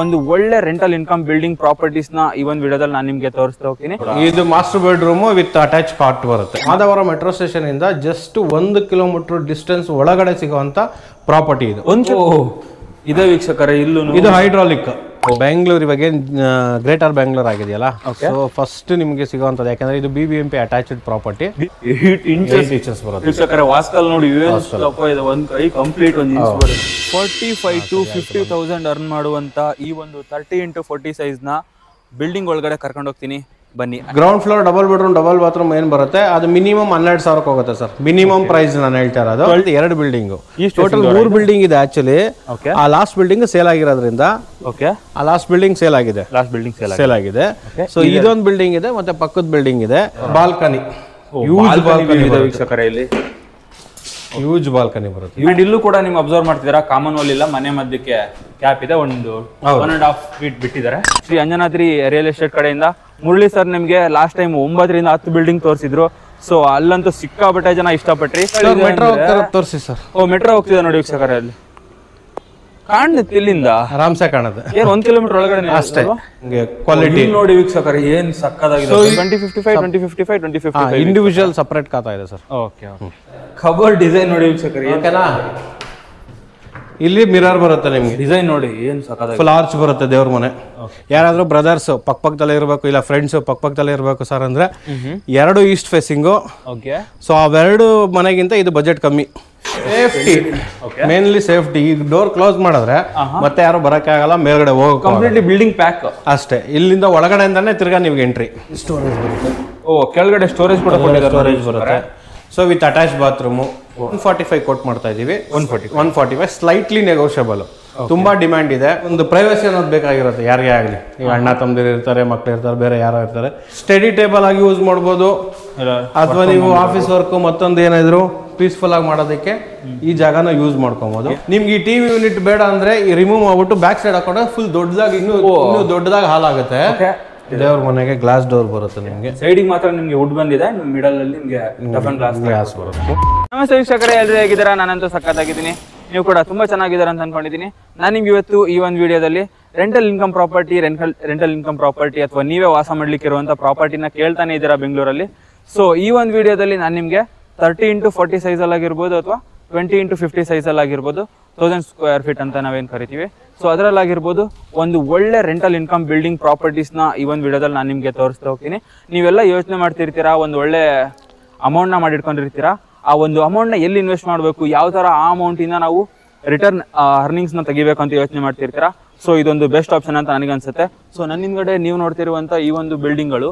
ಒಂದು ಒಳ್ಳೆ rental income building properties ನ ಈ ಒಂದು ವಿಡಿಯೋದಲ್ಲಿ ನಾನು ನಿಮಗೆ ತೋರಿಸ್ತಾ ಹೋಗ್ತೀನಿ. ಇದು ಮಾಸ್ಟರ್ ಬೆಡ್ರೂಮ್ ವಿತ್ ಅಟ್ಯಾಚ್ ಕಾಟ್ ಬರುತ್ತೆ. ಮಾಧವರ ಮೆಟ್ರೋ ಸ್ಟೇಷನ್ ಇಂದ ಜಸ್ಟ್ 1 ಕಿಲೋಮೀಟರ್ ಡಿಸ್ಟೆನ್ಸ್ ಒಳಗಡೆ ಸಿಗುವಂತ ಪ್ರಾಪರ್ಟಿ ಇದು. ಇದೇ ವೀಕ್ಷಕರೇ, ಇದು ಹೈಡ್ರಾಲಿಕ್. ಬೆಂಗಳೂರು ಇವಾಗ ಗ್ರೇಟರ್ ಬೆಂಗಳೂರು ಆಗಿದೆಯಲ್ಲ, ಸೊ ಫಸ್ಟ್ ನಿಮಗೆ ಸಿಗುವಂತದ್ದು. ಯಾಕಂದ್ರೆ ಇದು BBMP ಅಟ್ಯಾಚ್ಡ್ ಪ್ರಾಪರ್ಟಿ. 8 ಇಂಚಸ್ ಬರುತ್ತೆ ವೀಕ್ಷಕರೇ. ವಾಸ್ಕಲ್ ನೋಡಿ, ಒಂದು ಕೈ ಕಂಪ್ಲೀಟ್ 1 ಇಂಚ್ ಬರುತ್ತೆ. 45 to 50,000 ಅರ್ನ್ ಮಾಡುವಂತ ಈ ಒಂದು 30 into 40 ಸೈಜ್ ನ ಬಿಲ್ಡಿಂಗ್ ಒಳಗಡೆ ಕರ್ಕೊಂಡು ಹೋಗ್ತೀನಿ, ಬನ್ನಿ. Ground floor double bedroom double bathroom ಏನ್ ಬರುತ್ತೆ ಅದು ಮಿನಿಮಮ್ 12,000 ಹೋಗುತ್ತೆ ಸರ್. ಮಿನಿಮಮ್ ಪ್ರೈಸ್ ನಾನು ಹೇಳ್ತಾ ಇರೋದು. 2 ಬಿಲ್ಡಿಂಗ್, ಟೋಟಲ್ 3 ಬಿಲ್ಡಿಂಗ್ ಇದೆ ಆಕ್ಚುಲಿ. ಆ ಲಾಸ್ಟ್ ಬಿಲ್ಡಿಂಗ್ ಸೇಲ್ ಆಗಿರೋದ್ರಿಂದ ಆ ಲಾಸ್ಟ್ ಬಿಲ್ಡಿಂಗ್ ಸೇಲ್ ಆಗಿದೆ. ಸೇಲ್ ಆಗಿದೆ. ಸೊ ಇದೊಂದು ಬಿಲ್ಡಿಂಗ್ ಇದೆ, ಮತ್ತೆ ಪಕ್ಕದ ಬಿಲ್ಡಿಂಗ್ ಇದೆ. ಬಾಲ್ಕನಿ, ಯೂಸ್ ಬಾಲ್ಕನಿ ಇದೆ ವೀಕ್ಷಕರೇ. ಇಲ್ಲಿ ಯೂಸ್ ಬಾಲ್ಕನಿ ಬರುತ್ತೆ. ಇಲ್ಲೂ ಕೂಡ ನೀವು ಅಬ್ಸರ್ವ್ ಮಾಡ್ತಿದ್ದೀರಾ, ಕಾಮನ್ ವಾಲ್ ಇಲ್ಲ, ಮನೆ ಮಧ್ಯಕ್ಕೆ ಕ್ಯಾಪ್ ಇದೆ, 1.5 ಫೀಟ್ ಬಿಟ್ಟಿದ್ದಾರೆ. ಶ್ರೀ ಅಂಜನಾದ್ರಿ ರಿಯಲ್ ಎಸ್ಟೇಟ್ ಕಡೆಯಿಂದ ಮುರಳಿ ಸರ್ ನಿಮ್ಗೆ ಲಾಸ್ಟ್ ಟೈಮ್ 9 ರಿಂದ 10 ಬಿಲ್ಡಿಂಗ್ ತೋರಿಸಿದ್ರು. ಸೊ ಅಲ್ಲಂತೂ ಸಿಕ್ಕಾಪಟ್ಟೆ ಜನ ಇಷ್ಟಪಟ್ರಿ. ಮೆಟ್ರೋ ತೋರಿಸಿ ಸರ್. ಮೆಟ್ರೋ ಹೋಗ್ತಿದೆ ನೋಡಿ ವೀಕ್ಷಕರೇ, ಅಲ್ಲಿ ಕಾಣುತ್ತೆ, ಇಲ್ಲಿಂದ ಆರಾಮ್ಸೆ ಕಾಣುತ್ತೆ. ಏನ್ 1 ಕಿಲೋಮೀಟರ್ ಒಳಗಡೆ ಅಷ್ಟೇ. ಕ್ವಾಲಿಟಿ ನೋಡಿ ವೀಕ್ಷಕರೇ, ಏನ್ ಸಕ್ಕದಾಗಿದೆ. 2055 ಇಂಡಿವಿಜುವಲ್ ಸಪರೇಟ್ ಖಾತಾ ಇದೆ ಸರ್. ಓಕೆ. ಕಬರ್ ಡಿಸೈನ್ ನೋಡಿ ವೀಕ್ಷಕರೇ, ಓಕೆನಾ. ಇಲ್ಲಿ ಮಿರರ್ ಬರುತ್ತೆ ನಿಮ್ಗೆ. ಡಿಸೈನ್ ನೋಡಿ ಏನ್ ಸಕ್ಕದಾಗಿದೆ. ಫುಲ್ ಆರ್ಚ್ ಬರುತ್ತೆ. ದೇವ್ರ ಮನೆ. ಯಾರಾದ್ರೂ ಬ್ರದರ್ಸ್ ಪಕ್ಕದಲ್ಲೇ ಇರಬೇಕು, ಇಲ್ಲ ಫ್ರೆಂಡ್ಸ್ ಪಕ್ಕದಲ್ಲೇ ಇರಬೇಕು ಸರ್ ಅಂದ್ರೆ 2 ಈಸ್ಟ್ ಫೇಸಿಂಗು. ಸೊ ಅವೆರಡು ಮನೆಗಿಂತ ಇದು ಬಜೆಟ್ ಕಮ್ಮಿ. Safety, mainly safety. ಈಗ ಡೋರ್ ಕ್ಲೋಸ್ ಮಾಡಿದ್ರೆ ಮತ್ತೆ ಯಾರು ಬರಕ್ಕೆ ಆಗಲ್ಲ, ಮೇಲ್ಗಡೆ ಹೋಗಿ ಕಂಪ್ಲೀಟ್ಲಿ ಬಿಲ್ಡಿಂಗ್ ಪ್ಯಾಕ್ ಅಷ್ಟೇ. ಇಲ್ಲಿಂದ ಒಳಗಡೆಯಿಂದಾನೆ ತಿರ್ಗಾ ನಿಮ್ಗೆ ಎಂಟ್ರಿ. ಸ್ಟೋರೇಜ್ ಬರುತ್ತೆ. ಕೆಳಗಡೆ ಸ್ಟೋರೇಜ್ ಕೂಡ ಸ್ಟೋರೇಜ್ ಬರುತ್ತೆ. So with attach bathroom. 145 quote ಮಾಡ್ತಾ ಇದೀವಿ. 145 ಸ್ಲೈಟ್ಲಿ ನೆಗೋಷಿಯಬಲ್. ತುಂಬಾ ಡಿಮ್ಯಾಂಡ್ ಇದೆ. ಒಂದು ಪ್ರೈವಸಿ ಅನ್ನೋದು ಬೇಕಾಗಿರುತ್ತೆ ಯಾರಿಗೆ ಆಗಲಿ. ಈಗ ಅಣ್ಣ ತಮ್ಮದಿರು ಇರ್ತಾರೆ, ಮಕ್ಳು ಇರ್ತಾರೆ, ಬೇರೆ ಯಾರೋ ಇರ್ತಾರೆ. ಸ್ಟಡಿ ಟೇಬಲ್ ಆಗಿ ಯೂಸ್ ಮಾಡ್ಬೋದು, ಅಥವಾ ನೀವು ಆಫೀಸ್ ವರ್ಕ್ ಮತ್ತೊಂದು ಏನಾದ್ರು ಪೀಸ್ಫುಲ್ ಆಗಿ ಮಾಡೋದಕ್ಕೆ ಈ ಜಾಗನ ಯೂಸ್ ಮಾಡ್ಕೊಬಹುದು. ನಿಮ್ಗೆ ಈ ಟಿವಿ ಯೂನಿಟ್ ಬೇಡ ಅಂದ್ರೆ ಈ ರಿಮೂವ್ ಮಾಡ್ಬಿಟ್ಟು ಬ್ಯಾಕ್ ಸೈಡ್ ಹಾಕೊಂಡ್ರೆ ಫುಲ್ ದೊಡ್ಡದಾಗಿ ಇನ್ನೂ ದೊಡ್ಡದಾಗಿ ಹಾಲ್ ಆಗುತ್ತೆ. ದೇವ್ರ ಮನೆಗೆ ಗ್ಲಾಸ್ ಡೋರ್ ಬರುತ್ತೆ. ನಿಮ್ಗೆ ಸೈಡಿಗೆ ಮಾತ್ರ ನಿಮ್ಗೆ ವುಡ್ ಬಂದಿದೆ, ಮಿಡಲ್ ಅಲ್ಲಿ ನಿಮ್ಗೆ ಗ್ಲಾಸ್ ಬರುತ್ತೆ. ನಮಸ್ತೆ ವೀಕ್ಷಕರೇ, ಎಲ್ಲರೂ ಹೇಗಿದ್ದೀರಾ? ನಾನಂತೂ ಸಖತ್ತಾಗಿದ್ದೀನಿ, ನೀವು ಕೂಡ ತುಂಬಾ ಚೆನ್ನಾಗಿದ್ದೀರಾ ಅಂತ ಅನ್ಕೊಂಡಿದ್ದೀನಿ. ನಾನು ನಿಮ್ಗೆ ಇವತ್ತು ಈ ಒಂದು ವಿಡಿಯೋದಲ್ಲಿ ರೆಂಟಲ್ ಇನ್ಕಮ್ ಪ್ರಾಪರ್ಟಿ ಅಥವಾ ನೀವೇ ವಾಸ ಮಾಡ್ಲಿಕ್ಕೆ ಇರುವಂತ ಪ್ರಾಪರ್ಟಿನ ಕೇಳ್ತಾನೆ ಇದ್ದೀರಾ ಬೆಂಗಳೂರಲ್ಲಿ. ಸೊ ಈ ಒಂದು ವಿಡಿಯೋದಲ್ಲಿ ನಾನು ನಿಮ್ಗೆ 30 into 40 ಸೈಜ್ ಅಲ್ಲಿ ಆಗಿರ್ಬೋದು, ಅಥವಾ 20 into 50 ಸೈಜ್ ಅಲ್ಲಿ ಆಗಿರ್ಬೋದು, 1000 ಸ್ಕ್ವೇರ್ ಫೀಟ್ ಅಂತ ನಾವೇನು ಕರಿತೀವಿ. ಸೊ ಅದರಲ್ಲಾಗಿರ್ಬೋದು ಒಂದು ಒಳ್ಳೆ ರೆಂಟಲ್ ಇನ್ಕಮ್ ಬಿಲ್ಡಿಂಗ್ ಪ್ರಾಪರ್ಟೀಸ್ನ ಈ ಒಂದು ವಿಡಿಯೋದಲ್ಲಿ ನಾನು ನಿಮಗೆ ತೋರಿಸ್ತಾ ಹೋಗ್ತೀನಿ. ನೀವೆಲ್ಲ ಯೋಚನೆ ಮಾಡ್ತಿರ್ತೀರಾ, ಒಂದು ಒಳ್ಳೆ ಅಮೌಂಟ್ನ ಮಾಡಿಟ್ಕೊಂಡಿರ್ತೀರಾ. ಆ ಒಂದು ಅಮೌಂಟ್ನ ಎಲ್ಲಿ ಇನ್ವೆಸ್ಟ್ ಮಾಡಬೇಕು, ಯಾವ ಥರ ಆ ಅಮೌಂಟಿಂದ ನಾವು ರಿಟರ್ನ್ ಅರ್ನಿಂಗ್ಸ್ನ ತೆಗಿಬೇಕು ಅಂತ ಯೋಚನೆ ಮಾಡ್ತಿರ್ತೀರಾ. ಸೊ ಇದೊಂದು ಬೆಸ್ಟ್ ಆಪ್ಷನ್ ಅಂತ ನನಗನ್ಸುತ್ತೆ. ಸೊ ನನ್ನ ಹಿಂದ್ಗಡೆ ನೀವು ನೋಡ್ತಿರುವಂಥ ಈ ಒಂದು ಬಿಲ್ಡಿಂಗ್ಗಳು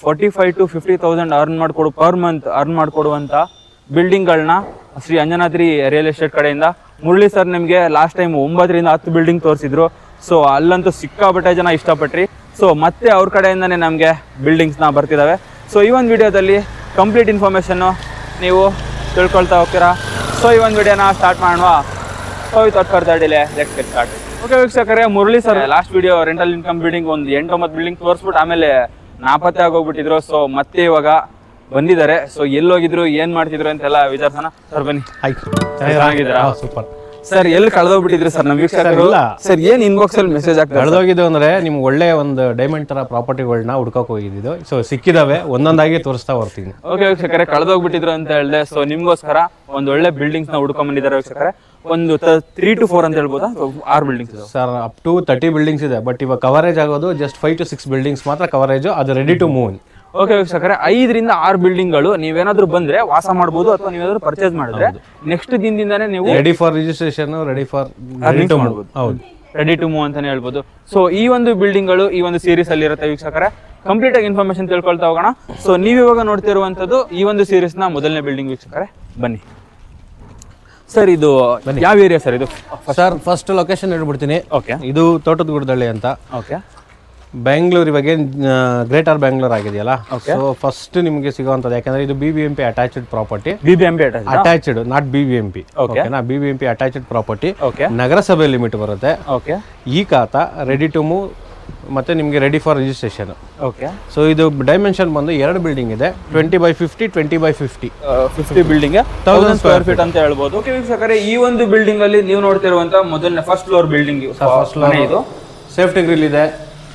45 to 50,000 ಪರ್ ಮಂತ್ ಅರ್ನ್ ಮಾಡಿಕೊಡುವಂಥ ಬಿಲ್ಡಿಂಗ್ಗಳನ್ನ ಶ್ರೀ ಅಂಜನಾದ್ರಿ ರಿಯಲ್ ಎಸ್ಟೇಟ್ ಕಡೆಯಿಂದ ಮುರಳಿ ಸರ್ ನಿಮಗೆ ಲಾಸ್ಟ್ ಟೈಮ್ 9 ರಿಂದ 10 ಬಿಲ್ಡಿಂಗ್ ತೋರಿಸಿದ್ರು. ಸೊ ಅಲ್ಲಂತೂ ಸಿಕ್ಕಾಪಟ್ಟೆ ಜನ ಇಷ್ಟಪಟ್ರಿ. ಸೊ ಮತ್ತೆ ಅವ್ರ ಕಡೆಯಿಂದನೇ ನಮಗೆ ಬಿಲ್ಡಿಂಗ್ಸ್ನ ಬರ್ತಿದ್ದಾವೆ. ಸೊ ಈ ಒಂದು ವಿಡಿಯೋದಲ್ಲಿ ಕಂಪ್ಲೀಟ್ ಇನ್ಫಾರ್ಮೇಷನ್ನು ನೀವು ತಿಳ್ಕೊಳ್ತಾ ಹೋಗ್ತೀರಾ. ಸೊ ಈ ಒಂದು ವಿಡಿಯೋನ ಸ್ಟಾರ್ಟ್ ಮಾಡೋಣ. So without further delay let's get start. Okay ವೀಕ್ಷಕರೇ, Murali sir last video rental income building ಒಂದು 8-9 ಬಿಲ್ಡಿಂಗ್ ತೋರಿಸ್ಬಿಟ್ಟು ಆಮೇಲೆ ನಾಪತ್ತೆ ಆಗೋಗ್ಬಿಟ್ಟಿದ್ರು. ಸೊ ಮತ್ತೆ ಇವಾಗ ಬಂದಿದ್ದಾರೆ. ಸೊ ಎಲ್ಲೋಗಿದ್ರು, ಏನ್ ಮಾಡ್ತಿದ್ರು ಅಂತೆಲ್ಲ ವಿಚಾರಿಸೋಣ. ಸರ್ ಬನ್ನಿ. ಚೆನ್ನಾಗಿದ್ದೀರಾ? Super sir. ಎಲ್ಲಿ ಕಳೆದೋಗ್ಬಿಟ್ಟಿದ್ರಿ ಸರ್ ನಮ್ಮ ವೀಕ್ಷಕರು? ಸರ್ ಏನ್ ಇನ್ಬಾಕ್ಸ್ ಅಲ್ಲಿ ಮೆಸೇಜ್ ಆಗ್ತದೆ? ಕಳೆದೋಗಿದ್ದು ಅಂದ್ರೆ ನಿಮ್ಗೆ ಒಳ್ಳೆ ಒಂದು ಡೈಮಂಡ್ ತರ ಪ್ರಾಪರ್ಟಿಗಳನ್ನ ಹುಡ್ಕೋಕ್ ಹೋಗಿದ್ದು. ಸೊ ಸಿಕ್ಕಿದಾವೆ, ಒಂದೊಂದಾಗಿ ತೋರಿಸ್ತಾ ಬರ್ತೀನಿ. ಓಕೆ ವೀಕ್ಷಕರೇ, ಕಳೆದೋಗ್ಬಿಟ್ಟಿದ್ರು ಅಂತ ಹೇಳಿದೆ. ಸೊ ನಿಮ್ಗೋಸ್ಕರ ಒಂದು ಒಳ್ಳೆ ಬಿಲ್ಡಿಂಗ್ಸ್ ನ ಹುಡ್ಕೊಂಡ್ ಬಂದಿದ್ದಾರೆ ವೀಕ್ಷಕರೇ. ಒಂದು 3 to 4 ಅಂತ ಹೇಳ್ಬೋದಾ? 6 buildings sir. Up to 30 buildings ಇದೆ. ಬಟ್ ಇವಾಗ ಕವರೇಜ್ ಆಗೋದು ಜಸ್ಟ್ 5 to 6 ಬಿಲ್ಡಿಂಗ್ಸ್ ಮಾತ್ರ ಕವರೇಜ್. ಅದು ರೆಡಿ ಟು ಮೂವ್. ಓಕೆ ವೀಕ್ಷಕರೇ, 5 ರಿಂದ 6 ಬಿಲ್ಡಿಂಗ್ಗಳು ನೀವೇನಾದ್ರೂ ಬಂದ್ರೆ ವಾಸ ಮಾಡಬಹುದು, ಅಥವಾ ನೀವೇನಾದ್ರೂ ಪರ್ಚೇಸ್ ಮಾಡಿದ್ರೆ ನೆಕ್ಸ್ಟ್ ದಿನದಿಂದಾನೇ ನೀವು ready for registration, ready to move. ಹೌದು, ರೆಡಿ ಟು ಮೂವ್ ಅಂತಾನೆ ಹೇಳ್ಬೋದು. ಸೊ ಈ ಒಂದು ಬಿಲ್ಡಿಂಗ್ಗಳು ಈ ಒಂದು ಸೀರೀಸ್ ಅಲ್ಲಿ ಇರುತ್ತೆ ವೀಕ್ಷಕರೇ. ಕಂಪ್ಲೀಟ್ ಆಗಿ ಇನ್ಫಾರ್ಮೇಶನ್ ತಿಳ್ಕೊಳ್ತಾ ಹೋಗೋಣ. ಸೊ ನೀವಿವಾಗ ನೋಡ್ತಿರುವಂತದ್ದು ಈ ಒಂದು ಸೀರೀಸ್ ನ ಮೊದಲನೇ ಬಿಲ್ಡಿಂಗ್ ವೀಕ್ಷಕರೇ. ಬನ್ನಿ ಸರ್. ಇದು ಯಾವ ಏರಿಯಾ ಸರ್? ಇದು ಸರ್ ಫಸ್ಟ್ ಲೊಕೇಶನ್ ಹೇಳ್ಬಿಡ್ತೀನಿ. ಓಕೆ. ಇದು ತೋಟದ ಗುಡ್ಡಳ್ಳಿ ಅಂತ. ಓಕೆ. ಬೆಂಗಳೂರು ಇವಾಗ ಗ್ರೇಟರ್ ಬೆಂಗಳೂರು ಆಗಿದೆಯಲ್ಲ, ಸೊ ಫಸ್ಟ್ ನಿಮಗೆ ಸಿಗುವಂತದ್ದು. ಯಾಕಂದ್ರೆ ಇದು BBMP attached property. BBMP attached, not BBMP. ಓಕೆನಾ? BBMP attached property. ನಗರಸಭೆ ಲಿಮಿಟ್ ಬರುತ್ತೆ. ಓಕೆ. ಈ ಖಾತಾ ರೆಡಿ ಟು ಮೂವ್ ಮತ್ತೆ ನಿಮಗೆ ready for registration. Okay. So ಇದು ಡೈಮೆನ್ಷನ್ ಬಂದು 2 ಬಿಲ್ಡಿಂಗ್ ಇದೆ. 20x50, 20x50. 50 building 1000 square feet ಅಂತ ಹೇಳ್ಬೋದು. ಓಕೆ ವೀಕ್ಷಕರೇ, ಈ ಒಂದು ಬಿಲ್ಡಿಂಗ್ ಅಲ್ಲಿ ನೀವು ನೋಡ್ತಿರುವಂತ ಮೊದಲನೇ ಫಸ್ಟ್ ಫ್ಲೋರ್ ಬಿಲ್ಡಿಂಗ್ ಇದು. ಸೇಫ್ಟಿ ಗ್ರಿಲ್ ಇದೆ,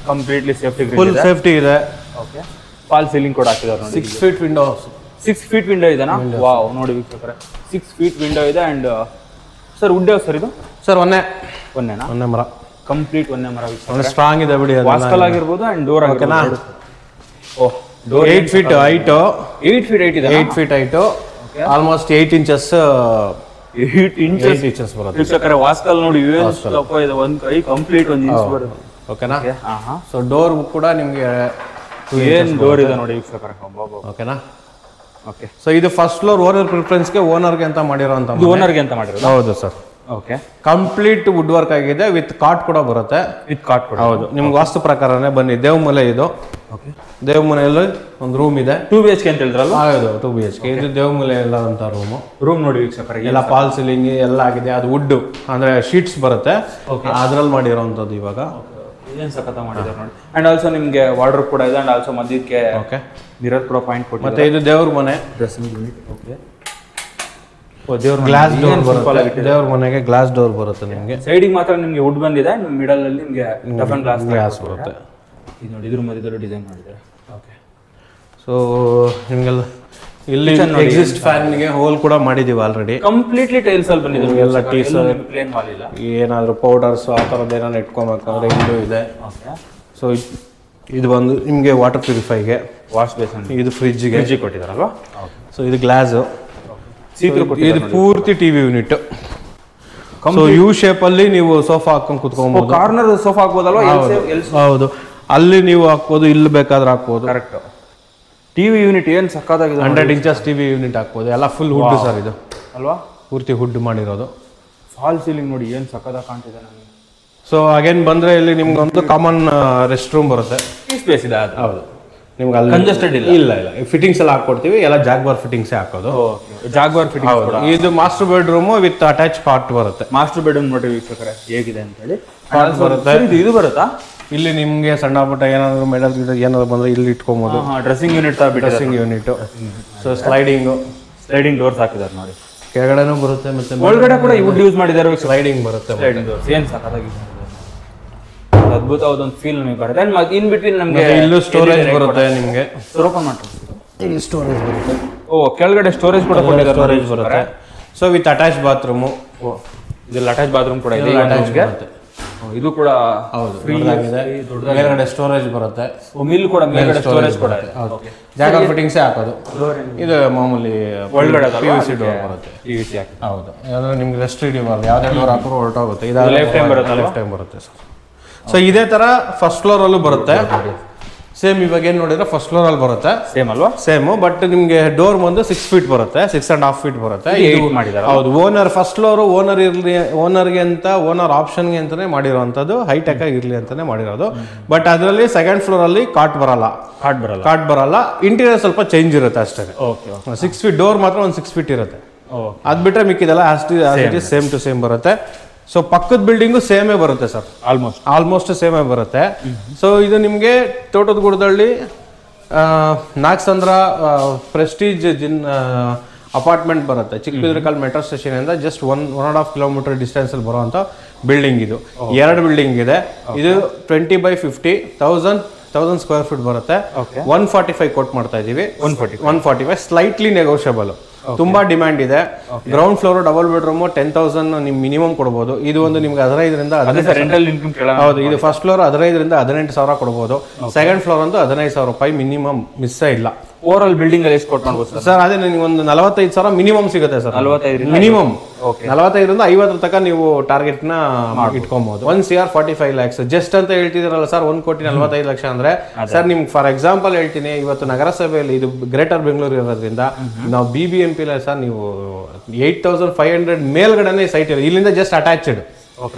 ಕಂಪ್ಲೀಟ್ಲಿ ಸೇಫ್ಟಿ ಫುಲ್ ಸೇಫ್ಟಿ ಇದೆ. ಓಕೆ, ಫಾಲ್ ಸೀಲಿಂಗ್ ಕೂಡ ಹಾಕಿದ್ದಾರೆ ನೋಡಿ. 6 ಫೀಟ್ ವಿಂಡೋ, 6 ಫೀಟ್ ವಿಂಡೋ ಇದೆನಾ? ವಾವ್, ನೋಡಿ ವೀಕ್ಷಕರೇ 6 ಫೀಟ್ ವಿಂಡೋ ಇದೆ. ಅಂಡ್ ಸರ್ ವುಡ್ ಯಾವ ಸರ್ ಇದು? ಸರ್ ಒಂದೇ ಮರ, ಕಂಪ್ಲೀಟ್ ಒಂದೇ ಮರ ವೀಕ್ಷಕರೇ. ಸ್ಟ್ರಾಂಗ್ ಇದೆ ಬಿಡಿ. ವಾಸ್ಕಲ್ ಆಗಿರ್ಬೋದು ಅಂಡ್ ಡೋರ್ ಆಗಿರ್ಬೋದು. Oh, door 8 feet height, 8 feet height ಇದೆ. 8 feet height, almost 8 inches 8 inches ಬರುತ್ತೆ ವೀಕ್ಷಕರೇ. ವಾಸ್ಕಲ್ ನೋಡಿ ದಪ್ಪ ಇದೆ, ಒಂದು ಕೈ ಕಂಪ್ಲೀಟ್ 1 ಇಂಚ್ ಬರುತ್ತೆ. ಓಕೆನಾ? ಸೊ ಡೋರ್ ಕೂಡ ನಿಮಗೆ ಏನ್ ಡೋರ್ ಇದೆ ನೋಡಿ ವೀಕ್ಷಕರೇ. ಓಕೆನಾ? ಓಕೆ, ಸೊ ಇದು ಫಸ್ಟ್ ಫ್ಲೋರ್ ಓನರ್ ಪ್ರಿಫರೆನ್ಸ್ಗೆ ಓನರ್ಗೆ ಅಂತ ಮಾಡಿರೋಂಥ. ಓನರ್ಗೆ ಅಂತ ಮಾಡಿರೋದು? ಹೌದು sir. Okay, complete wood work ಆಗಿದೆ, ವಿತ್ ಕಾಟ್ ಕೂಡ ಬರುತ್ತೆ. ವಿತ್ ಕಾಟ್ ಕೂಡ? ಹೌದು, ನಿಮ್ಗೆ ವಾಸ್ತು ಪ್ರಕಾರನೇ ಬನ್ನಿ. ದೇವಮನೆ ಇದು. ಓಕೆ, ದೇವಮನೆಯಲ್ಲಿ ಒಂದು ರೂಮ್ ಇದೆ. 2 BHK ಅಂತ ಹೇಳಿದ್ರಲ್ಲ? ಹೌದು, 2 BHK. ಇದು ದೇವಮನೆ ಎಲ್ಲ ಅಂತ ರೂಮ್ ನೋಡಿ ವೀಕ್ಷಕರೇ. ಎಲ್ಲ ಫಾಲ್ ಸೀಲಿಂಗ್ ಎಲ್ಲ ಆಗಿದೆ. ಅದು ವುಡ್ ಅಂದ್ರೆ ಶೀಟ್ಸ್ ಬರುತ್ತೆ, ಅದ್ರಲ್ಲಿ ಮಾಡಿರೋಂಥದ್ದು. ಇವಾಗ ಏನ್ ಸಖತ ಮಾಡಿದ್ದಾರೆ ನೋಡಿ. ಅಂಡ್ ಆಲ್ಸೋ ನಿಮ್ಗೆ ವಾರ್ಡ್ರೋಬ್ ಕೂಡ ಇದೆ. ಅಂಡ್ ಆಲ್ಸೋ ಮಧ್ಯಕ್ಕೆ ಓಕೆ ಮಿರರ್ ಕೂಡ ಪಾಯಿಂಟ್ ಕೊಟ್ಟಿದ್ದಾರೆ. ಮತ್ತೆ ಇದು ದೇವ್ರ ಮನೆ, dressing unit. Okay, glass door ಬರುತ್ತೆ. ದೇವ್ರ ಮನೆಗೆ ಗ್ಲಾಸ್ ಡೋರ್ ಬರುತ್ತೆ ನಿಮಗೆ. ಸೈಡಿಗೆ ಮಾತ್ರ ನಿಮ್ಗೆ ವುಡ್ ಬಂದಿದೆ. ಮಿಡಲ್ ಅಲ್ಲಿ ನಿಮ್ಗೆ ಟಫನ್ ಗ್ಲಾಸ್ ಬರುತ್ತೆ. ಇದು ನೋಡಿ, ಇದ್ರ ಮಧ್ಯದಲ್ಲಿ ಡಿಸೈನ್ ಮಾಡಿದ್ದಾರೆ. ಓಕೆ, ಸೊ ನಿಮ್ಗೆಲ್ಲ ಇಲ್ಲಿ ಎಕ್ಸಿಸ್ಟ್ ಫ್ಯಾನ್ಗೆ ಹೋಲ್ ಕೂಡ ಮಾಡಿದೀವಿ ಆಲ್ರೆಡಿ. ಕಂಪ್ಲೀಟ್ಲಿ ಟೈಲ್ಸ್ ಅಲ್ಲಿ ಬಂದಿದೆ ಎಲ್ಲ ಟೀಸ್, ಪ್ಲೇನ್ ವಾಲ್ ಇಲ್ಲ. ಏನಾದ್ರು ಪೌಡರ್ಸ್ ಆ ಥರದ್ದು ಏನಾದ್ರು ಇಟ್ಕೊಬೇಕಂದ್ರೆ ಇಲ್ಲೂ ಇದೆ. ಓಕೆ, ಸೊ ಇದು ಬಂದು ನಿಮಗೆ ವಾಟರ್ ಪ್ಯೂರಿಫೈಗೆ, ವಾಶ್ ಬೇಸನ್, ಇದು ಫ್ರಿಜ್ಗೆ ಕೊಟ್ಟಿದ್ದಾರಲ್ವಾ? ಸೊ ಇದು ಗ್ಲಾಸು, ಇದು ಪೂರ್ತಿ TV unit. So U shape ಅಲ್ಲಿ ನೀವು ಸೋಫಾ ಹಾಕೊಂಡು ಕುತ್ಕೊಬಹುದು. Corner sofa ಹಾಕ್ಬೋದಲ್ವಾ? ಹೌದು, ಅಲ್ಲಿ ನೀವು ಹಾಕ್ಬೋದು, ಇಲ್ಲಿ ಬೇಕಾದ್ರೆ ಹಾಕ್ಬೋದು. ಕರೆಕ್ಟ್. ಟಿವಿ ಯೂನಿಟ್ ಏನ್ ಸಕ್ಕತ್ತಾಗಿದೆ. 100 ಇಂಚಸ್ ಟಿವಿ ಯೂನಿಟ್ ಹಾಕ್ಬೋದು. ಎಲ್ಲ ಫುಲ್ ಹುಡ್ ಸರ್ ಇದು ಅಲ್ವಾ? ಪೂರ್ತಿ ಹುಡ್ ಮಾಡಿರೋದು. ಫಾಲ್ ಸೀಲಿಂಗ್ ನೋಡಿ ಏನ್ ಸಕ್ಕತ್ತಾಗಿ ಕಾಣ್ತಿದೆ ನನಗೆ. ಸೊ ಅಗೇನ್ ಬಂದ್ರೆ ಇಲ್ಲಿ ನಿಮ್ಗೆ ಒಂದು ಕಾಮನ್ ರೆಸ್ಟ್ ರೂಮ್ ಬರುತ್ತೆ. ಸ್ಪೇಸ್ ಇದೆ ಅದು. ಹೌದು, ನಿಮ್ಗೆ ಅಲ್ಲಿ ಕಂಜೆಸ್ಟೆಡ್ ಇಲ್ಲ. ಇಲ್ಲ ಫಿಟ್ಟಿಂಗ್ಸ್ ಎಲ್ಲ ಹಾಕೊಡ್ತೀವಿ. ಎಲ್ಲ ಜಾಗ್ವಾರ್ ಫಿಟ್ಟಿಂಗ್ಸ್ ಹಾಕೋದು. Jaguar fitting. ಇದು ಮಾಸ್ಟರ್ ಬೆಡ್ರೂಮ್ ವಿತ್ ಅಟ್ಯಾಚ್ ಕಾಟ್ ಬರುತ್ತೆ. ಮಾಸ್ಟರ್ ಬೆಡ್ರೂಮ್ ನೋಡಿ ವೀಕ್ಷಕರೇ ಹೇಗಿದೆ ಅಂತ ಹೇಳಿ. ಕಾಟ್ ಬರುತ್ತೆ. ಇದು ಬರುತ್ತಾ? ಇಲ್ಲಿ ನಿಮ್ಗೆ ಸಣ್ಣ ಪುಟ್ಟ ಏನಾದ್ರು ಮೆಡಲ್ ಏನಾದ್ರು ಬಂದ್ರೆ ಇಲ್ಲಿ ಇಟ್ಕೊಬಹುದು. Dressing unit dressing unit. So sliding doors ಹಾಕಿದ್ದಾರೆ ನೋಡಿ. ಕೆಳಗಡೆನೂ ಬರುತ್ತೆ, ಮತ್ತೆ ಒಳಗಡೆ ಕೂಡ ವುಡ್ ಯೂಸ್ ಮಾಡಿದ್ದಾರೆ. ಸ್ಲೈಡಿಂಗ್ ಬರುತ್ತೆ. ಏನ್ ಸಕ್ಕತ್ತಾಗಿದೆ, ಅದ್ಭುತವಾದ ಒಂದು ಫೀಲ್ ನಿಮಗೆ ಬರುತ್ತೆ. ಅಂಡ್ ಇನ್ ಬಿಟ್ವೀನ್ ನಮಗೆ ಇಲ್ಲೂ ಸ್ಟೋರೇಜ್ ಬರುತ್ತೆ. ನಿಮಗೆ ಓಪನ್ ಮಾಡ್ತಾರೆ, ಇಲ್ಲಿ ಸ್ಟೋರೇಜ್ ಬರುತ್ತೆ. ಕೆಳಗಡೆ ಸ್ಟೋರೇಜ್ ಕೂಡ ಕೊಟ್ಟಿದ್ದಾರೆ. ಸ್ಟೋರೇಜ್ ಬರುತ್ತೆ. So with attach bathroom. ಇದು ಅಟ್ಯಾಚ್ ಬಾತ್ರೂಮ್ ಕೂಡ ಇದೆ. ಇದು ಕೂಡ ಹೌದು, ಮೇಲ್ಗಡೆ ಸ್ಟೋರೇಜ್ ಬರುತ್ತೆ. ಮಿಲ್ ಕೂಡ ಮೇಲ್ಗಡೆ ಸ್ಟೋರೇಜ್ ಕೂಡ ಇದೆ. ಜಾಗ ಫಿಟ್ಟಿಂಗ್ಸ್ ಹಾಕೋದು. ಇದು ಮಾಮೂಲಿ ಒಳಗಡೆ PVC ಡೋರ್ ಬರುತ್ತೆ. PVC ಹಾಕಿ. ಹೌದು, ಯಾಕಂದ್ರೆ ನಿಮ್ಗೆ ರೆಸ್ಟ್ ಹಿಡಿಬಾರ್ದು. ಯಾವುದೇ ಡೋರ್ ಹಾಕಿದ್ರು ಹೊರಟೋಗುತ್ತೆ. ಇದು ಲೈಫ್ ಟೈಮ್ ಬರುತ್ತೆ ಸರ್. ಸೊ ಇದೇ ತರ ಫಸ್ಟ್ ಫ್ಲೋರ್ ಅಲ್ಲೂ ಬರುತ್ತೆ. ಸೇಮ್ ಇವಾಗ ಏನ್ ನೋಡಿದ್ರೆ ಫಸ್ಟ್ ಫ್ಲೋರ್ ಅಲ್ಲಿ ಬರುತ್ತೆ. ಸೇಮ್ ಅಲ್ವಾ? ಸೇಮ್, ಬಟ್ ನಿಮ್ಗೆ ಡೋರ್ ಬಂದು 6 ಫೀಟ್ ಬರುತ್ತೆ, 6.5 ಫೀಟ್ ಬರುತ್ತೆ. ಹೌದು, ಓನರ್ ಫಸ್ಟ್ ಫ್ಲೋರ್ ಓನರ್ ಇರ್ಲಿ, ಓನರ್ಗೆ ಅಂತ ಓನರ್ ಆಪ್ಷನ್ಗೆ ಅಂತಾನೆ ಮಾಡಿರೋಂಥದ್ದು, ಹೈಟೆಕ್ ಆಗಿ ಇರ್ಲಿ ಅಂತಾನೆ ಮಾಡಿರೋದು. ಬಟ್ ಅದರಲ್ಲಿ ಸೆಕೆಂಡ್ ಫ್ಲೋರ್ ಅಲ್ಲಿ ಕಾಟ್ ಬರಲ್ಲ. ಇಂಟೀರಿಯರ್ ಸ್ವಲ್ಪ ಚೇಂಜ್ ಇರುತ್ತೆ ಅಷ್ಟೇ. 6 ಫೀಟ್ ಡೋರ್ ಮಾತ್ರ ಒಂದು 6 ಫೀಟ್ ಇರುತ್ತೆ. ಅದ್ ಬಿಟ್ರೆ ಮಿಕ್ಕಿದೆಲ್ಲ ಸೇಮ್ ಟು ಸೇಮ್ ಬರುತ್ತೆ. ಸೊ ಪಕ್ಕದ ಬಿಲ್ಡಿಂಗು ಸೇಮೇ ಬರುತ್ತೆ ಸರ್, ಆಲ್ಮೋಸ್ಟ್ ಸೇಮೇ ಬರುತ್ತೆ. ಸೊ ಇದು ನಿಮಗೆ ತೋಟದಗುಡದಲ್ಲಿ ನಾಗಸಂದ್ರ ಪ್ರೆಸ್ಟೀಜ್ ಅಪಾರ್ಟ್ಮೆಂಟ್ ಬರುತ್ತೆ. ಚಿಕ್ಕಬಿದ್ರಕಲ್ ಮೆಟ್ರೋ ಸ್ಟೇಷನ್ ಇಂದ ಜಸ್ಟ್ 1.5 ಕಿಲೋಮೀಟರ್ ಡಿಸ್ಟೆನ್ಸ್ ಅಲ್ಲಿ ಬರುವಂತ ಬಿಲ್ಡಿಂಗ್ ಇದು. 2 ಬಿಲ್ಡಿಂಗ್ ಇದೆ. ಇದು 20/50 1000 ಸ್ಕ್ವೇರ್ ಫೀಟ್ ಬರುತ್ತೆ. 145 ಕೋಟ್ ಮಾಡ್ತಾ ಇದೀವಿ. 145 ಸ್ಲೈಟ್ಲಿ ನೆಗೋಷಿಯಬಲ್. ತುಂಬಾ ಡಿಮ್ಯಾಂಡ್ ಇದೆ. ಗ್ರೌಂಡ್ ಫ್ಲೋರ್ ಡಬಲ್ ಬೆಡ್ರೂಮ್ 10,000 ನಿಮ್ ಮಿನಿಮಮ್ ಕೊಡಬಹುದು. ಇದು ಒಂದು ನಿಮ್ಗೆ 15ರಿಂದ 18. ಹೌದು, ಇದು ಫಸ್ಟ್ ಫ್ಲೋರ್ 15ರಿಂದ 18,000 ಕೊಡಬಹುದು. ಸೆಕೆಂಡ್ ಫ್ಲೋರ್ ಅಂತೂ 15,000 ರೂಪಾಯಿ ಮಿನಿಮಮ್, ಮಿಸ್ ಇಲ್ಲ. ಓವರ್ ಆಲ್ ಬಿಲ್ಡಿಂಗ್ ಅಲ್ಲಿ ಎಷ್ಟು ಕೊಟ್ಟು ಮಾಡ್ಬೋದು ಸರ್? ಅದೇ ನಿಮ್ಗೆ ಒಂದು 45,000 ಮಿನಿಮಮ್ ಸಿಗುತ್ತೆ ಸರ್. 45 ಮಿನಿಮಮ್. 45ರಿಂದ 50 ತನಕ ನೀವು ಟಾರ್ಗೆಟ್ ನ ಇಟ್ಕೊಬಹುದು. 1,45 lakhs ಜಸ್ಟ್ ಅಂತ ಹೇಳ್ತಿದಾರಲ್ಲ ಸರ್. 1,45 ಲಕ್ಷ ಅಂದ್ರೆ ಸರ್, ನಿಮ್ಗೆ ಫಾರ್ ಎಕ್ಸಾಂಪಲ್ ಹೇಳ್ತೀನಿ, ಇವತ್ತು ನಗರಸಭೆಯಲ್ಲಿ ಇದು ಗ್ರೇಟರ್ ಬೆಂಗಳೂರು ಇರೋದ್ರಿಂದ ನಾವು BBMP ಸರ್, ನೀವು 8,500 ಮೇಲ್ಗಡೆನೆ ಸೈಟ್ ಇರೋದು. ಇಲ್ಲಿಂದ ಜಸ್ಟ್ ಅಟ್ಯಾಚ್ಡ್.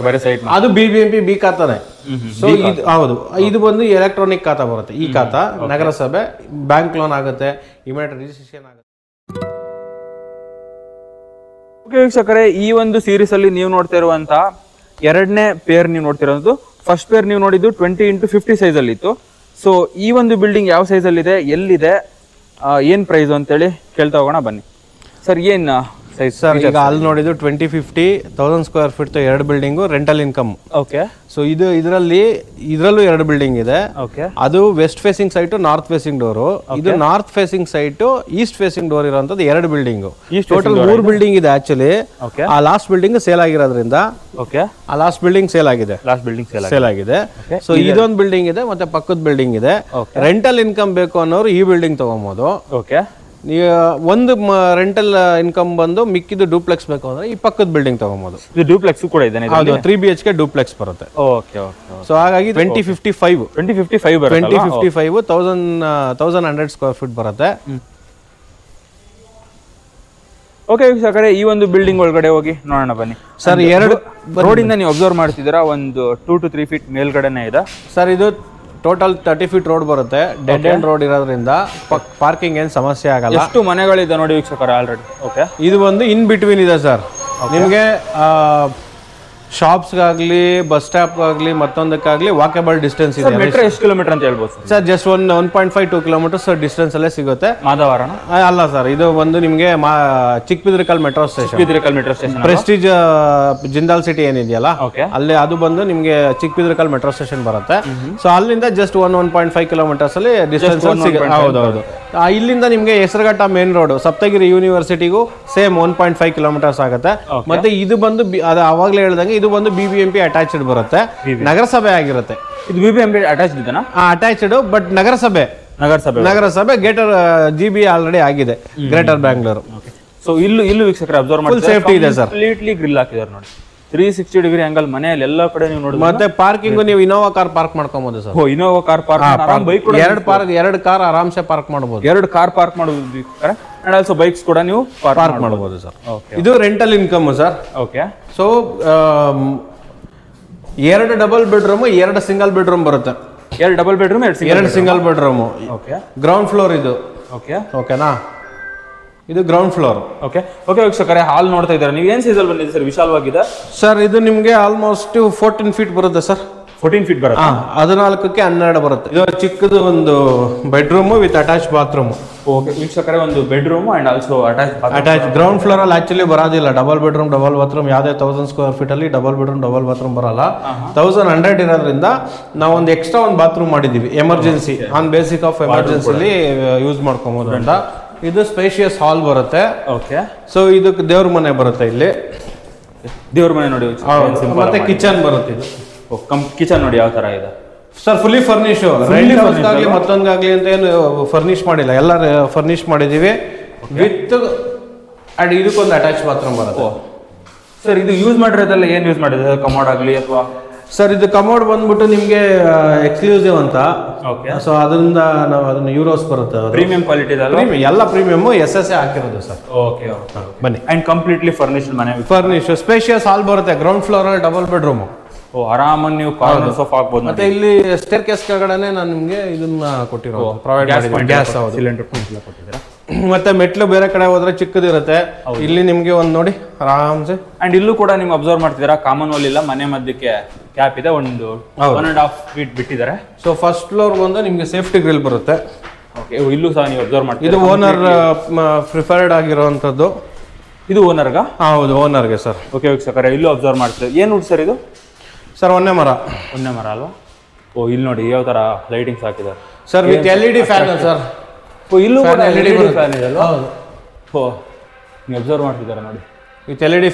ಅದು BBMP ಬಿ ಖಾತಾನೆ. ಸೊ ಇದು ಹೌದು, ಇದು ಬಂದು ಎಲೆಕ್ಟ್ರಾನಿಕ್ ಖಾತಾ ಬರುತ್ತೆ. ಈ ಖಾತಾ ನಗರಸಭೆ, ಬ್ಯಾಂಕ್ ಲೋನ್ ಆಗುತ್ತೆ, ಇಮಿಡಿಯೇಟ್ ರಿಜಿಸ್ಟ್ರೇಷನ್ ಆಗುತ್ತೆ. ಓಕೆ ವೀಕ್ಷಕರೇ, ಈ ಒಂದು ಸೀರೀಸ್ ಅಲ್ಲಿ ನೀವು ನೋಡ್ತಾ ಇರುವಂತ ಎರಡನೇ ಪೇರ್ ನೀವು ನೋಡ್ತಿರೋದು. ಫಸ್ಟ್ ಪೇರ್ ನೀವು ನೋಡಿದ್ದು 20x50 ಸೈಜ್ ಅಲ್ಲಿ ಇತ್ತು. ಸೊ ಈ ಒಂದು ಬಿಲ್ಡಿಂಗ್ ಯಾವ ಸೈಜ್ ಅಲ್ಲಿ ಇದೆ, ಎಲ್ಲಿದೆ, ಏನ್ ಪ್ರೈಸ್ ಅಂತೇಳಿ ಕೇಳ್ತಾ ಹೋಗೋಣ ಬನ್ನಿ. ಸರ್, ಏನ್ ಸೈಜ್ ಸರ್ ಈಗ ಅಲ್ಲಿ ನೋಡಿದ್ದು 2050 1000 square feet 2 building rental income. Okay. So ಇದರಲ್ಲೂ 2 ಬಿಲ್ಡಿಂಗ್ ಇದೆ. ಓಕೆ. ಅದು west facing site, north facing door. ಇದು north facing site, east facing door ಇರೋಂಥದ್ದು 2 ಬಿಲ್ಡಿಂಗ್. ಟೋಟಲ್ 3 ಬಿಲ್ಡಿಂಗ್ ಇದೆ ಆಕ್ಚುಲಿ. ಆ ಲಾಸ್ಟ್ ಬಿಲ್ಡಿಂಗ್ ಸೇಲ್ ಆಗಿರೋದ್ರಿಂದ ಆ ಲಾಸ್ಟ್ ಬಿಲ್ಡಿಂಗ್ ಸೇಲ್ ಆಗಿದೆ. ಸೇಲ್ ಆಗಿದೆ. ಸೊ ಇದೊಂದು ಬಿಲ್ಡಿಂಗ್ ಇದೆ, ಮತ್ತೆ ಪಕ್ಕದ ಬಿಲ್ಡಿಂಗ್ ಇದೆ. ರೆಂಟಲ್ ಇನ್ಕಮ್ ಬೇಕು ಅನ್ನೋರು ಈ ಬಿಲ್ಡಿಂಗ್ ತಗೊಬಹುದು. ಓಕೆ. ಒಂದು ರೆಂಟಲ್ ಇನ್ಕಮ್ ಬಂದು ಮಿಕ್ಕಿದ್ದು ಡೂಪ್ಲೆಕ್ಸ್ ಬೇಕು ಅಂದ್ರೆ ಈ ಪಕ್ಕದ ಬಿಲ್ಡಿಂಗ್ ತಗೊಬಹುದು. ಇದು ಡೂಪ್ಲೆಕ್ಸ್ ಕೂಡ ಇದೆ. ಹೌದು, 3 BHK ಡೂಪ್ಲೆಕ್ಸ್ ಬರುತ್ತೆ. Okay okay. ಸೊ ಹಾಗಾಗಿ 2055 1100 ಸ್ಕ್ವೇರ್ ಫೀಟ್ ಬರುತ್ತೆ. ಓಕೆ ವೀಕ್ಷಕರೇ, ಈ ಒಂದು ಬಿಲ್ಡಿಂಗ್ ಒಳಗಡೆ ಹೋಗಿ ನೋಡೋಣ ಬನ್ನಿ ಸರ್. ರೋಡ್ ಇಂದ ನೀವು ಅಬ್ಸರ್ವ್ ಮಾಡ್ತಿದ್ದೀರಾ, ಒಂದು 2 to 3 feet ಮೇಲ್ಗಡೆನೆ ಇದೆ ಸರ್. ಇದು ಟೋಟಲ್ 30 feet ರೋಡ್ ಬರುತ್ತೆ. ಡೆಡ್ ಎಂಡ್ ರೋಡ್ ಇರೋದ್ರಿಂದ ಪಾರ್ಕಿಂಗ್ ಏನು ಸಮಸ್ಯೆ ಆಗಲ್ಲ. ಎಷ್ಟು ಮನೆಗಳಿದೆ ನೋಡಿ ವೀಕ್ಷಕರೇ ಆಲ್ರೆಡಿ. ಓಕೆ. ಇದು ಒಂದು ಇನ್ ಬಿಟ್ವೀನ್ ಇದೆ ಸರ್. ನಿಮಗೆ ಶಾಪ್ಸ್ಗಾಗಲಿ, ಬಸ್ ಸ್ಟಾಪ್ಗಾಗಲಿ, ಮತ್ತೊಂದಕ್ಕಾಗಲಿ ವಾಕೇಬಲ್ ಡಿಸ್ಟೆನ್ಸ್ ಇದೆ. ಮೆಟ್ರೋ ಎಷ್ಟು ಕಿಲೋಮೀಟರ್ ಅಂತ ಹೇಳ್ಬೋದು ಸರ್? ಜಸ್ಟ್ 1.5-2 kilometers ಡಿಸ್ಟೆನ್ಸ್ ಅಲ್ಲೇ ಸಿಗುತ್ತೆ. ಮಾಧವರಣ ಅಲ್ಲ ಸರ್, ಇದು ಒಂದು ನಿಮಗೆ Chikkabidrikal metro station, Prestige Jindal city ಏನಿದೆಯಲ್ಲ ಅಲ್ಲಿ, ಅದು ಬಂದು ನಿಮಗೆ ಚಿಕ್ಕಬಿದ್ರಿಕಲ್ ಮೆಟ್ರೋ ಸ್ಟೇಷನ್ ಬರುತ್ತೆ. ಸೊ ಅಲ್ಲಿಂದ ಜಸ್ಟ್ 1.5 kilometers ಅಲ್ಲಿ ಡಿಸ್ಟೆನ್ಸ್ ಸಿಗುತ್ತೆ. ಹೌದೌದು. ಇಲ್ಲಿಂದ ನಿಮಗೆ ಹೆಸರುಘಟ್ಟ ಮೇನ್ ರೋಡ್ ಸಪ್ತಗಿರಿ ಯೂನಿವರ್ಸಿಟಿಗೂ ಸೇಮ್ 1.5 kilometers ಆಗುತ್ತೆ. ಮತ್ತೆ ಇದು ಬಂದು ಅದು ಅವಾಗಲೇ ಹೇಳ್ದಂಗೆ ಇದು ಒಂದು BBMP ಅಟ್ಯಾಚ್ಡ್ ಬರುತ್ತೆ. ನಗರಸಭೆ ಆಗಿರುತ್ತೆ. ಇದು BBMP ಅಟ್ಯಾಚ್ಡ್ ಇದೆನಾ? ಅಟ್ಯಾಚ್ಡ್, ಬಟ್ ನಗರಸಭೆ ಗ್ರೇಟರ್ GB ಆಲ್ರೆಡಿ ಆಗಿದೆ, ಗ್ರೇಟರ್ ಬ್ಯಾಂಗ್ಳೂರ್. ಸೊ ಇಲ್ಲೂ ವೀಕ್ಷಕರು ಅಬ್ಸರ್ವ್ ಮಾಡಿ ಸೇಫ್ಟಿ ಇದೆ ಸರ್. ಕಂಪ್ಲೀಟ್ಲಿ ಗ್ರಿಲ್ ಹಾಕಿದ್ದಾರೆ ನೋಡಿ, 360 ಡಿಗ್ರಿ ಆಂಗಲ್ ಮನೆಯಲ್ಲಿ ಎಲ್ಲ ಕಡೆ ನೀವು ನೋಡಿ. ಮತ್ತೆ ಪಾರ್ಕಿಂಗ್ ನೀವು ಇನೋವಾ ಕಾರ್ ಪಾರ್ಕ್ ಮಾಡ್ಕೊಬಹುದು sir. Innova car park, bike ಕೂಡ 2 ಕಾರ್ ಆರಾಮ್ಸೆ ಪಾರ್ಕ್ ಮಾಡಬಹುದು. 2 ಕಾರ್ ಪಾರ್ಕ್ ಮಾಡಬಹುದು ಅಂಡ್ ಆಲ್ಸೋ ಬೈಕ್ಸ್ ಕೂಡ ನೀವು ಪಾರ್ಕ್ ಮಾಡಬಹುದು ಸರ್. ಇದು rental income sir. Okay. So 2 double bedroom, 2 single bedroom ಬರುತ್ತೆ. 2 double bedroom, 2 single bedroom. Okay. Ground floor ಇದು. ಓಕೆ. ಓಕೆನಾ? ಇದು ಗ್ರೌಂಡ್ ಫ್ಲೋರ್. ಓಕೆ ಓಕೆ ವೀಕ್ಷಕರೇ, ಹಾಲ್ ನೋಡ್ತಾ ಇದ್ದಾರೆ ನೀವು. ಏನ್ ಸೈಜಲ್ಲಿ ಬಂದಿದೆ ಸರ್? ವಿಶಾಲವಾಗಿದೆ ಸರ್. ಇದು ನಿಮಗೆ ಆಲ್ಮೋಸ್ಟ್ 14 feet ಬರುತ್ತೆ ಸರ್. 14 feet ಬರುತ್ತೆ. 14ಕ್ಕೆ 12 ಬರುತ್ತೆ. ಇದು ಚಿಕ್ಕದು ಒಂದು bedroom with attach bathroom. Okay ವೀಕ್ಷಕರೇ, ಒಂದು bedroom and also attach. Ground floor ಅಲ್ಲಿ ಆಕ್ಚುಲಿ ಬರೋದಿಲ್ಲ ಡಬಲ್ ಬೆಡ್ರೂಮ್ ಡಬಲ್ ಬಾತ್ರೂಮ್. ಯಾವುದೇ 1000 ಸ್ಕ್ವೇರ್ ಫೀಟ್ ಅಲ್ಲಿ ಡಬಲ್ ಬೆಡ್ರೂಮ್ ಡಬಲ್ ಬಾತ್ರೂಮ್ ಬರಲ್ಲ. 1100 ಇರೋದ್ರಿಂದ ನಾವು ಒಂದು ಎಕ್ಸ್ಟ್ರಾ ಒಂದು ಬಾತ್ರೂಮ್ ಮಾಡಿದೀವಿ, ಎಮರ್ಜೆನ್ಸಿ, ಆನ್ ಬೇಸಿಕ್ ಆಫ್ ಎಮರ್ಜೆನ್ಸಿಲಿ ಯೂಸ್ ಮಾಡ್ಕೊಬಹುದು ಅಂತ. ಇದು ಸ್ಪೇಷಿಯಸ್ ಹಾಲ್ ಬರುತ್ತೆ. ಓಕೆ. ಸೊ ಇದಕ್ಕೆ ದೇವ್ರ ಮನೆ ಬರುತ್ತೆ. ಇಲ್ಲಿ ದೇವ್ರ ಮನೆ ನೋಡಿ, ಮತ್ತೆ ಕಿಚನ್ ಬರುತ್ತೆ. ಇದು ಕಿಚನ್ ನೋಡಿ ಯಾವ ತರ ಇದೆ ಸರ್. ಫುಲ್ಲಿ ಫರ್ನಿಶ್, ಆಗ್ಲಿ ಮತ್ತೊಂದಾಗ್ಲಿ ಅಂತ ಏನು ಫರ್ನಿಶ್ ಮಾಡಿಲ್ಲ, ಎಲ್ಲ ಫರ್ನಿಶ್ ಮಾಡಿದೀವಿ ವಿತ್ ಅಂಡ್ ಇದಕ್ಕೊಂದು ಅಟ್ಯಾಚ್ ಬಾತ್ರೂಮ್ ಬರುತ್ತೆ ಸರ್. ಇದು ಯೂಸ್ ಮಾಡಿರೋದೆಲ್ಲ ಏನ್ ಯೂಸ್ ಮಾಡಿದ್ರೆ, ಕಮೋಡ್ ಆಗಲಿ ಅಥವಾ? ಸರ್ ಇದು ಕಮೋಡ್ ಬಂದ್ಬಿಟ್ಟು ನಿಮಗೆ ಎಕ್ಸ್ಕ್ಲೂಸಿವ್ ಅಂತ. ಸೊ ಅದರಿಂದ ನಾವು ಅದನ್ನ ಯೂರೋಸ್ ಬರುತ್ತೆ. ಪ್ರೀಮಿಯಂ ಕ್ವಾಲಿಟಿ ಎಲ್ಲ ಪ್ರೀಮಿಯಮ್ SSA ಹಾಕಿರೋದು ಸರ್. ಓಕೆ ಬನ್ನಿ. ಅಂಡ್ ಕಂಪ್ಲೀಟ್ಲಿ ಫರ್ನಿಶ್ಡ್ ಮನೆ. ಫರ್ನಿಶ್ ಸ್ಪೇಷಿಯಸ್ ಹಾಲ್ ಬರುತ್ತೆ. ಗ್ರೌಂಡ್ ಫ್ಲೋರ್ ಅಲ್ಲಿ ಡಬಲ್ ಬೆಡ್ರೂಮ್. ಆರಾಮಾಗಿ ನೀವು ಕಾರ್ನರ್ ಸೋಫಾ ಹಾಕಬಹುದು. ಮತ್ತೆ ಇಲ್ಲಿ ಸ್ಟೇರ್ ಕೇಸ್ ಕೆಳಗಡೆನೆ ನಾನು ನಿಮಗೆ ಇದನ್ನ ಕೊಟ್ಟಿರೋದು, ಪ್ರೊವೈಡ್ ಮಾಡಿದ್ದೀನಿ. ಗ್ಯಾಸ್ ಸಿಲಿಂಡರ್ ಕೊಟ್ಟಿದ್ದೀರಾ. ಮತ್ತೆ ಮೆಟ್ಲು ಬೇರೆ ಕಡೆ ಹೋದ್ರೆ ಚಿಕ್ಕದಿರುತ್ತೆ. ಇಲ್ಲಿ ನಿಮ್ಗೆ ಒಂದು ನೋಡಿ ಆರಾಮ್ಸೆ. ಅಂಡ್ ಇಲ್ಲೂ ಕೂಡ ನೀವು ಅಬ್ಸರ್ವ್ ಮಾಡ್ತಿದ್ದೀರಾ, ಕಾಮನ್ ವಾಲ್ ಇಲ್ಲ, ಮನೆ ಮಧ್ಯಕ್ಕೆ ಕ್ಯಾಪ್ ಇದೆ, ಒಂದು 1.5 feet ಬಿಟ್ಟಿದ್ದಾರೆ. ಸೊ ಫಸ್ಟ್ ಫ್ಲೋರ್ ಬಂದು ನಿಮ್ಗೆ ಸೇಫ್ಟಿ ಗ್ರಿಲ್ ಬರುತ್ತೆ. ಓಕೆ. ಇಲ್ಲೂ ಸಹ ನೀವು ಅಬ್ಸರ್ವ್ ಮಾಡ್ತೀರಾ. ಇದು ಓನರ್ ಪ್ರಿಫರ್ಡ್ ಆಗಿರುವಂತದ್ದು. ಇದು ಓನರ್ಗ? ಹೌದು, ಓನರ್ಗೆ ಸರ್. ಓಕೆ ವೀಕ್ಷಕರೇ, ಇಲ್ಲೂ ಅಬ್ಸರ್ವ್ ಮಾಡ್ತೀವಿ. ಏನು ಉಂಟು ಸರ್ ಇದು? ಸರ್ ಒಂದೇ ಮರ ಅಲ್ವಾ? ಓ, ಇಲ್ಲಿ ನೋಡಿ ಯಾವ ತರ ಲೈಟಿಂಗ್ಸ್ ಹಾಕಿದ್ದಾರೆ sir, with LED fan sir. ಓ, ಇಲ್ಲೂ LED ಫ್ಯಾನ್ ಇದೆ ಅಲ್ವಾ? ಓ, ನೀವು ಅಬ್ಸರ್ವ್ ಮಾಡ್ತಿದ್ದಾರೆ ನೋಡಿ, ವಿತ್ LED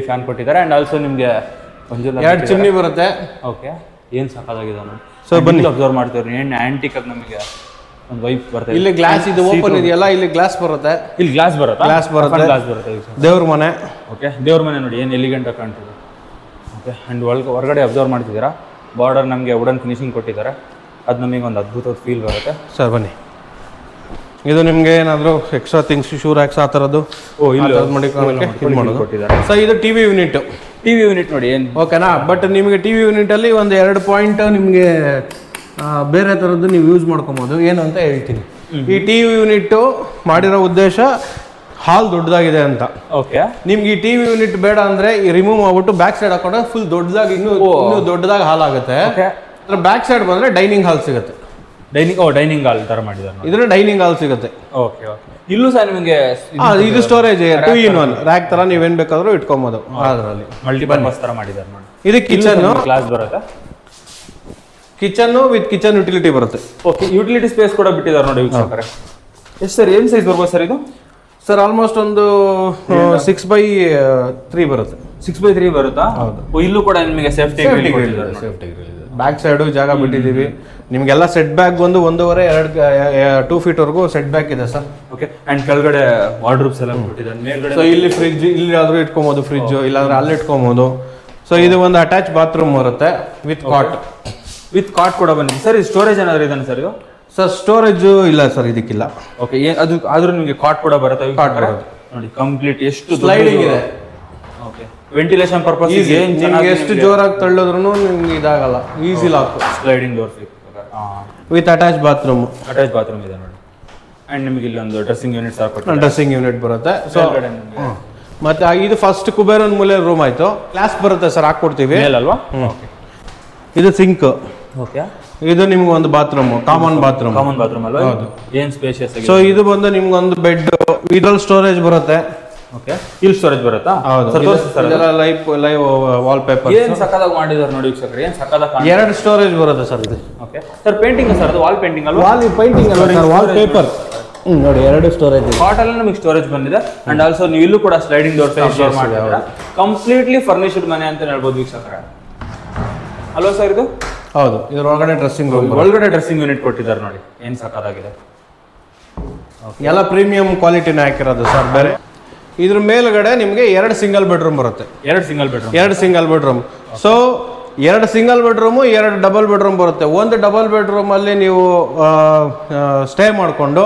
ಫ್ಯಾನ್ ಕೊಟ್ಟಿದ್ದಾರೆ. ಅಂಡ್ ಆಲ್ಸೋ ನಿಮಗೆ 2 ಚಿಮ್ನಿ ಬರುತ್ತೆ. ಓಕೆ. ಏನು ಸಾಕಾಗಿದೆ ನೋಡಿ. ಸೊ ಬನ್ನಿ ಅಬ್ಸರ್ವ್ ಮಾಡ್ತೀವಿ. ಏನು ಆಂಟಿಕ್ ಆಗಿ ನಮಗೆ ಒಂದು ವೈಪ್ ಬರ್ತದೆ. ಇಲ್ಲಿ ಗ್ಲಾಸ್ ಇದು ಓಪನ್ ಇದೆಯಲ್ಲ, ಇಲ್ಲಿ ಗ್ಲಾಸ್ ಬರುತ್ತೆ. ಇಲ್ಲಿ ಗ್ಲಾಸ್ ಬರುತ್ತೆ. ದೇವ್ರ ಮನೆ. ಓಕೆ. ದೇವ್ರ ಮನೆ ನೋಡಿ ಏನು ಎಲಿಗೆಂಟ್ ಆಗಿ ಕಾಣ್ತಿದೆ. ಓಕೆ. ಆ್ಯಂಡ್ ಹೊರಗಡೆ ಅಬ್ಸರ್ವ್ ಮಾಡ್ತಿದ್ದೀರಾ, ಬಾರ್ಡರ್ ನಮಗೆ ವುಡನ್ ಫಿನಿಶಿಂಗ್ ಕೊಟ್ಟಿದ್ದಾರೆ. ಅದು ನಮಗೆ ಒಂದು ಅದ್ಭುತವಾದ ಫೀಲ್ ಬರುತ್ತೆ. ಸರ್ ಬನ್ನಿ. ಇದು ನಿಮಗೆ ಏನಾದರೂ ಎಕ್ಸ್ಟ್ರಾ ಥಿಂಗ್ಸ್, ಶೂ ರ್ಯಾಕ್ಸ್ ಆ ಥರದ್ದು ಕೊಟ್ಟಿದ್ದಾರೆ. ಸೊ ಇದು TV ಯೂನಿಟ್. ನೋಡಿ ಏನು ಓಕೆನಾ. ಬಟ್ ನಿಮಗೆ TV ಯೂನಿಟಲ್ಲಿ ಒಂದು 2 ಪಾಯಿಂಟ್ ನಿಮಗೆ ಬೇರೆ ಥರದ್ದು ನೀವು ಯೂಸ್ ಮಾಡ್ಕೊಬೋದು. ಏನು ಅಂತ ಹೇಳ್ತೀನಿ. ಈ TV ಯೂನಿಟ್ ಮಾಡಿರೋ ಉದ್ದೇಶ ಹಾಲ್ ದೊಡ್ಡದಾಗಿದೆ ಅಂತ. ಓಕೆ. ನಿಮ್ಗೆ ಈ TV ಯೂನಿಟ್ ಬೇಡ ಅಂದ್ರೆ ಈ ರಿಮೂವ್ ಮಾಡ್ಬಿಟ್ಟು ಬ್ಯಾಕ್ ಸೈಡ್ ಹಾಕೊಂಡ್ರೆ ಫುಲ್ ದೊಡ್ಡದಾಗಿ ಇನ್ನೂ ದೊಡ್ಡದಾಗಿ ಹಾಲ್ ಆಗುತ್ತೆ. ಬ್ಯಾಕ್ ಸೈಡ್ ಬಂದ್ರೆ ಡೈನಿಂಗ್ ಹಾಲ್ ಸಿಗುತ್ತೆ. ಡೈನಿಂಗ್ ಹಾಲ್ ತರ ಮಾಡಿದ್ದಾರೆ. ಇದ್ರ ಡೈನಿಂಗ್ ಹಾಲ್ ಸಿಗುತ್ತೆ. ಓಕೆ. ಇಲ್ಲೂ ಸಹ ನಿಮಗೆ ಇದು ಸ್ಟೋರೇಜ್ 2-in-1 ರ್ಯಾಕ್ ತರ ನೀವೇನ್ ಬೇಕಾದ್ರೂ ಇಟ್ಕೊಬಹುದು ಅದರಲ್ಲಿ. ಮಲ್ಟಿಪರ್ಪಸ್ ತರ ಮಾಡಿದ್ದಾರೆ ನೋಡಿ. ಇದು ಕಿಚನ್ ಗ್ಲಾಸ್ ಬರುತ್ತೆ. ಕಿಚನ್ ವಿತ್ ಕಿಚನ್ ಯುಟಿಲಿಟಿ ಬರುತ್ತೆ. ಓಕೆ, ಯುಟಿಲಿಟಿ ಸ್ಪೇಸ್ ಕೂಡ ಬಿಟ್ಟಿದ್ದಾರೆ ನೋಡಿ ವೀಕ್ಷಕರೇ. ಎಷ್ಟು ಸರ್ ಏನ್ ಸೈಜ್ ಬರ್ಬೋದು ಸರ್ ಇದು? ಸರ್ ಆಲ್ಮೋಸ್ಟ್ ಒಂದು 6x3 ಬರುತ್ತೆ. 6x3 ಬರುತ್ತಾ? ಇಲ್ಲೂ ಕೂಡ ನಿಮಗೆ ಸೇಫ್ಟಿ ಬ್ಯಾಕ್ ಸೈಡ್ ಜಾಗ ಬಿಟ್ಟಿದೀವಿ. ನಿಮ್ಗೆಲ್ಲ ಸೆಟ್ ಬ್ಯಾಕ್ ಬಂದು 1.5-2 ಫೀಟ್ ವರೆಗೂ ಸೆಟ್ ಬ್ಯಾಕ್ ಇದೆ ಸರ್. ಓಕೆ, ಅಂಡ್ ಕೆಳಗಡೆ ವಾರ್ಡ್ರೋಬ್ಸ್ ಎಲ್ಲ ಬಿಟ್ಟಿದ್ದಾರೆ. ಮೇಲ್ಗಡೆ ಸೊ ಇಲ್ಲಿ ಫ್ರಿಡ್ಜ್ ಇಲ್ಲಿ ಆದ್ರೂ ಇಟ್ಕೊಬಹುದು, ಫ್ರಿಡ್ಜ್ ಇಲ್ಲಾಂದ್ರೆ ಅಲ್ಲಿ ಇಟ್ಕೊಬಹುದು. ಸೊ ಇದು ಒಂದು ಅಟ್ಯಾಚ್ ಬಾತ್ರೂಮ್ ಬರುತ್ತೆ ವಿತ್ ಕಾಟ್ ಕೂಡ ಬಂದಿದೆ ಸರ್. ಇದು ಸ್ಟೋರೇಜ್ ಏನಾದ್ರು ಇದೆ ಸರ್? ಇದು ಸರ್ ಸ್ಟೋರೇಜ್ ಇಲ್ಲ ಸರ್, ಇದಕ್ಕಿಲ್ಲ. ಓಕೆ, ಅದು ಆದ್ರೂ ನಿಮಗೆ ಕಾಟ್ ಕೂಡ ಬರುತ್ತೆ. ಕಾಟ್ ಬರುತ್ತೆ ನೋಡಿ, ಕಂಪ್ಲೀಟ್ ಎಷ್ಟು ಸ್ಲೈಡಿಂಗ್ ಇದೆ. ಓಕೆ, ವೆಂಟಿಲೇಷನ್ ಪರ್ಪಸ್ ನಿಮ್ಗೆ ಎಷ್ಟು ಜೋರಾಗಿ ತಳ್ಳೋದ್ರೂ ನಿಮ್ಗೆ ಇದಾಗಲ್ಲ. Easy lock, sliding doors with attach bathroom ಇದೆ ನೋಡಿ. ಅಂಡ್ ನಿಮಗೆ ಇಲ್ಲಿ ಒಂದು ಡ್ರೆಸ್ಸಿಂಗ್ ಯೂನಿಟ್ ಬರುತ್ತೆ. ಸೊ ಮತ್ತೆ ಇದು ಫಸ್ಟ್ ಕುಬೇರನ್ ಮೂಲೆ ರೂಮ್ ಆಯ್ತು. ಗ್ಲಾಸ್ ಬರುತ್ತೆ ಸರ್, ಹಾಕೊಡ್ತೀವಿ ಅಲ್ವಾ? ಇದು ಸಿಂಕ್. ಓಕೆ, ಇದು ನಿಮ್ಗೆ ಒಂದು ಬಾತ್ರೂಮ್, ಕಾಮನ್ ಬಾತ್ರೂಮ್ ಅಲ್ವಾ? ಹೌದು. ಏನ್ ಸ್ಪೇಷಿಯಸ್ ಆಗಿದೆ. ಸೊ ಇದು ಬಂದು ನಿಮ್ಗೆ ಒಂದು ಬೆಡ್, ಇದ್ರಲ್ಲಿ ಸ್ಟೋರೇಜ್ ಬರುತ್ತೆ. ಓಕೆ, ಇಲ್ಲಿ ಸ್ಟೋರೇಜ್ ಬರುತ್ತಾ? ಲೈವ್ ವಾಲ್ ಪೇಪರ್ ಏನ್ ಸಕ್ಕದಾಗಿ ಮಾಡಿದ್ದಾರೆ ನೋಡಿ ವೀಕ್ಷಕರೇ. ಏನ್ ಸಕ್ಕದಾಗಿ 2 ಸ್ಟೋರೇಜ್ ಬರುತ್ತೆ ಸರ್ ಇದು. ಓಕೆ ಸರ್, ಪೇಂಟಿಂಗ್ ಸರ್, ಅದು ವಾಲ್ ಪೇಂಟಿಂಗ್ ಅಲ್ವಾ? ವಾಲ್ ಪೇಂಟಿಂಗ್ ಅಲ್ಲ ಸರ್, ವಾಲ್ ಪೇಪರ್ ನೋಡಿ. 2 ಸ್ಟೋರೇಜ್ ಇದೆ. ಕಾಟ್ ಅಲ್ಲಿ ನಮಗೆ ಸ್ಟೋರೇಜ್ ಬಂದಿದೆ. ಅಂಡ್ ಆಲ್ಸೋ ನೀವು ಇಲ್ಲೂ ಕೂಡ ಸ್ಲೈಡಿಂಗ್ ಡೋರ್ ಮಾಡಿದ್ರೆ ಕಂಪ್ಲೀಟ್ಲಿ ಫರ್ನಿಶ್ಡ್ ಮನೆ ಅಂತ ಹೇಳ್ಬೋದು ವೀಕ್ಷಕರೇ, ಅಲ್ವಾ ಸರ್? ಇದು ಹೌದು. ಇದ್ರ ಒಳಗಡೆ ಡ್ರೆಸ್ಸಿಂಗ್ ರೂಮ್, ಒಳಗಡೆ ಡ್ರೆಸ್ಸಿಂಗ್ ಯೂನಿಟ್ ಕೊಟ್ಟಿದ್ದಾರೆ ನೋಡಿ. ಏನ್ ಸಕ್ಕದಾಗಿದೆ. ಎಲ್ಲ ಪ್ರೀಮಿಯಂ ಕ್ವಾಲಿಟಿನ ಹಾಕಿರೋದು ಸರ್. ಬೇರೆ ಇದ್ರ ಮೇಲ್ಗಡೆ ನಿಮಗೆ 2 ಸಿಂಗಲ್ ಬೆಡ್ರೂಮ್ ಬರುತ್ತೆ. 2 single bedroom. So 2 single bedroom, 2 double bedroom ಬರುತ್ತೆ. ಒಂದು ಡಬಲ್ ಬೆಡ್ರೂಮ್ ಅಲ್ಲಿ ನೀವು ಸ್ಟೇ ಮಾಡಿಕೊಂಡು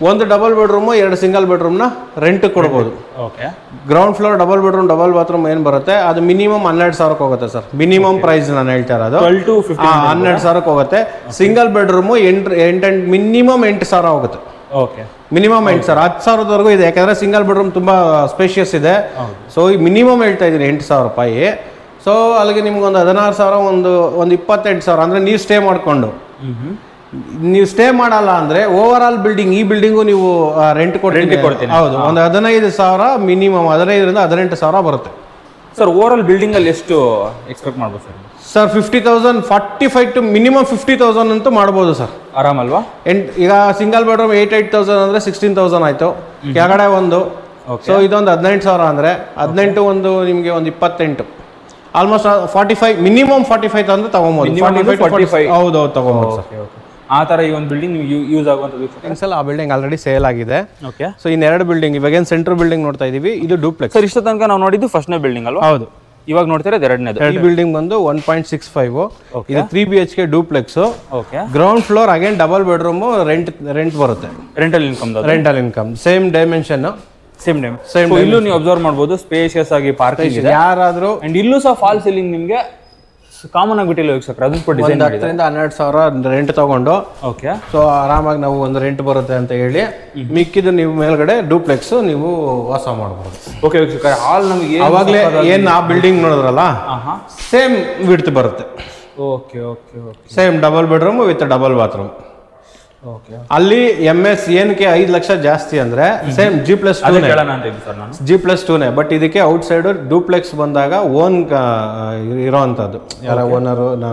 ಒಂದು ಡಬಲ್ ಬೆಡ್ರೂಮು 2 ಸಿಂಗಲ್ ಬೆಡ್ರೂಮ್ನ ರೆಂಟ್ ಕೊಡ್ಬೋದು. Okay, ground floor double bedroom double bathroom ಏನು ಬರುತ್ತೆ ಅದು ಮಿನಿಮಮ್ 12,000 ಹೋಗುತ್ತೆ ಸರ್. ಮಿನಿಮಮ್ ಪ್ರೈಸ್ ನಾನು ಹೇಳ್ತಾ ಇರೋದು 12,000 ಹೋಗುತ್ತೆ. ಸಿಂಗಲ್ ಬೆಡ್ರೂಮು ಮಿನಿಮಮ್ 8,000 ಹೋಗುತ್ತೆ. ಓಕೆ, ಮಿನಿಮಮ್ 8,000, 10,000ವರೆಗೂ ಇದೆ. ಯಾಕಂದ್ರೆ ಸಿಂಗಲ್ ಬೆಡ್ರೂಮ್ ತುಂಬಾ ಸ್ಪೇಷಿಯಸ್ ಇದೆ. ಸೊ ಈ ಮಿನಿಮಮ್ ಹೇಳ್ತಾ ಇದ್ದೀನಿ 8,000 ರೂಪಾಯಿ. ಸೊ ಅಲ್ಲಿಗೆ ನಿಮ್ಗೆ ಒಂದು 16,000, ಒಂದು 28,000 ಅಂದ್ರೆ ನೀವು ಸ್ಟೇ ಮಾಡ್ಕೊಂಡು. ನೀವು ಸ್ಟೇ ಮಾಡಲ್ಲ ಅಂದ್ರೆ ಓವರ್ ಆಲ್ ಬಿಲ್ಡಿಂಗ್, ಈ ಬಿಲ್ಡಿಂಗು ನೀವು ರೆಂಟ್ ಕೊಡ್ತೀನಿ. ಹೌದು, ಒಂದು 15,000 ಮಿನಿಮಮ್, 15,000ರಿಂದ 18,000 ಬರುತ್ತೆ ಸರ್. ಓವರ್ ಆಲ್ ಬಿಲ್ಡಿಂಗ್ ಅಲ್ಲಿ ಎಷ್ಟು ಎಕ್ಸ್ಪೆಕ್ಟ್ ಮಾಡ್ಬೋದು ಸರ್? ಸರ್ 50,000, 45 ಟು ಮಿನಿಮಮ್ 50,000 ಅಂತೂ ಮಾಡ್ಬೋದು ಸರ್, ಆರಾಮಲ್ವಾ? ಈಗ ಸಿಂಗಲ್ ಬೆಡ್ರೂಮ್ 8,000 ಅಂದ್ರೆ 16,000 ಆಯ್ತು. ಕೆಳಗಡೆ ಒಂದು, ಸೊ ಇದೊಂದು 18,000 ಅಂದ್ರೆ 18 ಒಂದು ನಿಮಗೆ ಒಂದು 28, ಆಲ್ಮೋಸ್ಟ್ 45, ಮಿನಿಮಮ್ 45,000 ತಗೊಂಬೋದು. 45 ಹೌದು ತಗೊಂಬೋದು ಸರ್. ಆ ತರ ಈ ಒಂದು ಬಿಲ್ಡಿಂಗ್ ಯೂಸ್ ಆಗುವಂತ ಆ ಬಿಲ್ಡಿಂಗ್ ಆಲ್ರೆಡಿ ಸೇಲ್ ಆಗಿದೆ. ಓಕೆ, ಸೊ ಇನ್ನು 2 ಬಿಲ್ಡಿಂಗ್, ಇವಾಗ ಏನು ಸೆಂಟ್ರ್ ಬಿಲ್ಡಿಂಗ್ ನೋಡ್ತಾ ಇದೀವಿ, ಇದು ಡೂಪ್ಲೆಕ್ಸ್ ಸರ್. ಇಷ್ಟ ತನಕ ನಾವು ನೋಡಿದ್ದು ಫಸ್ಟ್ನೇ ಬಿಲ್ಡಿಂಗ್ ಅಲ್ವಾ? ಹೌದು. ಇವಾಗ ನೋಡ್ತಿರೋದು ಎರಡನೇದು. ಈ ಬಿಲ್ಡಿಂಗ್ ಬಂದು 1.65, ಇದು 3 BHK duplex. Okay, ground floor again double bedroom, rent ಬರುತ್ತೆ. Rental income same dimension, same ಇಲ್ಲೂ ನೀವು ಅಬ್ಸರ್ವ್ ಮಾಡಬಹುದು, ಸ್ಪೇಷಿಯಸ್ ಆಗಿ ಪಾರ್ಕಿಂಗ್ ಇದೆ. ಯಾರಾದ್ರೂ ಅಂಡ್ ಇಲ್ಲೂ ಸಹ ಫಾಲ್ ಸೀಲಿಂಗ್ ನಿಮಗೆ ಕಾಮನ್ ಆಗಿ ಬಿಟ್ಟಿಲ್ಲ ವೀಕ್ಷಕರು. ಅದನ್ನ ಕೂಡ ಡಿಸೈನ್ ಮಾಡಿದ್ದಾರೆ. 10,000 ರಿಂದ 12,000 ರೆಂಟ್ ತಗೊಂಡು, ಓಕೆ, ಸೊ ಆರಾಮಾಗಿ ನಾವು ಒಂದು ರೆಂಟ್ ಬರುತ್ತೆ ಅಂತ ಹೇಳಿ ಮಿಕ್ಕಿದ್ದು ನೀವು ಮೇಲ್ಗಡೆ ಡೂಪ್ಲೆಕ್ಸ್ ನೀವು ವಾಸ ಮಾಡಬಹುದು. ಓಕೆ ವೀಕ್ಷಕರೇ, ಹಾಲ್ ನಮಗೆ ಅವಾಗಲೇ ಏನು ಆ ಬಿಲ್ಡಿಂಗ್ ನೋಡಿದ್ರಲ್ಲ ಸೇಮ್ ವಿಡ್ತ್ ಬರುತ್ತೆ. Okay okay okay, same double bedroom with double bathroom. ಅಲ್ಲಿ MS ಏನಕ್ಕೆ 5 ಲಕ್ಷ ಜಾಸ್ತಿ ಅಂದ್ರೆ ಸೇಮ್ G+2 ಬಟ್ ಇದಕ್ಕೆ ಔಟ್ ಸೈಡ್ ಡೂಪ್ಲೆಕ್ಸ್ ಬಂದಾಗ ಓನ್ ಇರೋಂಥದ್ದು, ಯಾರ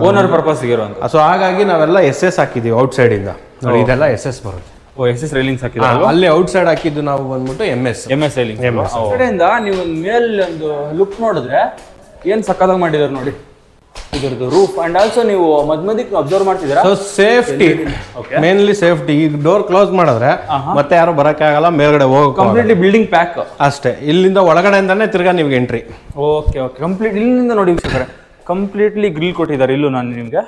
ಓನರ್ ಪರ್ಪಸ್ ಇರೋಂಥ. ಸೊ ಹಾಗಾಗಿ ನಾವೆಲ್ಲ SS ಹಾಕಿದೀವಿ ಔಟ್ ಸೈಡ್ ಇಂದ. ನೋಡಿ ಇದೆಲ್ಲ SS ಬರುತ್ತೆ. SS ರೈಲಿಂಗ್ಸ್ ಹಾಕಿದ್ರು. ಅಲ್ಲಿ ಔಟ್ ಸೈಡ್ ಹಾಕಿದ್ದು ನಾವು ಬಂದ್ಬಿಟ್ಟು MS ರೈಲಿಂಗ್. ಕಡೆಯಿಂದ ನೀವು ಮೇಲ್ ಒಂದು ಲುಕ್ ನೋಡಿದ್ರೆ ಏನ್ ಸಕ್ಕದಾಗಿ ಮಾಡಿದಾರೆ ನೋಡಿ ಇದರದ್ದು ರೂಫ್. ಅಂಡ್ ಆಲ್ಸೋ ನೀವು ಮಧ್ಯಕ್ಕೆ ಅಬ್ಸರ್ವ್ ಮಾಡ್ತಿದ್ದೀರಾ. So safety, mainly safety. ಈಗ ಡೋರ್ ಕ್ಲೋಸ್ ಮಾಡಿದ್ರೆ ಮತ್ತೆ ಯಾರು ಬರಕ್ಕೆ ಆಗಲ್ಲ, ಮೇಲ್ಗಡೆ ಹೋಗಿ ಕಂಪ್ಲೀಟ್ಲಿ ಬಿಲ್ಡಿಂಗ್ ಪ್ಯಾಕ್ ಅಷ್ಟೇ. ಇಲ್ಲಿಂದ ಒಳಗಡೆಯಿಂದಾನೆ ತಿರ್ಗಾ ನಿಮ್ಗೆ ಎಂಟ್ರಿ. ಓಕೆ ಓಕೆ, ಕಂಪ್ಲೀಟ್ ಇಲ್ಲಿಂದ ನೋಡಿ ವೀಕ್ಷಕರೇ, ಕಂಪ್ಲೀಟ್ಲಿ ಗ್ರಿಲ್ ಕೊಟ್ಟಿದ್ದಾರೆ. ಇಲ್ಲೂ ನಾನು ನಿಮ್ಗೆ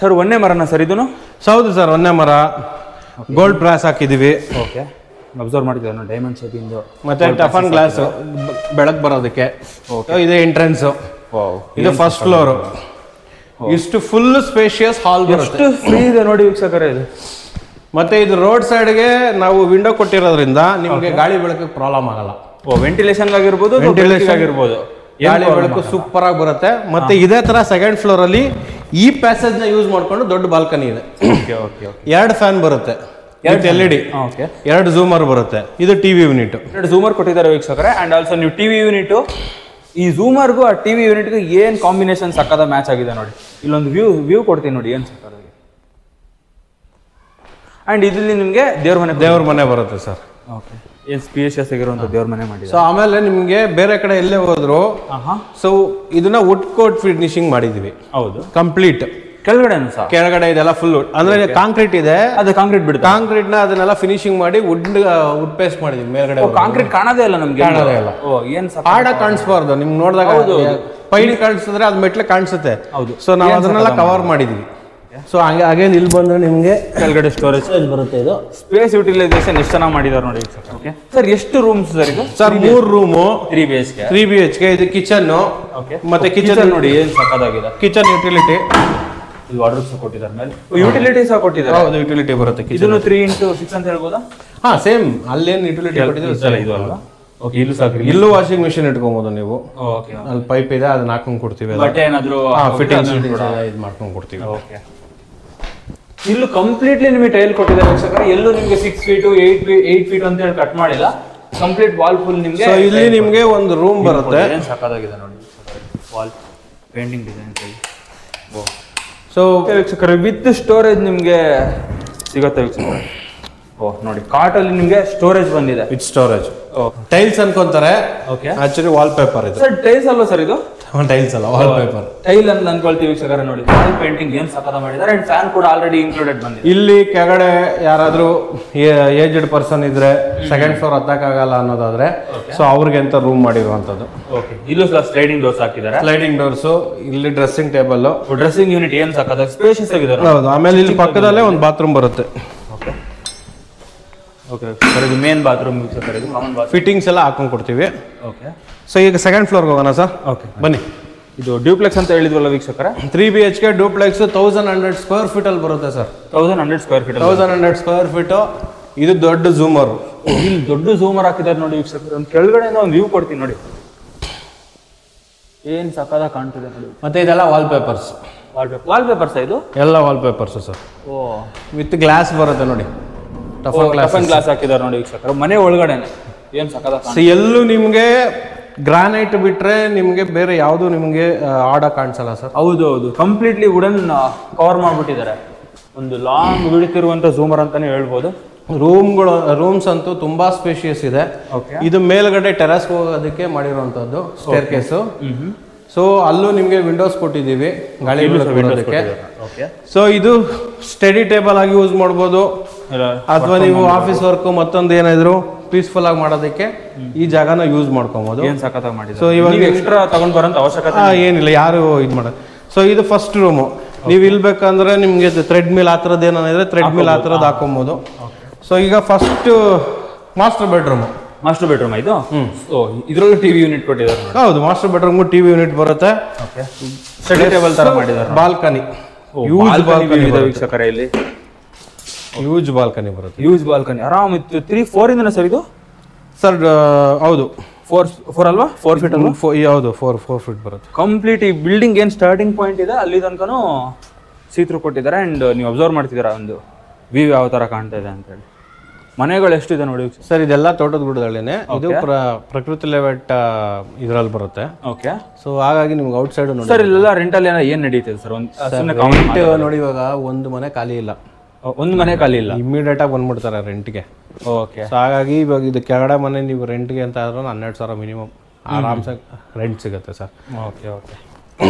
ಸರ್ ಒಂದೇ ಮರನ ಸರ್ ಇದನ್ನು? ಹೌದು ಸರ್, ಒಂದೇ ಮರ. ಗೋಲ್ಡ್ ಬ್ರಾಸ್ ಹಾಕಿದೀವಿ. ಓಕೆ, ಅಬ್ಸರ್ವ್ ಮಾಡಿದ್ದೀರಾ ನಾವು ಡೈಮಂಡ್ ಶೇಪಿಂದು. ಮತ್ತೆ ಟಫನ್ ಗ್ಲಾಸ್ ಬೆಳಕು ಬರೋದಕ್ಕೆ. ಇದೆ ಎಂಟ್ರೆನ್ಸ್. ಇದು ಫಸ್ಟ್ ಫ್ಲೋರ್. ಇಷ್ಟು ಫುಲ್ ಸ್ಪೇಷಿಯಸ್ ಹಾಲ್ ಬರುತ್ತೆ. ಫ್ರೀ ಇದೆ ನೋಡಿ ವೀಕ್ಷಕರೇ ಇದು. ಮತ್ತೆ ಇದು ರೋಡ್ ಸೈಡ್ಗೆ ನಾವು ವಿಂಡೋ ಕೊಟ್ಟಿರೋದ್ರಿಂದ ನಿಮಗೆ ಗಾಳಿ ಬೆಳಕಿಗೆ ಪ್ರಾಬ್ಲಮ್ ಆಗಲ್ಲ. ವೆಂಟಿಲೇಷನ್ ಆಗಿರ್ಬೋದು, ಗಾಳಿ ಬೆಳಕು ಸೂಪರ್ ಆಗಿ ಬರುತ್ತೆ. ಮತ್ತೆ ಇದೇ ತರ ಸೆಕೆಂಡ್ ಫ್ಲೋರ್ ಅಲ್ಲಿ ಈ ಪ್ಯಾಸೇಜ್ ನ ಯೂಸ್ ಮಾಡ್ಕೊಂಡು ದೊಡ್ಡ ಬಾಲ್ಕನಿ ಇದೆ. 2 ಫ್ಯಾನ್ ಬರುತ್ತೆ. With LED. ಓಕೆ, 2 ಝೂಮರ್ ಬರುತ್ತೆ. ಇದು ಟಿವಿ ಯೂನಿಟ್. 2 ಝೂಮರ್ ಕೊಟ್ಟಿದ್ದಾರೆ ವೀಕ್ಷಕರೇ. ಅಂಡ್ ಆಲ್ಸೋ ನೀವು ಟಿವಿ ಯೂನಿಟ್, ಈ ಝೂಮರ್ಗೂ ಆ ಟಿವಿ ಯೂನಿಟ್ಗೂ ಏನ್ ಕಾಂಬಿನೇಷನ್ ಸಕ್ಕದ ಮ್ಯಾಚ್ ಆಗಿದೆ ನೋಡಿ. ಇಲ್ಲೊಂದು ವ್ಯೂ ಕೊಡ್ತೀನಿ ನೋಡಿ, ಏನ್ ಸಕ್ಕದಾಗಿ. ಅಂಡ್ ಇದರಲ್ಲಿ ನಿಮಗೆ ದೇವ್ರ ಮನೆ ಬರುತ್ತೆ ಸರ್. ಓಕೆ, ಏನ್ ಸ್ಪೇಷಿಯಸ್ ಆಗಿರುವಂತ ದೇವ್ರ ಮನೆ ಮಾಡಿದ್ದಾರೆ. ಸೊ ಆಮೇಲೆ ನಿಮ್ಗೆ ಬೇರೆ ಕಡೆ ಎಲ್ಲೇ ಹೋದ್ರು, ಸೊ ಇದನ್ನ ವುಡ್ ಕೋಟ್ ಫಿನಿಶಿಂಗ್ ಮಾಡಿದೀವಿ. ಹೌದು, ಕಂಪ್ಲೀಟ್ ಕೆಳಗಡೆನು ಸಹ, ಕೆಳಗಡೆ ಇದೆಲ್ಲ ಫುಲ್ ಅಂದ್ರೆ ಕಾಂಕ್ರೀಟ್ ಇದೆ, ಅದು ಕಾಂಕ್ರೀಟ್ ಬಿಡುತ್ತೆ. ಕಾಂಕ್ರೀಟ್ ನ ಅದನ್ನೆಲ್ಲ ಫಿನಿಶಿಂಗ್ ಮಾಡಿ ವುಡ್ ಪೇಸ್ಟ್ ಮಾಡಿದೀವಿ ಮೇಲ್ಗಡೆ. ಕಾಂಕ್ರೀಟ್ ಕಾಣದೇ ಇಲ್ಲ ನಮ್ಗೆ, ಕಾಣದೇ ಇಲ್ಲ. ಓ, ಏನ್ ಆಡ ಕಾಣಿಸ್ಬಾರ್ದು ನಿಮ್ಗೆ ನೋಡಿದಾಗ. ಪೈನ್ ಕಾಣಿಸಿದ್ರೆ ಅದು ಮೆಟ್ಲೆ ಕಾಣಿಸುತ್ತೆ. ಹೌದು, ಸೊ ನಾವು ಅದನ್ನೆಲ್ಲ ಕವರ್ ಮಾಡಿದೀವಿ. ಸೊ ಹಾಗೆ ಇಲ್ಲಿ ಬಂದ್ರೆ ನಿಮ್ಗೆ ಕೆಳಗಡೆ ಸ್ಟೋರೇಜ್ ಬರುತ್ತೆ. ಇದು ಸ್ಪೇಸ್ ಯುಟಿಲೈಸೇಷನ್ ಎಷ್ಟು ಚೆನ್ನಾಗಿ ಮಾಡಿದಾರೆ ನೋಡಿ. ಓಕೆ ಸರ್, ಎಷ್ಟು ರೂಮ್ಸ್ ಸರ್ ಇದು? Sir 3 room, 3 BHK. ಇದು ಕಿಚನ್. ಓಕೆ, ಮತ್ತೆ ಕಿಚನ್ ನೋಡಿ ಏನ್ ಸಕ್ಕದಾಗಿದೆ. ಕಿಚನ್ ಯುಟಿಲಿಟಿ, ಇದು ವಾಟರ್ ಸಹ ಕೊಟ್ಟಿದ್ದಾರೆ ಮೇಲೆ, ಯುಟಿಲಿಟಿ ಸಹ ಕೊಟ್ಟಿದ್ದಾರೆ. ಹೌದು, ಯುಟಿಲಿಟಿ ಬರುತ್ತೆ. ಇದನ್ನು 3x6 ಅಂತ ಹೇಳ್ಬೋದಾ? ಹಾ, ಸೇಮ್ ಅಲ್ಲೇನ್ ಯುಟಿಲಿಟಿ ಕೊಟ್ಟಿದ್ದಾರೆ ಇದು ಅಲ್ವಾ? ಓಕೆ, ಇಲ್ಲೂ ಸಹ ಇಲ್ಲೂ ವಾಷಿಂಗ್ ಮಿಷಿನ್ ಇಟ್ಕೊಬಹುದು ನೀವು. ಓಕೆ, ಅಲ್ಲಿ ಪೈಪ್ ಇದೆ, ಅದನ್ನ ಹಾಕೊಂಡು ಕೊಡ್ತೀವಿ. ಬಟ್ ಏನಾದ್ರು ಫಿಟ್ಟಿಂಗ್ಸ್ ಇದು ಮಾಡ್ಕೊಂಡು ಕೊಡ್ತೀವಿ. ಓಕೆ, ಇಲ್ಲೂ ಕಂಪ್ಲೀಟ್ಲಿ ನಿಮಗೆ ಟೈಲ್ ಕೊಟ್ಟಿದ್ದಾರೆ ವೀಕ್ಷಕರೇ. ಎಲ್ಲೂ ನಿಮಗೆ 6 ಫೀಟ್ 8 ಫೀಟ್ ಅಂತ ಹೇಳಿ ಕಟ್ ಮಾಡಿಲ್ಲ. ಕಂಪ್ಲೀಟ್ ವಾಲ್ ಫುಲ್ ನಿಮಗೆ. ಸೊ ಇಲ್ಲಿ ನಿಮಗೆ ಒಂದು ರೂಮ್ ಬರುತ್ತೆ. ಸಕ್ಕದಾಗಿದೆ ನೋಡಿ ವಾಲ್ ಪೇಂಟಿಂಗ್ ಡಿಸೈನ್. ಸೊ ವೀಕ್ಷಕರೇ, ವಿತ್ ಸ್ಟೋರೇಜ್ ನಿಮಗೆ ಸಿಗುತ್ತೆ ವೀಕ್ಷಕರೇ. ಓ ನೋಡಿ, ಕಾಟ್ ಅಲ್ಲಿ ನಿಮಗೆ ಸ್ಟೋರೇಜ್ ಬಂದಿದೆ. With storage. ಟೈಲ್ಸ್ ಅನ್ಕೊಂತಾರೆ, ಓಕೆ, ಆಕ್ಚುಲಿ ವಾಲ್ ಪೇಪರ್ ಇದೆ ಸರ್. ಟೈಲ್ಸ್ ಅಲ್ವಾ ಸರ್ ಇದು? ಟೈಲ್ಸ್ ಅಲ್ಲ, ವಾಲ್ ಪೇಪರ್. ಟೈಲ್ ಅಂತ ಅನ್ಕೊಳ್ತೀವಿ ವೀಕ್ಷಕರೇ. ನೋಡಿ ವಾಲ್ ಪೇಂಟಿಂಗ್ ಏನ್ ಸಕ್ಕದ ಮಾಡಿದ್ದಾರೆ. ಅಂಡ್ ಫ್ಯಾನ್ ಕೂಡ ಆಲ್ರೆಡಿ ಇನ್ಕ್ಲೂಡೆಡ್ ಬಂದಿದೆ. ಇಲ್ಲಿ ಕೆಳಗಡೆ ಯಾರಾದ್ರೂ ಏಜ್ಡ್ ಪರ್ಸನ್ ಇದ್ರೆ ಸೆಕೆಂಡ್ ಫ್ಲೋರ್ ಹತ್ತಕ್ಕಾಗಲ್ಲ ಅನ್ನೋದಾದ್ರೆ, ಸೊ ಅವ್ರಿಗೆ ಅಂತ ರೂಮ್ ಮಾಡಿರುವಂತದ್ದು. ಓಕೆ, ಇಲ್ಲೂ ಸಹ ಸ್ಲೈಡಿಂಗ್ ಡೋರ್ಸ್ ಹಾಕಿದ್ದಾರೆ. ಸ್ಲೈಡಿಂಗ್ ಡೋರ್ಸ್, ಇಲ್ಲಿ ಡ್ರೆಸ್ಸಿಂಗ್ ಟೇಬಲ್, ಡ್ರೆಸ್ಸಿಂಗ್ ಯೂನಿಟ್ ಏನ್ ಸಕ್ಕದ ಸ್ಪೇಷಿಯಸ್ ಆಗಿದೆ. ಹೌದು, ಆಮೇಲೆ ಇಲ್ಲಿ ಪಕ್ಕದಲ್ಲೇ ಒಂದು ಬಾತ್ರೂಮ್ ಬರುತ್ತೆ. ಓಕೆ ಓಕೆ ಸರ್, ಇದು ಮೇನ್ ಬಾತ್ರೂಮ್ ವೀಕ್ಷಕರೇ. ಇದು ಕಾಮನ್ ಬಾತ್ರೂಮ್. ಫಿಟ್ಟಿಂಗ್ಸ್ ಎಲ್ಲ ಹಾಕೊಂಡು ಕೊಡ್ತೀವಿ. ಓಕೆ, ಸೊ ಈಗ ಸೆಕೆಂಡ್ ಫ್ಲೋರ್ಗೆ ಹೋಗೋಣ ಸರ್. ಓಕೆ ಬನ್ನಿ. ಇದು ಡ್ಯೂಪ್ಲೆಕ್ಸ್ ಅಂತ ಹೇಳಿದ್ವಲ್ಲ ವೀಕ್ಷಕರೇ. 3 BHK ಡ್ಯೂಪ್ಲೆಕ್ಸ್ 1100 ಸ್ಕ್ವೇರ್ ಫೀಟ್ ಅಲ್ಲಿ ಬರುತ್ತೆ sir. 1100 square feet. 1100 square feet. ಇದು ದೊಡ್ಡ ಝೂಮರ್. ಇಲ್ಲಿ ದೊಡ್ಡ ಝೂಮರ್ ಹಾಕಿದ್ದಾರೆ ನೋಡಿ ವೀಕ್ಷಕರೇ. ಒಂದು ಕೆಳಗಡೆಯಿಂದ ಒಂದು ವ್ಯೂ ಕೊಡ್ತೀನಿ ನೋಡಿ, ಏನ್ ಸಕ್ಕದ ಕಾಣ್ತಿದೆ ನೋಡಿ. ಮತ್ತೆ ಇದೆಲ್ಲ ವಾಲ್ ಪೇಪರ್ಸ್. ವಾಲ್ ಪೇಪರ್ಸ್ ಇದು ಎಲ್ಲ ವಾಲ್ ಪೇಪರ್ಸ್ ಸರ್. ಓ, ವಿತ್ ಗ್ಲಾಸ್ ಬರುತ್ತೆ ನೋಡಿ. ಟಫನ್ ಗ್ಲಾಸ್ ಹಾಕಿದ್ದಾರೆ ನೋಡಿ ವೀಕ್ಷಕರೇ. ಮನೆ ಒಳಗಡೆನೆ ಏನ್ ಸಕ್ಕದ. ಎಲ್ಲೂ ನಿಮ್ಗೆ ಗ್ರಾನೈಟ್ ಬಿಟ್ರೆ ನಿಮ್ಗೆ ಬೇರೆ ಯಾವುದು ನಿಮ್ಗೆ ಆಡ ಕಾಣಿಸಲ್ಲ ಸರ್. ಹೌದು ಹೌದು, ಕಂಪ್ಲೀಟ್ಲಿ ವುಡನ್ ಕವರ್ ಮಾಡ್ಬಿಟ್ಟಿದ್ದಾರೆ. ಒಂದು ಲಾಂಗ್ ಬಿಡುತ್ತಿರುವಂತ ಝೂಮರ್ ಅಂತಾನೆ ಹೇಳ್ಬೋದು. ರೂಮ್ಸ್ ಅಂತೂ ತುಂಬಾ ಸ್ಪೇಷಿಯಸ್ ಇದೆ. ಇದು ಮೇಲ್ಗಡೆ ಟೆರಸ್ ಹೋಗೋದಕ್ಕೆ ಮಾಡಿರುವಂತದ್ದು ಸ್ಟೇರ್ ಕೇಸು. ಸೊ ಅಲ್ಲೂ ನಿಮ್ಗೆ ವಿಂಡೋಸ್ ಕೊಟ್ಟಿದ್ದೀವಿ ಗಾಳಿ ಬರೋದಕ್ಕೆ. ಸೊ ಇದು ಸ್ಟಡಿ ಟೇಬಲ್ ಆಗಿ ಯೂಸ್ ಮಾಡ್ಬೋದು, ಅಥವಾ ನೀವು ಆಫೀಸ್ ವರ್ಕ್ ಮತ್ತೊಂದು ಏನಾದ್ರು ಪೀಸ್ಫುಲ್ ಆಗಿ ಮಾಡೋದಕ್ಕೆ ಈ ಜಾಗನ ಯೂಸ್ ಮಾಡ್ಕೊಬಹುದು. ಸೊ ಇವಾಗ ಎಕ್ಸ್ಟ್ರಾ ತಗೊಂಡ್ ಬರೋಂತ ಅವಶ್ಯಕತೆ ಏನಿಲ್ಲ, ಯಾರು ಇದು ಮಾಡೋದು. ಸೊ ಇದು ಫಸ್ಟ್ ರೂಮು. ನೀವು ಇಲ್ಬೇಕಂದ್ರೆ ನಿಮ್ಗೆ ಥ್ರೆಡ್ ಮಿಲ್ ಆ ಥರದ್ದು ಏನಿದ್ರೆ ಥ್ರೆಡ್ ಮಿಲ್ ಆ ಥರದ್ದು ಹಾಕೊಬಹುದು. ಸೊ ಈಗ ಫಸ್ಟ್ ಮಾಸ್ಟರ್ ಬೆಡ್ರೂಮ್ ಇದು. ಇದರಲ್ಲೂ ಟಿವಿ ಯೂನಿಟ್ ಕೊಟ್ಟಿದ್ದಾರೆ. ಹೌದು, ಮಾಸ್ಟರ್ ಬೆಡ್ರೂಮ್ ಟಿವಿ ಯೂನಿಟ್ ಬರುತ್ತೆ. ಸ್ಟಡಿ ಟೇಬಲ್ ತರ ಮಾಡಿದ್ದಾರೆ. ಬಾಲ್ಕನಿ, ಯೂಸ್ ಬಾಲ್ಕನಿ ವೀಕ್ಷಕರೇ. ಇಲ್ಲಿ ಯೂಸ್ ಬಾಲ್ಕನಿ ಬರುತ್ತೆ. ಯೂಸ್ ಬಾಲ್ಕನಿ ಆರಾಮ್ ಇತ್ತು. 3-4 ಇಂದನೇ ಸರ್ ಇದು? ಸರ್ ಹೌದು, 4 ಅಲ್ವಾ? 4 ಫೀಟ್ ಅಲ್ವಾ? ಹೌದು, 4 ಫೀಟ್ ಬರುತ್ತೆ. ಕಂಪ್ಲೀಟ್ ಈ ಬಿಲ್ಡಿಂಗ್ ಏನ್ ಸ್ಟಾರ್ಟಿಂಗ್ ಪಾಯಿಂಟ್ ಇದೆ ಅಲ್ಲಿ ತನಕನೂ ಸೀತ್ರು ಕೊಟ್ಟಿದ್ದಾರೆ. ಅಂಡ್ ನೀವು ಅಬ್ಸರ್ವ್ ಮಾಡ್ತಿದ್ದೀರಾ ಒಂದು ವ್ಯೂ ಯಾವ ತರ ಕಾಣ್ತಾ ಇದೆ ಅಂತ ಹೇಳಿ. ಮನೆಗಳು ಎಷ್ಟಿದೆ ನೋಡಿ ಸರ್. ಇದೆಲ್ಲ ತೋಟದ ಗುಡ್ಡದಲ್ಲೇನೆ. ಇದು ಪ್ರಕೃತಿ ಲೆವೆಟ್ ಇದ್ರಲ್ಲಿ ಬರುತ್ತೆ. ಓಕೆ. ಸೊ ಹಾಗಾಗಿ ನಿಮ್ಗೆ ಔಟ್ ಸೈಡ್ ನೋಡಿ ಸರ್ ಇಲ್ಲೆಲ್ಲ ರೆಂಟಲ್ ಏನ್ ನಡೀತಿದೆ ಸರ್? ನೋಡಿ, ಇವಾಗ ಒಂದು ಮನೆ ಖಾಲಿ ಇಲ್ಲ. ಇಮಿಡಿಯೇಟ್ ಆಗಿ ಬಂದ್ಬಿಡ್ತಾರೆ ರೆಂಟ್ಗೆ. ಓಕೆ. ಸೊ ಹಾಗಾಗಿ ಇವಾಗ ಇದು ಕೆಳಗಡೆ ಮನೆ ನೀವು ರೆಂಟ್ಗೆ ಅಂತ ಆದ್ರೂ 12,000 ಮಿನಿಮಮ್ ಆರಾಮ್ಸೆ ರೆಂಟ್ ಸಿಗುತ್ತೆ ಸರ್. ಓಕೆ ಓಕೆ,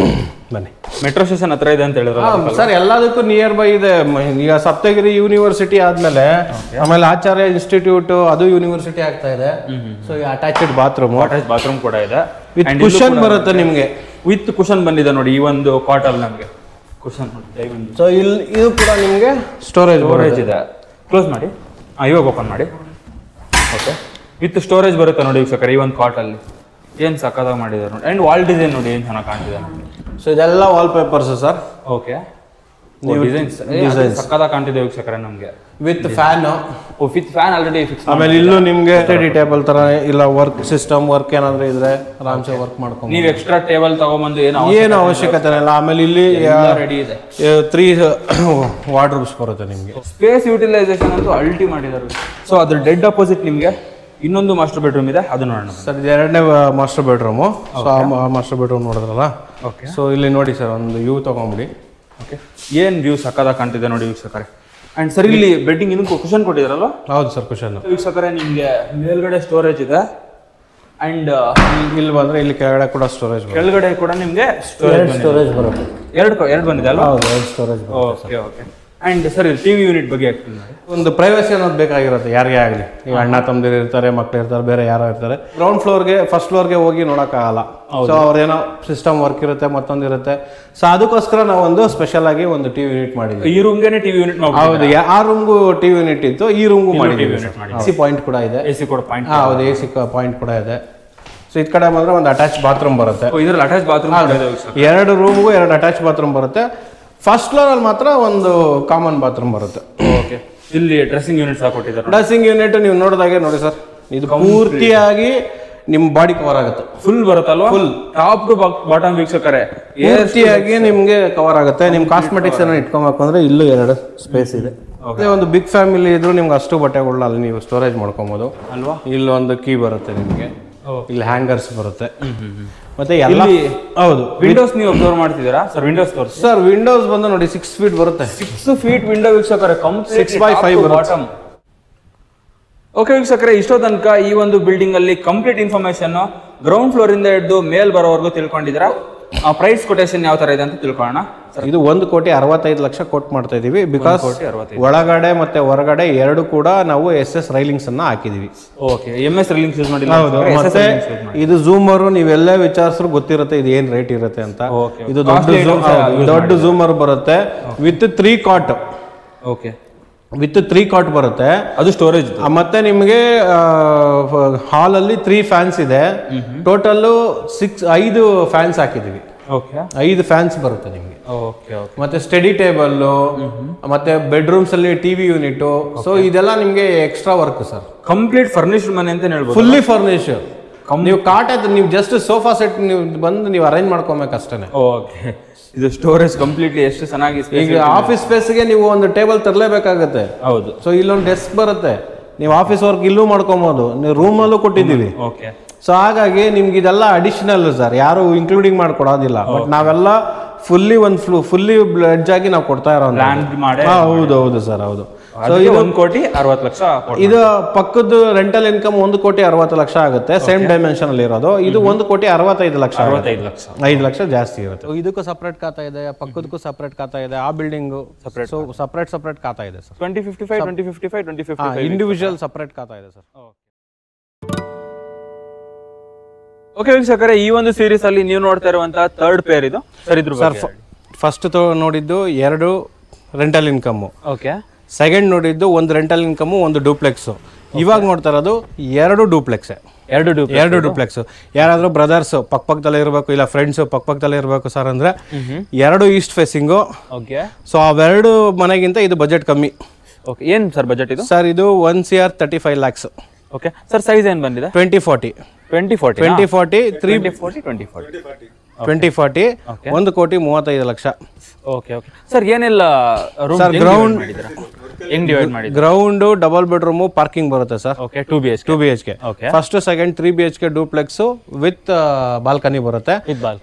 ಬನ್ನಿ. ಮೆಟ್ರೋ ಸ್ಟೇಷನ್ ಹತ್ರ ಇದೆ ಅಂತ ಹೇಳಿದ್ರು ಸರ್. ಎಲ್ಲದಕ್ಕೂ ನಿಯರ್ ಬೈ ಇದೆ. ಈಗ ಸಪ್ತಗಿರಿ ಯೂನಿವರ್ಸಿಟಿ ಆದ್ಮೇಲೆ ಆಮೇಲೆ ಆಚಾರ್ಯ ಇನ್ಸ್ಟಿಟ್ಯೂಟ್ ಅದು ಯೂನಿವರ್ಸಿಟಿ ಆಗ್ತಾ ಇದೆ. ಸೊ ಅಟ್ಯಾಚ್ಡ್ ಬಾತ್ರೂಮ್ ಕೂಡ ಇದೆ. ವಿತ್ ಕುಶನ್ ಬರುತ್ತೆ ನಿಮ್ಗೆ. ವಿತ್ ಕುಶನ್ ಬಂದಿದೆ ನೋಡಿ ಈ ಒಂದು ಕ್ವಾರ್ಟರ್ ನಮಗೆ ಕುಶನ್. ಸೊ ಇಲ್ಲಿ ಇದು ಕೂಡ ನಿಮಗೆ ಸ್ಟೋರೇಜ್ ಇದೆ. ಕ್ಲೋಸ್ ಮಾಡಿ, ಇವಾಗ ಓಪನ್ ಮಾಡಿ. ಓಕೆ, ವಿತ್ ಸ್ಟೋರೇಜ್ ಬರುತ್ತೆ ನೋಡಿ ವೀಕ್ಷಕರೇ ಈ ಒಂದು ಕ್ವಾರ್ಟಲ್ಲಿ. ಏನ್ ಸಕ್ಕದಾಗಿ ಮಾಡಿದ್ದಾರೆ ನೋಡಿ. ಅಂಡ್ ವಾಲ್ ಡಿಸೈನ್ ನೋಡಿ ಏನ್ ಚೆನ್ನಾಗಿ ಕಾಣ್ತಿದೆ. ಸೊ ಇದೆಲ್ಲ wall papers sir. Okay, design ಸಕ್ಕದಾಗಿ ಕಾಣ್ತಿದೆ ವೀಕ್ಷಕರೇ ನಮಗೆ. With fan. With fan already fix. ಆಮೇಲೆ ಇಲ್ಲೂ ನಿಮ್ಗೆ ಸ್ಟಡಿ ಟೇಬಲ್ ತರ ಇಲ್ಲ ವರ್ಕ್ ಸಿಸ್ಟಮ್ ವರ್ಕ್ ಏನಾದ್ರು ಇದ್ರೆ ಆರಾಮ್ಸೆ ವರ್ಕ್ ಮಾಡ್ಕೊಂಡು ನೀವು ಎಕ್ಸ್ಟ್ರಾ ಟೇಬಲ್ ತಗೊಂಬಂದು ಏನು ಅವಶ್ಯಕತೆ ಇಲ್ಲ. ಆಮೇಲೆ ಇಲ್ಲಿ ರೆಡಿ ಇದೆ. 3 ವಾರ್ಡ್ರೂಬ್ಸ್ ಬರುತ್ತೆ ನಿಮ್ಗೆ. ಸ್ಪೇಸ್ ಯುಟಿಲೈಸೇಷನ್ ಅಂತೂ ಅಲ್ಟಿ ಮಾಡಿದ್ದಾರೆ. ಸೊ ಅದ್ರ ಡೆಡ್ ಅಪೋಸಿಟ್ ನಿಮ್ಗೆ ಇನ್ನೊಂದು ಮಾಸ್ಟರ್ ಬೆಡ್ರೂಮ್ ಇದೆ, ಅದು ನೋಡೋಣ ಸರ್. ಇದು 2ನೇ ಮಾಸ್ಟರ್ ಬೆಡ್ರೂಮು. ಸೊ ಆ ಮಾಸ್ಟರ್ ಬೆಡ್ರೂಮ್ ನೋಡಿದ್ರಲ್ಲ. ಓಕೆ. ಸೊ ಇಲ್ಲಿ ನೋಡಿ ಸರ್, ಒಂದು ವ್ಯೂ ತಗೊಂಬಿಡಿ. ಓಕೆ, ಏನ್ ವ್ಯೂ ಸಕ್ಕದಾಗಿ ಕಾಣ್ತಿದೆ ನೋಡಿ ವೀಕ್ಷಕರೇ. ಅಂಡ್ ಸರ್ ಇಲ್ಲಿ ಬೆಡ್ಡಿಂಗ್ ಇನ್ನೂ ಕುಷನ್ ಕೊಟ್ಟಿದಾರಲ್ವಾ? ಹೌದು ಸರ್, ಕುಷನ್. ವೀಕ್ಷಕರೇ ನಿಮ್ಗೆ ಮೇಲ್ಗಡೆ ಸ್ಟೋರೇಜ್ ಇದೆ. ಅಂಡ್ ಇಲ್ಲಿ ಬಂದ್ರೆ ಇಲ್ಲಿ ಕೆಳಗಡೆ ಕೂಡ ಸ್ಟೋರೇಜ್, ಕೆಳಗಡೆ ಕೂಡ ನಿಮ್ಗೆ ಸ್ಟೋರೇಜ್ ಬರುತ್ತೆ. ಎರಡು ಬಂದಿದೆ ಅಲ್ವಾ? ಹೌದು, 2 storage. Okay okay. And sir TV unit ಬಗ್ಗೆ ಹೇಳ್ತೀನಿ ನೋಡಿ. ಒಂದು ಪ್ರೈವಸಿ ಅನ್ನೋದು ಬೇಕಾಗಿರುತ್ತೆ ಯಾರಿಗೇ ಆಗಲಿ. ಈಗ ಅಣ್ಣ ತಮ್ಮದಿರು ಇರ್ತಾರೆ, ಮಕ್ಳು ಇರ್ತಾರೆ, ಬೇರೆ ಯಾರೋ ಇರ್ತಾರೆ. ಗ್ರೌಂಡ್ ಫ್ಲೋರ್ಗೆ ಫಸ್ಟ್ ಫ್ಲೋರ್ಗೆ ಹೋಗಿ ನೋಡೋಕ್ಕಾಗಲ್ಲ. ಸೊ ಅವ್ರೇನೋ ಸಿಸ್ಟಮ್ ವರ್ಕ್ ಇರುತ್ತೆ, ಮತ್ತೊಂದಿರುತ್ತೆ. ಸೊ ಅದಕ್ಕೋಸ್ಕರ ನಾವು ಒಂದು ಸ್ಪೆಷಲ್ ಆಗಿ ಒಂದು ಟಿವಿ ಯೂನಿಟ್ ಮಾಡಿದ್ವಿ. ಈ ರೂಮ್ಗೆ ಟಿವಿ ಯೂನಿಟ್ ಹೌದು, ಆ ರೂಮ್ಗೂ ಟಿವಿ ಯೂನಿಟ್ ಇತ್ತು, ಈ ರೂಮ್ಗೂ ಮಾಡಿದ್ದೀವಿ. AC ಪಾಯಿಂಟ್ ಕೂಡ ಇದೆ. AC ಕೂಡ ಪಾಯಿಂಟ್. ಹೌದು, AC ಪಾಯಿಂಟ್ ಕೂಡ ಇದೆ. ಸೊ ಈ ಕಡೆ ಬಂದ್ರೆ ಒಂದು ಅಟ್ಯಾಚ್ ಬಾತ್ರೂಮ್ ಬರುತ್ತೆ. ಇದ್ರಲ್ಲಿ ಅಟ್ಯಾಚ್ ಬಾತ್ರೂಮ್ 2 ರೂಮ್ಗೂ 2 ಅಟ್ಯಾಚ್ ಬಾತ್ರೂಮ್ ಬರುತ್ತೆ. ಫಸ್ಟ್ ಫ್ಲೋರ್ ಅಲ್ಲಿ ಮಾತ್ರ ಒಂದು ಕಾಮನ್ ಬಾತ್ರೂಮ್ ಬರುತ್ತೆ. ಓಕೆ. ಇಲ್ಲಿ ಡ್ರೆಸ್ಸಿಂಗ್ ಯೂನಿಟ್ ಸಹ ಕೊಟ್ಟಿದ್ದಾರೆ. ಡ್ರೆಸ್ಸಿಂಗ್ ಯೂನಿಟ್ ನೀವು ನೋಡಿದಾಗೆ ನೋಡಿ ಸರ್, ಇದು ಪೂರ್ತಿಯಾಗಿ ನಿಮ್ಮ ಬಾಡಿ ಕವರ್ ಆಗುತ್ತೆ. ಫುಲ್ ಬರುತ್ತಲ್ವಾ? ಫುಲ್ ಟಾಪ್ ಟು ಬಾಟಮ್ ವೀಕ್ಷಕರೇ ಪೂರ್ತಿಯಾಗಿ ನಿಮ್ಗೆ ಕವರ್ ಆಗುತ್ತೆ. ನಿಮ್ ಕಾಸ್ಮೆಟಿಕ್ಸ್ ಅನ್ನ ಇಟ್ಕೊಬೇಕು ಅಂದ್ರೆ ಇಲ್ಲೂ 2 ಸ್ಪೇಸ್ ಇದೆ. ಒಂದು ಬಿಗ್ ಫ್ಯಾಮಿಲಿ ಇದ್ರು ನಿಮ್ಗೆ ಅಷ್ಟು ಬಟ್ಟೆಗಳನ್ನ ಅಲ್ಲಿ ನೀವು ಸ್ಟೋರೇಜ್ ಮಾಡ್ಕೊಬಹುದು ಅಲ್ವಾ? ಇಲ್ಲಿ ಒಂದು ಕೀ ಬರುತ್ತೆ ನಿಮ್ಗೆ, ಇಲ್ಲಿ ಹ್ಯಾಂಗರ್ಸ್ ಬರುತ್ತೆ. ಮತ್ತೆ ಎಲ್ಲ ಹೌದು. ವಿಂಡೋಸ್ ನೀವು ಅಬ್ಸರ್ವ್ ಮಾಡ್ತಿದ್ದೀರಾ ಸರ್? ವಿಂಡೋಸ್ ತೋರಿಸಿ ಸರ್. ವಿಂಡೋಸ್ ಬಂದು ನೋಡಿ 6 ಫೀಟ್ ಬರುತ್ತೆ. 6 ಫೀಟ್ ವಿಂಡೋ ವೀಕ್ಷಕರೇ, 6x5 ಬರುತ್ತೆ. ಓಕೆ ವೀಕ್ಷಕರೇ, ಇಷ್ಟೋ ತನಕ ಈ ಒಂದು ಬಿಲ್ಡಿಂಗ್ ಅಲ್ಲಿ ಕಂಪ್ಲೀಟ್ ಇನ್ಫಾರ್ಮೇಶನ್ ಗ್ರೌಂಡ್ ಫ್ಲೋರ್ ಇಂದ ಹಿಡಿದು ಮೇಲ್ ಬರೋವರೆಗೂ ತಿಳ್ಕೊಂಡಿದ್ದೀರಾ. ಪ್ರೈಸ್ ಕೊಟೇಶನ್ ಯಾವ ತರ ಇದೆ ಅಂತ ತಿಳ್ಕೊಳ್ಳೋಣ. ಇದು 1,65,00,000 ಕೋಟ್ ಮಾಡ್ತಾ ಇದೀವಿ. ಬಿಕಾಸ್ ಒಳಗಡೆ ಮತ್ತೆ ಹೊರಗಡೆ 2 ಕೂಡ ನಾವು SS ರೈಲಿಂಗ್ಸ್ ಅನ್ನ ಹಾಕಿದೀವಿ. ಓಕೆ, MS ರೈಲಿಂಗ್ಸ್ ಯೂಸ್ ಮಾಡಿಲ್ಲ. ಹೌದು. ಮತ್ತೆ ಇದು ಝೂಮರ್ ನೀವೆಲ್ಲ ವಿಚಾರಿಸಿದ್ರು ಗೊತ್ತಿರುತ್ತೆ ಇದು ಏನ್ ರೇಟ್ ಇರುತ್ತೆ ಅಂತ. ಇದು ದೊಡ್ಡ ಝೂಮರ್ ಬರುತ್ತೆ ವಿತ್ 3 ಕಾಟ್. ಓಕೆ, ವಿತ್ 3 ಕಾಟ್ ಬರುತ್ತೆ. ಅದು ಸ್ಟೋರೇಜ್. ಮತ್ತೆ ನಿಮಗೆ ಹಾಲ್ ಅಲ್ಲಿ 3 ಫ್ಯಾನ್ಸ್ ಇದೆ. ಟೋಟಲ್ 5 ಫ್ಯಾನ್ಸ್ ಹಾಕಿದೀವಿ. ಓಕೆ, 5 ಫ್ಯಾನ್ಸ್ ಬರುತ್ತೆ ನಿಮ್ಗೆ. Okay okay. ಮತ್ತೆ ಸ್ಟಡಿ ಟೇಬಲ್, ಮತ್ತೆ ಬೆಡ್ರೂಮ್ಸ್ ಅಲ್ಲಿ ಟಿವಿ ಯೂನಿಟ್. ಸೊ ಇದೆಲ್ಲ ನಿಮ್ಗೆ extra work sir. Complete furnished ಮನೆ ಅಂತ ಹೇಳ್ಬೋದು. Fully furnish. ನೀವು ಕಾಟ್ ನೀವು ಜಸ್ಟ್ ಸೋಫಾ ಸೆಟ್ ನೀವು ಬಂದು ನೀವು ಅರೇಂಜ್ ಮಾಡ್ಕೊಬೇಕು ಅಷ್ಟೇನೆ. ಓಕೆ, ಇದು ಸ್ಟೋರೇಜ್ ಕಂಪ್ಲೀಟ್ಲಿ ಎಷ್ಟು ಚೆನ್ನಾಗಿ. ಈಗ ಆಫೀಸ್ ಸ್ಪೇಸ್ಗೆ ನೀವು ಒಂದು ಟೇಬಲ್ ತರಲೇಬೇಕಾಗುತ್ತೆ. ಹೌದು. ಸೊ ಇಲ್ಲೊಂದು ಡೆಸ್ಕ್ ಬರುತ್ತೆ, ನೀವು ಆಫೀಸ್ ವರ್ಕ್ ಇಲ್ಲೂ ಮಾಡ್ಕೊಬಹುದು, ನೀವು ರೂಮ್ ಅಲ್ಲೂ ಕೊಟ್ಟಿದ್ದೀವಿ. ಓಕೆ. ಸೊ ಹಾಗಾಗಿ ನಿಮ್ಗೆ ಇದೆಲ್ಲ ಅಡಿಷನಲ್ ಸರ್, ಯಾರು ಇನ್ಕ್ಲೂಡಿಂಗ್ ಮಾಡ್ಕೊಡೋದಿಲ್ಲ. ಬಟ್ ನಾವೆಲ್ಲ ಫುಲ್ಲಿ ಬ್ಲಡ್ಜ್ ಆಗಿ ನಾವು ಕೊಡ್ತಾ ಇರೋ. ಹೌದು ಹೌದು ಸರ್, ಹೌದು. ಸೊ ಇದು 1,60,00,000. ಇದು ಪಕ್ಕದ ರೆಂಟಲ್ ಇನ್ಕಮ್ 1,60,00,000 ಆಗುತ್ತೆ. ಸೇಮ್ ಡೈಮೆನ್ಷನ್ ಅಲ್ಲಿ ಇರೋದು. ಇದು 1,65,00,000. 5 ಲಕ್ಷ ಜಾಸ್ತಿ ಇರುತ್ತೆ. ಇದಕ್ಕೂ ಸಪರೇಟ್ ಖಾತಾ ಇದೆ, ಪಕ್ಕದಕ್ಕೂ ಸಪರೇಟ್ ಖಾತಾ ಇದೆ. ಆ ಬಿಲ್ಡಿಂಗ್ ಸಪರೇಟ್ ಖಾತಾ ಇದೆ ಸರ್. 2055 ಇಂಡಿವಿಜುವಲ್ ಸಪರೇಟ್ ಖಾತಾ ಇದೆ ಸರ್. ಓಕೆ ವೀಕ್ಷಕರೇ, ಈ ಒಂದು ಸೀರೀಸ್ ಅಲ್ಲಿ ನೀವು ನೋಡ್ತಾ ಇರುವಂತಹ 3rd ಪೇರ್ ಇದು ಸರ್. ಇದ್ರ ಸರ್ ಫಸ್ಟ್ ನೋಡಿದ್ದು 2 ರೆಂಟಲ್ ಇನ್ಕಮ್. ಓಕೆ. ಸೆಕೆಂಡ್ ನೋಡಿದ್ದು 1 ರೆಂಟಲ್ ಇನ್ಕಮ್, 1 ಡೂಪ್ಲೆಕ್ಸ್. ಇವಾಗ ನೋಡ್ತಾ ಇರೋದು 2 ಡೂಪ್ಲೆಕ್ಸ್. 2 ಡೂಪ್ಲೆಕ್ಸ್. ಯಾರಾದ್ರೂ ಬ್ರದರ್ಸ್ ಪಕ್ಕದಲ್ಲೇ ಇರಬೇಕು, ಇಲ್ಲ ಫ್ರೆಂಡ್ಸ್ ಪಕ್ಕದಲ್ಲೇ ಇರಬೇಕು ಸರ್ ಅಂದ್ರೆ 2 ಈಸ್ಟ್ ಫೇಸಿಂಗು. ಓಕೆ. ಸೊ ಅವೆರಡು ಮನೆಗಿಂತ ಇದು ಬಜೆಟ್ ಕಮ್ಮಿ. ಓಕೆ, ಏನ್ ಸರ್ ಬಜೆಟ್ ಇದು? ಸರ್ ಇದು 1,35 lakhs. ಓಕೆ ಸರ್, ಸೈಜ್ ಏನ್ ಬಂದಿದೆ? 2040. 1,35,00,000. ಓಕೆ ಓಕೆ ಸರ್, ಏನೆಲ್ಲ ಸರ್ ಗ್ರೌಂಡ್ ಹೆಂಗ್ ಡಿವೈಡ್ ಮಾಡಿ? ಗ್ರೌಂಡ್ ಡಬಲ್ ಬೆಡ್ರೂಮ್ ಪಾರ್ಕಿಂಗ್ ಬರುತ್ತೆ sir. Okay, 2 BHK. Okay. First second 3 BHK duplex with balcony ಬರುತ್ತೆ.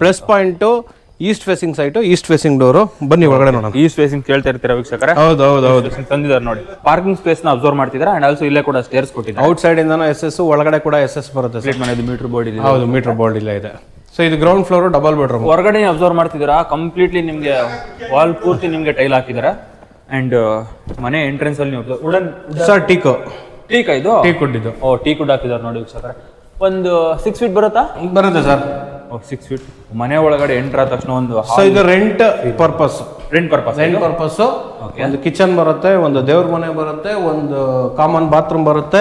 Plus point east facing site, east facing door. ಬನ್ನಿ ಒಳಗಡೆ ನೋಡೋಣ. ಈಸ್ಟ್ ಫೇಸಿಂಗ್ ಕೇಳ್ತಾ ಇರ್ತೀರಾ ವೀಕ್ಷಕರೇ? ಹೌದು ಹೌದು ಹೌದು. ತಂದಿದ್ದಾರೆ ನೋಡಿ. ಪಾರ್ಕಿಂಗ್ ಸ್ಪೇಸ್ ನ ಅಬ್ಸರ್ವ್ ಮಾಡ್ತಿದ್ದಾರೆ. ಅಂಡ್ ಆಲ್ಸೋ ಇಲ್ಲೇ ಕೂಡ ಸ್ಟೇರ್ಸ್ ಕೊಟ್ಟಿದ್ದಾರೆ. ಔಟ್ ಸೈಡ್ ಇಂದನೂ SS, ಒಳಗಡೆ ಕೂಡ SS ಬರುತ್ತೆ ಸರ್. ಮೀಟರ್ ಬೋರ್ಡ್ ಇದೆ. ಹೌದು, ಮೀಟರ್ ಬೋರ್ಡ್ ಇಲ್ಲ ಇದೆ. ಸೊ ಇದು ಗ್ರೌಂಡ್ ಫ್ಲೋರ್ ಡಬಲ್ ಬೆಡ್ರೂಮ್. ಹೊರಗಡೆ ಅಬ್ಸರ್ವ್ ಮಾಡ್ತಿದ್ದೀರಾ, ಕಂಪ್ಲೀಟ್ಲಿ ನಿಮ್ಗೆ ವಾಲ್ ಪೂರ್ತಿ ನಿಮ್ಗೆ ಟೈಲ್ ಹಾಕಿದ್ದಾರೆ. ಅಂಡ್ ಮನೆ ಎಂಟ್ರೆನ್ಸ್ ಅಲ್ಲಿ ನೀವು ವುಡನ್ ಸರ್ ಟೀಕ್ ಇದು ಟೀಕ್ ವುಡ್ ಇದು. ಓ, ಟೀಕ್ ವುಡ್ ಹಾಕಿದ್ದಾರೆ ನೋಡಿ ವೀಕ್ಷಕರೇ. ಒಂದು 6 ಫೀಟ್ ಬರುತ್ತಾ? ಬರುತ್ತೆ ಸರ್. 6 ಫೀಟ್. ಮನೆ ಒಳಗಡೆ ಎಂಟರ್ ಆದ ತಕ್ಷಣ ಒಂದು ಇದು ರೆಂಟ್ ಪರ್ಪಸ್. ಒಂದು ಕಿಚನ್ ಬರುತ್ತೆ, ಒಂದು ದೇವ್ರ ಮನೆ ಬರುತ್ತೆ, ಒಂದು ಕಾಮನ್ ಬಾತ್ರೂಮ್ ಬರುತ್ತೆ,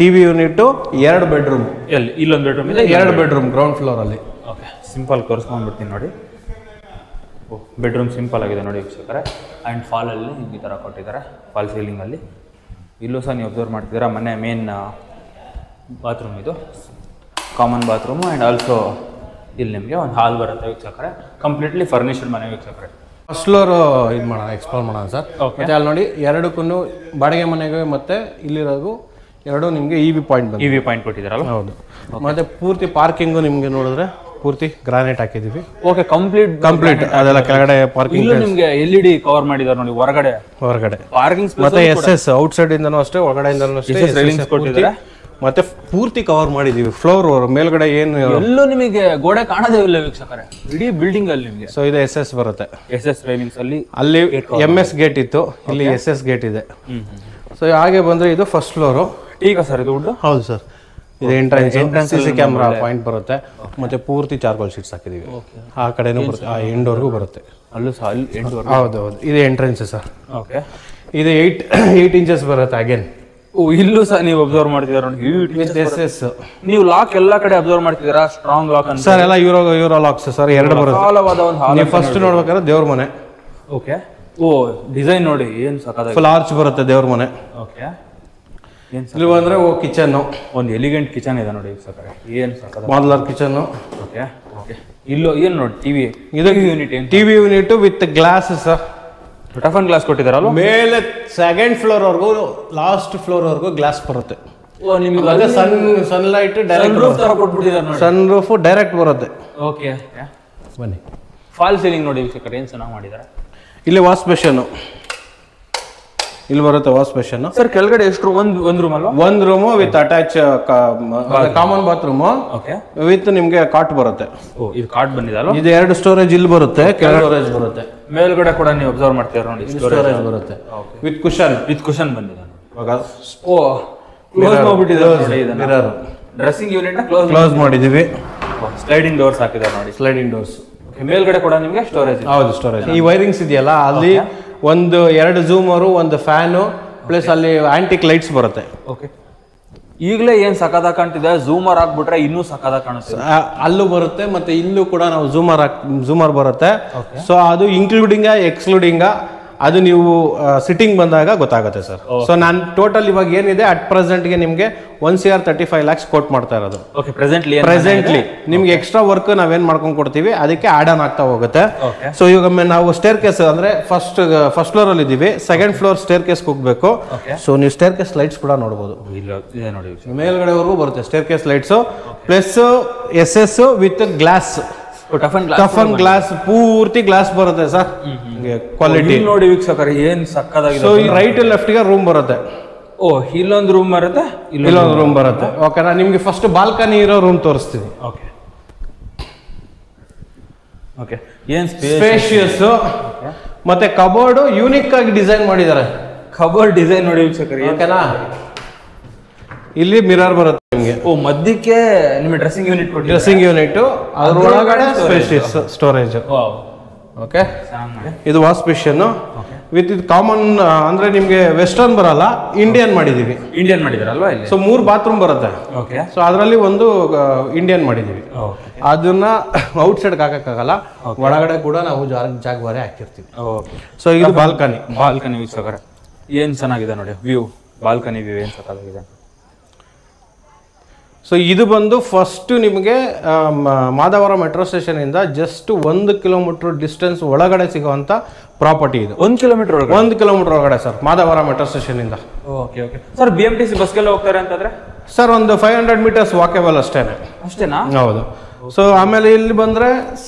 ಟಿವಿ ಯೂನಿಟ್, 2 ಬೆಡ್ರೂಮ್. ಇಲ್ಲೊಂದು ಬೆಡ್ರೂಮ್ ಇದೆ, 2 ಬೆಡ್ರೂಮ್ ಗ್ರೌಂಡ್ ಫ್ಲೋರ್ ಅಲ್ಲಿ. ಓಕೆ, ಸಿಂಪಲ್ ತೋರಿಸ್ಕೊಂಡ್ಬಿಡ್ತೀನಿ ನೋಡಿ. ಬೆಡ್ರೂಮ್ ಸಿಂಪಲ್ ಆಗಿದೆ ನೋಡಿ ವೀಕ್ಷಕರೇ. ಅಂಡ್ ಫಾಲ್ ಅಲ್ಲಿ ಈ ತರ ಕೊಟ್ಟಿದ್ದಾರೆ, ಫಾಲ್ ಸೀಲಿಂಗ್ ಅಲ್ಲಿ. ಇಲ್ಲೂ ಸಹ ನೀವು ಅಬ್ಸರ್ವ್ ಮಾಡ್ತಿದ್ದೀರಾ ಮನೆ ಮೇನ್ ಬಾತ್ರೂಮ್ ಇದು ಕಾಮನ್ ಬಾತ್ರೂಮು ಆ್ಯಂಡ್ ಆಲ್ಸೋ ಇಲ್ಲಿ ನಿಮಗೆ ಒಂದು ಹಾಲ್ ಬರುತ್ತೆ ವೀಕ್ಷಕರೇ. ಕಂಪ್ಲೀಟ್ಲಿ ಫರ್ನಿಶ್ಡ್ ಮನೆ ವೀಕ್ಷಕರೇ. ಫಸ್ಟ್ ಫ್ಲೋರ್ ಇದು ಮಾಡೋಣ, ಎಕ್ಸ್ಪ್ಲೋರ್ ಮಾಡೋಣ ಸರ್. ಮತ್ತೆ ಅಲ್ಲಿ ನೋಡಿ ಎರಡಕ್ಕೂ ಬಾಡಿಗೆ ಮನೆಗೆ ಮತ್ತೆ ಇಲ್ಲಿರೋದು ಎರಡು ನಿಮಗೆ ಇ ವಿ ಪಾಯಿಂಟ್ ಕೊಟ್ಟಿದ್ದಾರಲ್ಲ. ಹೌದು. ಮತ್ತೆ ಪೂರ್ತಿ ಪಾರ್ಕಿಂಗು ನಿಮಗೆ ನೋಡಿದ್ರೆ ಪೂರ್ತಿ ಗ್ರಾನೈಟ್ ಹಾಕಿದೀವಿ. ಓಕೆ, ಕಂಪ್ಲೀಟ್ ಅದೆಲ್ಲ ಕೆಳಗಡೆ ಪಾರ್ಕಿಂಗ್ ನಿಮಗೆ LED ಕವರ್ ಮಾಡಿದ್ದಾರೆ ನೋಡಿ ಹೊರಗಡೆ ಪಾರ್ಕಿಂಗ್ ಮತ್ತೆ SS ಔಟ್ ಸೈಡ್ ಇಂದನೂ ಅಷ್ಟೇ ಒಳಗಡೆಯಿಂದನೂ ಅಷ್ಟೇ ರೈಲಿಂಗ್ಸ್ ಕೊಟ್ಟಿದ್ದಾರೆ. ಮತ್ತೆ ಪೂರ್ತಿ ಕವರ್ ಮಾಡಿದೀವಿ ಫ್ಲೋರ್ ಮೇಲ್ಗಡೆ ಏನು ಎಲ್ಲೂ ನಿಮಗೆ ಗೋಡೆ ಕಾಣೋದೇ ಇಲ್ಲ ವೀಕ್ಷಕರೇ, ಇಡೀ ಬಿಲ್ಡಿಂಗ್ ಅಲ್ಲಿ ನಿಮಗೆ. ಸೊ ಇದು SS ಬರುತ್ತೆ. SS ರೈಲಿಂಗ್ಸ್ ಅಲ್ಲಿ MS ಗೇಟ್ ಇತ್ತು, ಇಲ್ಲಿ SS ಗೇಟ್ ಇದೆ. ಸೊ ಹಾಗೆ ಬಂದ್ರೆ ಇದು ಫಸ್ಟ್ ಫ್ಲೋರು. ಈಗ ಸರ್ ಇದು ವುಡ್. ಹೌದು ಸರ್, ಇದು ಎಂಟ್ರೆನ್ಸ್ CC ಕ್ಯಾಮ್ರಾ ಪಾಯಿಂಟ್ ಬರುತ್ತೆ. ಮತ್ತೆ ಪೂರ್ತಿ ಚಾರ್ಕೋಲ್ ಶೀಟ್ಸ್ ಹಾಕಿದೀವಿ. ಆ ಕಡೆನೂ ಬರುತ್ತೆ, ಆ ಎಂಡ್ವರೆಗೂ ಬರುತ್ತೆ. ಅಲ್ಲೂ ಸಹ ಹೌದು. ಇದು ಎಂಟ್ರೆನ್ಸ್ ಸರ್. ಓಕೆ, ಇದು 8 ಇಂಚಸ್ ಬರುತ್ತೆ ಅಗೇನ್. ಇಲ್ಲೂ ಸಹ ನೀವು ಅಬ್ಸರ್ವ್ ಮಾಡ್ತಿದ್ದೀರಾ ನೋಡಿ. SS ನೀವು ಲಾಕ್ ಎಲ್ಲಾ ಕಡೆ ಅಬ್ಸರ್ವ್ ಮಾಡ್ತಿದ್ದೀರಾ, ಸ್ಟ್ರಾಂಗ್ ಲಾಕ್ ಅಂತ ಸರ್. ಎಲ್ಲ ಯೂರೋ ಲಾಕ್ಸ್ ಸರ್, ಎರಡು ಬರುತ್ತೆ. ನೀವು ಫಸ್ಟ್ ನೋಡ್ಬೇಕಾದ್ರೆ ದೇವ್ರ ಮನೆ. ಓಕೆ, ಓ ಡಿಸೈನ್ ನೋಡಿ ಏನು ಸಖತ್ತಾಗಿದೆ. ಫುಲ್ ಆರ್ಚ್ ಬರುತ್ತೆ ದೇವ್ರ ಮನೆ. ಓಕೆ, ಇಲ್ಲಿ ಬಂದ್ರೆ ಕಿಚನ್, ಒಂದು ಎಲಿಗೆಂಟ್ ಕಿಚನ್ ಇದೆ ನೋಡಿ ಸರ್, ಏನು ಸಖತ್ ಮಾಡ್ಯುಲರ್ ಕಿಚನ್. ಓಕೆ ಓಕೆ, ಇಲ್ಲೋ ಏನು ನೋಡಿ ಟಿವಿ, ಇದು TV unit with glass sir. Toughen glass ಕೊಟ್ಟಿದ್ದಾರಲ್ಲ ಮೇಲೆ ಸೆಕೆಂಡ್ ಫ್ಲೋರ್ ವರ್ಗೂ ಲಾಸ್ಟ್ ಫ್ಲೋರ್ ವರ್ಗೂ ಗ್ಲಾಸ್ ಬರುತ್ತೆ. ಓ ನಿಮಗೆ sunlight direct sun roof direct ಬರುತ್ತೆ. ಓಕೆ, ಬನ್ನಿ. ಫಾಲ್ ಸೀಲಿಂಗ್ ನೋಡಿ ವೀಕ್ಷಕರೇ, ಏನು ಚೆನ್ನಾಗಿ ಮಾಡಿದ್ದಾರೆ. ಇಲ್ಲಿ ವಾಶ್ ಬೇಷನ್, ಇಲ್ಲಿ ಬರುತ್ತೆ ವಾಶ್ ಬೇಷನ್ ಸರ್. ಕೆಳಗಡೆ ಎಷ್ಟು ಒಂದು ರೂಮ್ ಅಲ್ವಾ? ಒಂದು room with attach common bathroom with ನಿಮ್ಗೆ ಕಾಟ್ ಬರುತ್ತೆ. ಓ ಇದು ಕಾಟ್ ಬಂದಿದಲ್ಲ. ಇದು 2 ಸ್ಟೋರೇಜ್ ಇಲ್ಲಿ ಬರುತ್ತೆ, ಕೆಳಗಡೆ ಸ್ಟೋರೇಜ್ ಬರುತ್ತೆ. ಮೇಲ್ಗಡೆ ಕೂಡ ನೀವು ಅಬ್ಸರ್ವ್ ಮಾಡ್ತೀರಾ ನೋಡಿ, ಸ್ಟೋರೇಜ್ ಬರುತ್ತೆ ವಿತ್ ಕುಶನ್ ಬಂದಿದೆ. ಓ ಕ್ಲೋಸ್ ಮಾಡಿಬಿಟ್ಟಿದ್ದಾರೆ ಇದನ್ನ. ಮಿರರ್ ಡ್ರೆಸ್ಸಿಂಗ್ ಯೂನಿಟ್ ಕ್ಲೋಸ್ ಮಾಡಿದೀವಿ. ಸ್ಲೈಡಿಂಗ್ ಡೋರ್ಸ್ ಹಾಕಿದ್ದಾರೆ ನೋಡಿ, ಸ್ಲೈಡಿಂಗ್ ಡೋರ್ಸ್. ಮೇಲ್ಗಡೆ ಕೂಡ ನಿಮಗೆ ಸ್ಟೋರೇಜ್. ಹೌದು, ಸ್ಟೋರೇಜ್. ಈ ವೈರಿಂಗ್ಸ್ ಇದೆಯಲ್ಲ, ಅಲ್ಲಿ ಒಂದು 2 ಝೂಮರು, ಒಂದು ಫ್ಯಾನು, ಪ್ಲಸ್ ಅಲ್ಲಿ ಆಂಟಿಕ್ ಲೈಟ್ಸ್ ಬರುತ್ತೆ. ಓಕೆ, ಈಗಲೇ ಏನ್ ಸಖತ್ತಾಗಿ ಕಾಣ್ತಿದೆ. ಝೂಮರ್ ಹಾಕ್ಬಿಟ್ರೆ ಇನ್ನೂ ಸಖತ್ತಾಗಿ ಕಾಣುತ್ತೆ. ಅಲ್ಲೂ ಬರುತ್ತೆ, ಮತ್ತೆ ಇಲ್ಲೂ ಕೂಡ ನಾವು ಝೂಮರ್ ಬರುತ್ತೆ. ಸೊ ಅದು ಇನ್ಕ್ಲೂಡಿಂಗ್ ಎಕ್ಸ್ಕ್ಲೂಡಿಂಗ್ ಅದು ನೀವು ಸಿಟ್ಟಿಂಗ್ ಬಂದಾಗ ಗೊತ್ತಾಗುತ್ತೆ ಸರ್. ಸೊ ನಾನು ಟೋಟಲ್ ಇವಾಗ ಏನಿದೆ ಅಟ್ ಪ್ರೆಸೆಂಟ್ಗೆ ನಿಮಗೆ 1,35 lakhs ಕೋಟ್ ಮಾಡ್ತಾ ಇರೋದು. ಪ್ರೆಸೆಂಟ್ಲಿ ನಿಮ್ಗೆ ಎಕ್ಸ್ಟ್ರಾ ವರ್ಕ್ ನಾವೇನ್ ಮಾಡ್ಕೊಂಡು ಕೊಡ್ತೀವಿ, ಅದಕ್ಕೆ ಆಡ್ ಆನ್ ಆಗ್ತಾ ಹೋಗುತ್ತೆ. ಸೊ ಇವಾಗ ನಾವು ಸ್ಟೇರ್ ಕೇಸ್ ಅಂದ್ರೆ ಫಸ್ಟ್ ಫ್ಲೋರ್ ಅಲ್ಲಿ ಇದೀವಿ, ಸೆಕೆಂಡ್ ಫ್ಲೋರ್ ಸ್ಟೇರ್ ಕೇಸ್ ಹೋಗ್ಬೇಕು. ಸೊ ನೀವು ಸ್ಟೇರ್ ಕೇಸ್ ಲೈಟ್ಸ್ ಕೂಡ ನೋಡಬಹುದು, ಮೇಲ್ಗಡೆವರೆಗೂ ಬರುತ್ತೆ stair case lights. Plus SS with glass, toughen glass, ಪೂರ್ತಿ ಗ್ಲಾಸ್ ಬರುತ್ತೆ ಸರ್. ಕ್ವಾಲಿಟಿ ನೋಡಿ ವೀಕ್ಷಕರೇ, ಏನ್ ಸಕ್ಕತ್ತಾಗಿದೆ. ಸೊ ಈ ರೈಟ್ ಲೆಫ್ಟ್ ಗೆ ರೂಮ್ ಬರುತ್ತೆ. ಓ ಇಲ್ಲೊಂದು ರೂಮ್ ಬರುತ್ತೆ, ಇಲ್ಲೊಂದು ರೂಮ್ ಬರುತ್ತೆ. ಓಕೆನಾ? ನಿಮ್ಗೆ ಫಸ್ಟ್ ಬಾಲ್ಕನಿ ಇರೋ ರೂಮ್ ತೋರಿಸ್ತೀವಿ. ಓಕೆ ಓಕೆ, ಏನ್ ಸ್ಪೇಷಿಯಸ್. ಮತ್ತೆ ಕಬೋರ್ಡ್ ಯೂನಿಕ್ ಆಗಿ ಡಿಸೈನ್ ಮಾಡಿದ್ದಾರೆ. ಕಬೋರ್ಡ್ ಡಿಸೈನ್ ನೋಡಿ ವೀಕ್ಷಕರೇ, ಓಕೆನಾ? ಇಲ್ಲಿ ಮಿರರ್ ಬರುತ್ತೆ ನಿಮಗೆ. ಓ ಮಧ್ಯಕ್ಕೆ ನಿಮಗೆ ಡ್ರೆಸ್ಸಿಂಗ್ ಯೂನಿಟ್, ಅದರೊಳಗಡೆ ಸ್ಪೇಷಿಯಸ್ ಸ್ಟೋರೇಜ್. ಓಕೆ, ಇದು ವಾಶ್ ಬೇಷನ್ ವಿತ್ ಇದು ಕಾಮನ್ ಅಂದ್ರೆ ನಿಮ್ಗೆ ವೆಸ್ಟರ್ನ್ ಬರಲ್ಲ, ಇಂಡಿಯನ್ ಮಾಡಿದಿರಲ್ವಾ ಇಲ್ಲಿ. ಸೊ 3 ಬಾತ್ರೂಮ್ ಬರುತ್ತೆ. ಓಕೆ, ಸೊ ಅದರಲ್ಲಿ ಒಂದು ಇಂಡಿಯನ್ ಮಾಡಿದೀವಿ. ಅದನ್ನ ಔಟ್ ಸೈಡ್ ಹಾಕಕ್ಕಾಗಲ್ಲ, ಒಳಗಡೆ ಕೂಡ ನಾವು ಜಾಗವಾರೆ ಹಾಕಿರ್ತೀವಿ. ಸೊ ಇದು ಬಾಲ್ಕನಿ ವೀಕ್ಷಕರೇ, ಏನ್ ಚೆನ್ನಾಗಿದೆ ನೋಡಿ ವ್ಯೂ. ಬಾಲ್ಕನಿ ವ್ಯೂ ಏನ್ ಚೆನ್ನಾಗಿದೆ. ಸೊ ಇದು ಬಂದು ಫಸ್ಟ್ ನಿಮಗೆ ಮಾದವರ ಮೆಟ್ರೋ ಸ್ಟೇಷನ್ ಇಂದ ಜಸ್ಟ್ 1 ಕಿಲೋಮೀಟರ್ ಡಿಸ್ಟೆನ್ಸ್ ಒಳಗಡೆ ಸಿಗುವಂತ ಪ್ರಾಪರ್ಟಿ ಇದು. 1 ಕಿಲೋಮೀಟರ್ ಒಳಗಡೆ ಸರ್, ಮಾದವರ ಮೆಟ್ರೋ ಸ್ಟೇಷನ್ ಇಂದ. Okay okay sir. BMTC ಬಸ್ಗೆಲ್ಲ ಹೋಗ್ತಾರೆ ಅಂತಂದ್ರೆ ಸರ್ ಒಂದು 500 meters ವಾಕೇಬಲ್ ಅಷ್ಟೇನಾ? ಹೌದು. ಸೊ ಆಮೇಲೆ ಇಲ್ಲಿ ಬಂದ್ರೆ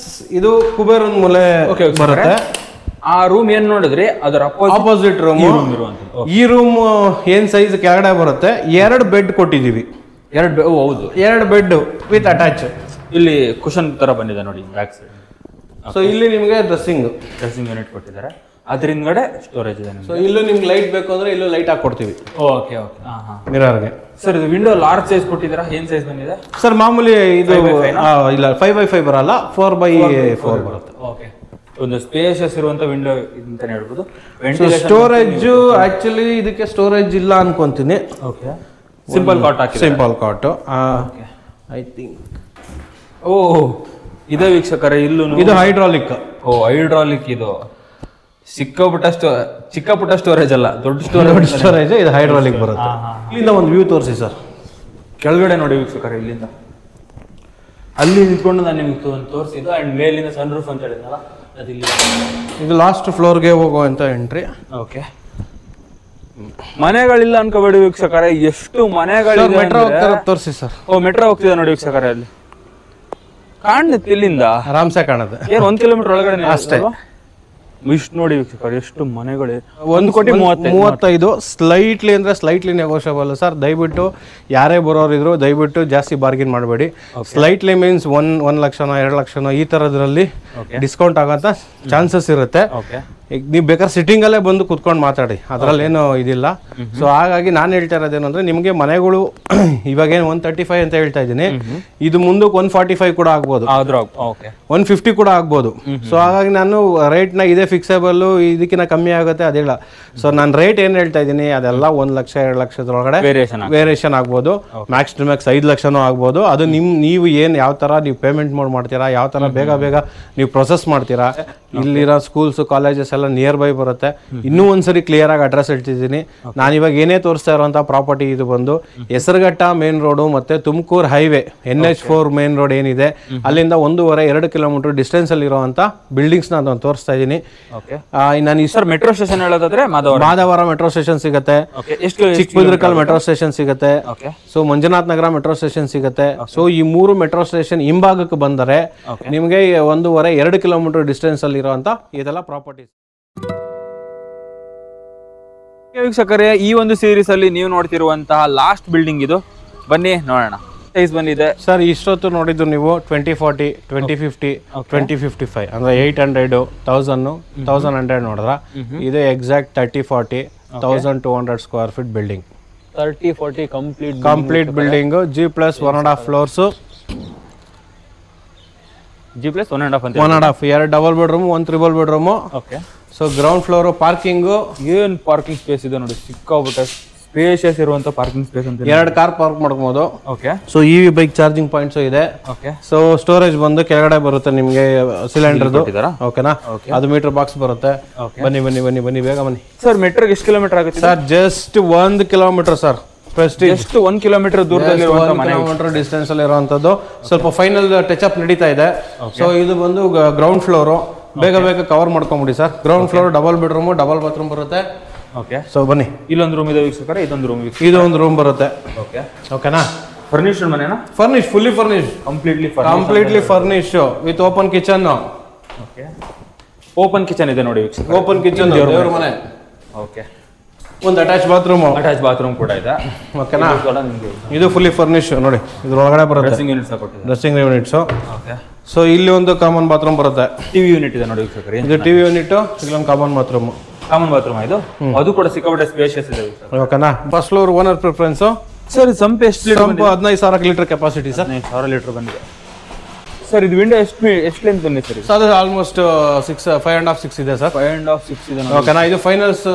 ಇದು ಕುಬೇರನ್ ಮೂಲೆ ಬರುತ್ತೆ. ಆ ರೂಮ್ ಏನ್ ನೋಡಿದ್ರಿ, ಅದರ ಅಪೋಸಿಟ್ ರೂಮ್. ಈ ರೂಮ್ ಏನ್ ಸೈಜ್ ಕೆಳಗಡೆ ಬರುತ್ತೆ, 2 ಬೆಡ್ ಕೊಟ್ಟಿದೀವಿ. 2 bed with attach. ಇಲ್ಲಿ ಕುಶನ್ ತರ ಬಂದಿದೆ ನೋಡಿ ಬ್ಯಾಕ್ ಸೈಡ್. ಸೊ ಇಲ್ಲಿ ನಿಮಗೆ ಡ್ರೆಸ್ಸಿಂಗ್ ಯೂನಿಟ್ ಕೊಟ್ಟಿದ್ದಾರೆ, ಅದ್ರ ಹಿಂದ್ಗಡೆ ಸ್ಟೋರೇಜ್ ಇದೆ. ಸೊ ಇಲ್ಲೂ ನಿಮ್ಗೆ ಲೈಟ್ ಬೇಕು ಅಂದ್ರೆ ಇಲ್ಲೂ ಲೈಟ್ ಹಾಕೊಡ್ತೀವಿ. ಓಕೆ ಓಕೆ, ಮಿರರ್ಗೆ. ಸರ್ ಇದು ವಿಂಡೋ ಲಾರ್ಜ್ ಸೈಜ್ ಕೊಟ್ಟಿದ್ದೀರಾ, ಏನ್ ಸೈಜ್ ಬಂದಿದೆ ಸರ್? ಮಾಮೂಲಿ ಇದು ಇಲ್ಲ 5x5 ಬರಲ್ಲ, 4x4 ಬರುತ್ತೆ. ಓಕೆ, ಒಂದು ಸ್ಪೇಷಿಯಸ್ ಇರುವಂತ ವಿಂಡೋ ಅಂತಾನೆ ಹೇಳ್ಬೋದು. ಸ್ಟೋರೇಜ್ ಆಕ್ಚುಲಿ ಇದಕ್ಕೆ ಸ್ಟೋರೇಜ್ ಇಲ್ಲ ಅನ್ಕೊಂತೀನಿ. Okay, simple cot I think. ಓ ಇದೇ ವೀಕ್ಷಕರೇ, ಇಲ್ಲೂ ಇದು ಹೈಡ್ರಾಲಿಕ್. ಹೈಡ್ರಾಲಿಕ್ ಇದು. ಚಿಕ್ಕ ಪುಟ್ಟ ಸ್ಟೋರೇಜ್ ಅಲ್ಲ, ದೊಡ್ಡ ಸ್ಟೋರೇಜ್. ಇದು ಹೈಡ್ರಾಲಿಕ್ ಬರುತ್ತೆ. ಇಲ್ಲಿಂದ ಒಂದು ವ್ಯೂ ತೋರಿಸಿ ಸರ್. ಕೆಳಗಡೆ ನೋಡಿ ವೀಕ್ಷಕರೇ, ಇಲ್ಲಿಂದ ಅಲ್ಲಿ ನಿಂತ್ಕೊಂಡು ನಾನು ನಿಮ್ಗೆ ಒಂದು ತೋರಿಸಿದ್ದು. ಅಂಡ್ ಮೇಲಿಂದ ಸನ್ ರೂಫ್ ಅಂತ ಹೇಳಿದ್ನಲ್ಲ, ಅದು ಇಲ್ಲಿ. ಇದು ಲಾಸ್ಟ್ ಫ್ಲೋರ್ಗೆ ಹೋಗುವಂತ ಎಂಟ್ರಿ. ಓಕೆ, ಮನೆಗಳಿಲ್ಲ ಅನ್ಕೋಬೇಡಿ ವೀಕ್ಷಕರೇ, ಎಷ್ಟು ಮನೆಗಳಿದೆ. ಮೆಟ್ರೋ ಹೋಗ್ತಾರೆ ತೋರಿಸಿ ಸರ್. ಓ, ಮೆಟ್ರೋ ಹೋಗ್ತಿದೆ ನೋಡಿ ವೀಕ್ಷಕರೇ, ಅಲ್ಲಿ ಕಾಣುತ್ತೆ ಇಲ್ಲಿಂದ ಆರಾಮ್ಸೆ ಕಾಣುತ್ತೆ. ಏನ್ 1 ಕಿಲೋಮೀಟರ್ ಒಳಗಡೆ ಅಷ್ಟೇ. ಇಷ್ಟು ನೋಡಿ ವೀಕ್ಷಕರೇ, ಎಷ್ಟು ಮನೆಗಳು. 1,35,000. ಸ್ಲೈಟ್ಲಿ ಅಂದ್ರೆ ಸ್ಲೈಟ್ಲಿ ನೆಗೋಷಿಯಬಲ್ ಸರ್. ದಯವಿಟ್ಟು ಯಾರೇ ಬರೋರಿದ್ರು ದಯವಿಟ್ಟು ಜಾಸ್ತಿ ಬಾರ್ಗಿನ್ ಮಾಡಬೇಡಿ. ಸ್ಲೈಟ್ಲಿ ಮೀನ್ಸ್ 1 ಲಕ್ಷನೋ 2 ಲಕ್ಷನೋ ಈ ತರದ್ರಲ್ಲಿ ಡಿಸ್ಕೌಂಟ್ ಆಗಂತ ಚಾನ್ಸಸ್ ಇರುತ್ತೆ. ಈಗ ನೀವು ಬೇಕಾದ್ರೆ ಸಿಟ್ಟಿಂಗ್ ಅಲ್ಲೇ ಬಂದು ಕುತ್ಕೊಂಡು ಮಾತಾಡಿ, ಅದ್ರಲ್ಲಿ ಏನು ಇದಿಲ್ಲ. ಸೊ ಹಾಗಾಗಿ ನಾನು ಹೇಳ್ತಾ ಇರೋದೇನು ಅಂದ್ರೆ, ನಿಮಗೆ ಮನೆಗಳು ಇವಾಗ ಏನು 135 ಅಂತ ಹೇಳ್ತಾ ಇದ್ದೀನಿ, ಇದು ಮುಂದಕ್ಕೆ 145 ಕೂಡ ಆಗ್ಬೋದು, 150 ಕೂಡ ಆಗ್ಬೋದು. ಸೊ ಹಾಗಾಗಿ ನಾನು ರೇಟ್ನ ಇದೇ ಫಿಕ್ಸೇಬಲ್, ಇದಕ್ಕಿಂತ ಕಮ್ಮಿ ಆಗುತ್ತೆ ಅದಿಲ್ಲ. ಸೊ ನಾನು ರೇಟ್ ಏನು ಹೇಳ್ತಾ ಇದ್ದೀನಿ ಅದೆಲ್ಲ 1 ಲಕ್ಷ 2 ಲಕ್ಷದೊಳಗಡೆ ವೇರಿಯೇಷನ್ ಆಗ್ಬೋದು. ಮ್ಯಾಕ್ಸ್ ಟು ಮ್ಯಾಕ್ಸ್ 5 ಲಕ್ಷನೂ ಆಗ್ಬೋದು. ಅದು ನೀವು ಏನು ಯಾವ ಥರ ನೀವು ಪೇಮೆಂಟ್ ಮಾಡ್ತೀರಾ, ಯಾವ ಥರ ಬೇಗ ನೀವು ಪ್ರೊಸೆಸ್ ಮಾಡ್ತೀರಾ. ಇಲ್ಲಿರೋ ಸ್ಕೂಲ್ಸ್ ಕಾಲೇಜಸ್ ಎಲ್ಲ ನಿಯರ್ ಬೈ ಬರುತ್ತೆ. ಇನ್ನೂ ಒಂದ್ಸರಿ ಕ್ಲಿಯರ್ ಆಗಿ ಅಡ್ರೆಸ್ ಹೇಳ್ತಿದ್ದೀನಿ. ನಾನು ಇವಾಗ ಏನೇ ತೋರಿಸ್ತಾ ಇರುವಂಥ ಪ್ರಾಪರ್ಟಿ ಇದು ಬಂದು ಹೆಸರುಘಟ್ಟ ಮೇನ್ ರೋಡು ಮತ್ತೆ Tumakuru highway NH4 main road ಏನಿದೆ ಅಲ್ಲಿಂದ 1.5-2 ಕಿಲೋಮೀಟರ್ ಡಿಸ್ಟೆನ್ಸ್ ಅಲ್ಲಿ ಇರುವಂತ ಬಿಲ್ಡಿಂಗ್ಸ್ ನಾನು ತೋರಿಸ್ತಾ ಇದ್ದೀನಿ. ನಾನು ಸರ್ ಮೆಟ್ರೋ ಸ್ಟೇಷನ್ ಹೇಳೋದಾದ್ರೆ ಮಾದವರ ಮೆಟ್ರೋ ಸ್ಟೇಷನ್ ಸಿಗುತ್ತೆ, ಚಿಕ್ಕಬುದ್ರಕಲ್ ಮೆಟ್ರೋ ಸ್ಟೇಷನ್ ಸಿಗುತ್ತೆ, ಸೊ ಮಂಜುನಾಥ್ ನಗರ ಮೆಟ್ರೋ ಸ್ಟೇಷನ್ ಸಿಗುತ್ತೆ. ಸೊ ಈ 3 ಮೆಟ್ರೋ ಸ್ಟೇಷನ್ ಹಿಂಭಾಗಕ್ಕೆ ಬಂದರೆ ನಿಮಗೆ 1.5-2 ಕಿಲೋಮೀಟರ್ ಡಿಸ್ಟೆನ್ಸ್ ಅಲ್ಲಿ ಇರುವಂತ ಇದೆಲ್ಲ ಪ್ರಾಪರ್ಟೀಸ್. ವೀಕ್ಷಕರೇ, ಈ ಒಂದು ಸೀರೀಸ್ ಅಲ್ಲಿ ನೀವು ನೋಡ್ತಿರುವಂತಹ ಲಾಸ್ಟ್ ಬಿಲ್ಡಿಂಗ್ ಇದು. ಬನ್ನಿ ನೋಡೋಣ ಸೈಜ್ ಬಂದಿದೆ ಸರ್. ಇಷ್ಟೊತ್ತು ನೋಡಿದ್ದು ನೀವು 2040, 2050, 2055 ಅಂದ್ರೆ 800, 1000, 1100 ನೋಡಿದ್ರ. ಇದು exact 30-40, 1200 square feet building. 30-40 complete building. G+1.5 floors, G+1.5 ಅಂತ 1.5 2 double bedroom, 1 triple bedroom. Okay. So ground floor parking, ಏನ್ ಪಾರ್ಕಿಂಗ್ ಸ್ಪೇಸ್ ಇದೆ ನೋಡಿ, ಸಿಕ್ಕಾಬಿಟ್ಟೆ ಸ್ಪೇಷಿಯಸ್ ಇರುವಂತ ಪಾರ್ಕಿಂಗ್ ಸ್ಪೇಸ್ ಅಂತ. 2 ಕಾರ್ ಪಾರ್ಕ್ ಮಾಡ್ಕೋಬಹುದು. Okay. So bike charging points ಇದೆ. ಓಕೆ. ಸೊ ಸ್ಟೋರೇಜ್ ಬಂದು ಕೆಳಗಡೆ ಬರುತ್ತೆ ನಿಮಗೆ ಸಿಲಿಂಡರ್ದು. ಓಕೆನಾ, ಅದು ಮೀಟರ್ ಬಾಕ್ಸ್ ಬರುತ್ತೆ. ಬನ್ನಿ ಬೇಗ ಬನ್ನಿ ಸರ್. ಮೆಟ್ರೋಗೆ ಎಷ್ಟು ಕಿಲೋಮೀಟರ್ ಆಗುತ್ತೆ ಸರ್? Just 1 kilometre sir. ಎಷ್ಟು 1 ಕಿಲೋಮೀಟರ್ ದೂರದಲ್ಲಿ ಡಿಸ್ಟೆನ್ಸ್ ಅಲ್ಲಿ ಇರುವಂತದ್ದು. ಸ್ವಲ್ಪ ಫೈನಲ್ ಟಚ್ ಅಪ್ ನಡೀತಾ ಇದೆ. ಸೊ ಇದು ಬಂದು ಗ್ರೌಂಡ್ ಫ್ಲೋರು. ಬೇಗ ಕವರ್ ಮಾಡ್ಕೊಂಬಿಡಿ sir. Ground floor double bedroom, double bathroom ಬರುತ್ತೆ. ಓಕೆ. ಸೊ ಬನ್ನಿ. ಇಲ್ಲೊಂದು ರೂಮ್ ಇದೆ ವೀಕ್ಷಕರೇ, ಇದೊಂದು ರೂಮ್ ಬರುತ್ತೆ. ಓಕೆ. ಓಕೆನಾ. ಫರ್ನಿಶ್ಡ್ ಮನೆನಾ? Furnish, fully furnish, completely furnish with open kitchen. Okay. Open kitchen ಇದೆ ನೋಡಿ ವೀಕ್ಷಕರೇ. ಓಪನ್ ಕಿಚನ್, ದೇವರ ಮನೆ. ಓಕೆ. ಒಂದು ಅಟ್ಯಾಚ್ ಬಾತ್ರೂಮ್ ಕೂಡ ಇದೆ. ಓಕೆನಾ. ಇದು ಫುಲ್ಲಿ ಫರ್ನಿಶ್ ನೋಡಿ. ಇದ್ರೊಳಗಡೆ ಬರುತ್ತೆ ಡ್ರೆಸ್ಸಿಂಗ್ ಯೂನಿಟ್ಸ್. ಓಕೆ. ಸೊ ಇಲ್ಲಿ ಒಂದು ಕಾಮನ್ ಬಾತ್ರೂಮ್ ಬರುತ್ತೆ. ಟಿವಿ ಯೂನಿಟ್ ಇದೆ ನೋಡಿ ವೀಕ್ಷಕರೇ. ಇದು ಟಿವಿ ಯೂನಿಟ್, ಇಲ್ಲೊಂದು ಕಾಮನ್ ಬಾತ್ರೂಮ್ ಇದು. ಅದು ಕೂಡ ಸಿಕ್ಕಾಪಟ್ಟೆ ಸ್ಪೇಷಿಯಸ್ ಇದೆ. ಓಕೆನಾ. First floor owner preference sir. Sump ಎಷ್ಟು litre? 15,000 litre capacity sir. 15,000 litre ಬಂದಿದೆ ಸರ್. ಇದು ವಿಂಡೋ ಎಷ್ಟು ಲೆಂತ್ ಬಂದಿದೆ ಸರ್? ಅದು ಆಲ್ಮೋಸ್ಟ್ 5.5-6 ಇದೆ ಸರ್. 5.5-6 ಇದೆ. ಓಕೆನಾ. ಇದು ಫೈನಲ್ಸ್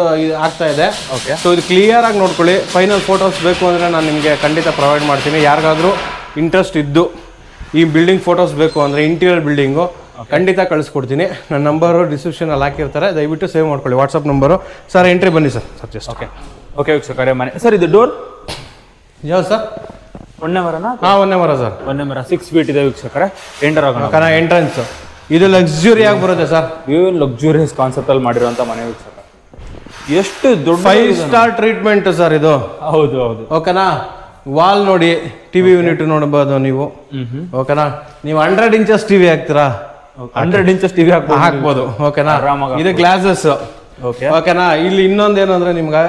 ಆಗ್ತಾ ಇದೆ. ಓಕೆ. ಸೊ ಇದು ಕ್ಲಿಯರ್ ಆಗಿ ನೋಡ್ಕೊಳ್ಳಿ. ಫೈನಲ್ ಫೋಟೋಸ್ ಬೇಕು ಅಂದ್ರೆ ನಾನು ನಿಮಗೆ ಖಂಡಿತ ಪ್ರೊವೈಡ್ ಮಾಡ್ತೀನಿ. ಯಾರಿಗಾದ್ರೂ ಇಂಟ್ರೆಸ್ಟ್ ಇದ್ದು ಈ ಬಿಲ್ಡಿಂಗ್ ಫೋಟೋಸ್ ಬೇಕು ಅಂದ್ರೆ ಇಂಟೀರಿಯರ್ ಬಿಲ್ಡಿಂಗು ಖಂಡಿತ ಕಳಿಸ್ಕೊಡ್ತೀನಿ. ನನ್ನ ನಂಬರು ಡಿಸ್ಕ್ರಿಪ್ಷನ್ ಅಲ್ಲಿ ಹಾಕಿರ್ತಾರೆ, ದಯವಿಟ್ಟು ಸೇವ್ ಮಾಡ್ಕೊಳ್ಳಿ. WhatsApp number sir. ಎಂಟ್ರಿ ಬನ್ನಿ ಸರ್. ಜಸ್ಟ್ ಓಕೆ ವೀಕ್ಷಕರೇ, ಮನೆ ಸರ್. ಇದು ಡೋರ್ ಯಾವ್ದು ಸರ್? ಒಂದೇ ಮರನಾ? ಒಂದೇ ಮರ ಸರ್. ಒಂದೇ ಮರ 6 ಫೀಟ್ ಇದೆ ವೀಕ್ಷಕರೇ. ಎಂಟರ್ ಆಗೋಣ. ಎಂಟ್ರೆನ್ಸ್ ಇದು ಲಕ್ಸುರಿ ಆಗಿ ಬರುತ್ತೆ ಸರ್. ಏನು ಲಕ್ಸುರಿಯಸ್ ಕಾನ್ಸೆಪ್ಟ್ ಅಲ್ಲಿ ಮಾಡಿರುವಂತ ಮನೆ ವೀಕ್ಷಕ. ಎಷ್ಟು ದೊಡ್ಡ 5 ಸ್ಟಾರ್ ಟ್ರೀಟ್ಮೆಂಟ್ ಸರ್ ಇದು. ಹೌದು. ಓಕೆನಾ. ವಾಲ್ ನೋಡಿ, ಟಿವಿ ಯೂನಿಟ್ ನೋಡಬಹುದು ನೀವು. ಓಕೆನಾ. ನೀವು 100 ಇಂಚಸ್ ಟಿವಿ ಹಾಕ್ತೀರಾ? 100 ಇಂಚಸ್ ಟಿವಿ ಹಾಕ್ಬೋದು. ಓಕೆನಾ. ಇದು ಗ್ಲಾಸಸ್. ಓಕೆನಾ. ಇಲ್ಲಿ ಇನ್ನೊಂದೇನು ಅಂದ್ರೆ ನಿಮ್ಗೆ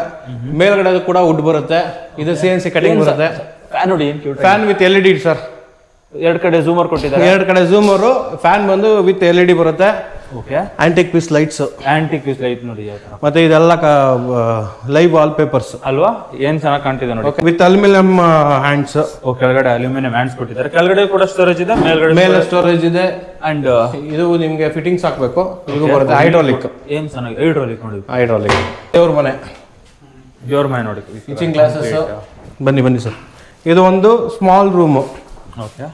ಮೇಲ್ಗಡೆ ಕೂಡ ವುಡ್ ಬರುತ್ತೆ. ಇದು CNC ಕಟಿಂಗ್ ಬರುತ್ತೆ. ಫ್ಯಾನ್ ನೋಡಿ, ಫ್ಯಾನ್ ವಿತ್ LED ಸರ್. 2 ಕಡೆ ಝೂಮರ್ ಕೊಟ್ಟಿದ್ದಾರೆ. 2 ಕಡೆ ಝೂಮರ್. ಫ್ಯಾನ್ ಬಂದು ವಿತ್ LED ಬರುತ್ತೆ. ಓಕೆ. ಆಂಟಿಕ್ ಪೀಸ್ ಲೈಟ್ಸ್ ನೋಡಿ. ಮತ್ತೆ ಇದೆಲ್ಲ ಲೈವ್ ವಾಲ್ ಪೇಪರ್ಸ್ ಅಲ್ವಾ? ಏನ್ ಚೆನ್ನಾಗಿ ಕಾಣ್ತಿದೆ ನೋಡಿ. With aluminium hands. ಕೆಳಗಡೆ ಅಲ್ಯೂಮಿನಿಯಂ ಹ್ಯಾಂಡ್ಸ್ ಕೊಟ್ಟಿದ್ದಾರೆ. ಕೆಳಗಡೆ ಕೂಡ ಸ್ಟೋರೇಜ್ ಇದೆ, ಮೇಲೆ ಸ್ಟೋರೇಜ್ ಇದೆ. ಅಂಡ್ ಇದು ನಿಮ್ಗೆ ಫಿಟ್ಟಿಂಗ್ಸ್ ಹಾಕ್ಬೇಕು. ಇದು ಬರುತ್ತೆ ಹೈಡ್ರಾಲಿಕ್. ಏನ್ ಚೆನ್ನಾಗಿ ಹೈಡ್ರಾಲಿಕ್ ನೋಡಿ. ದೇವ್ರ ಮನೆ ನೋಡಿ. Kitchen glasses. ಬನ್ನಿ ಸರ್. ಇದು ಒಂದು small room. Okay.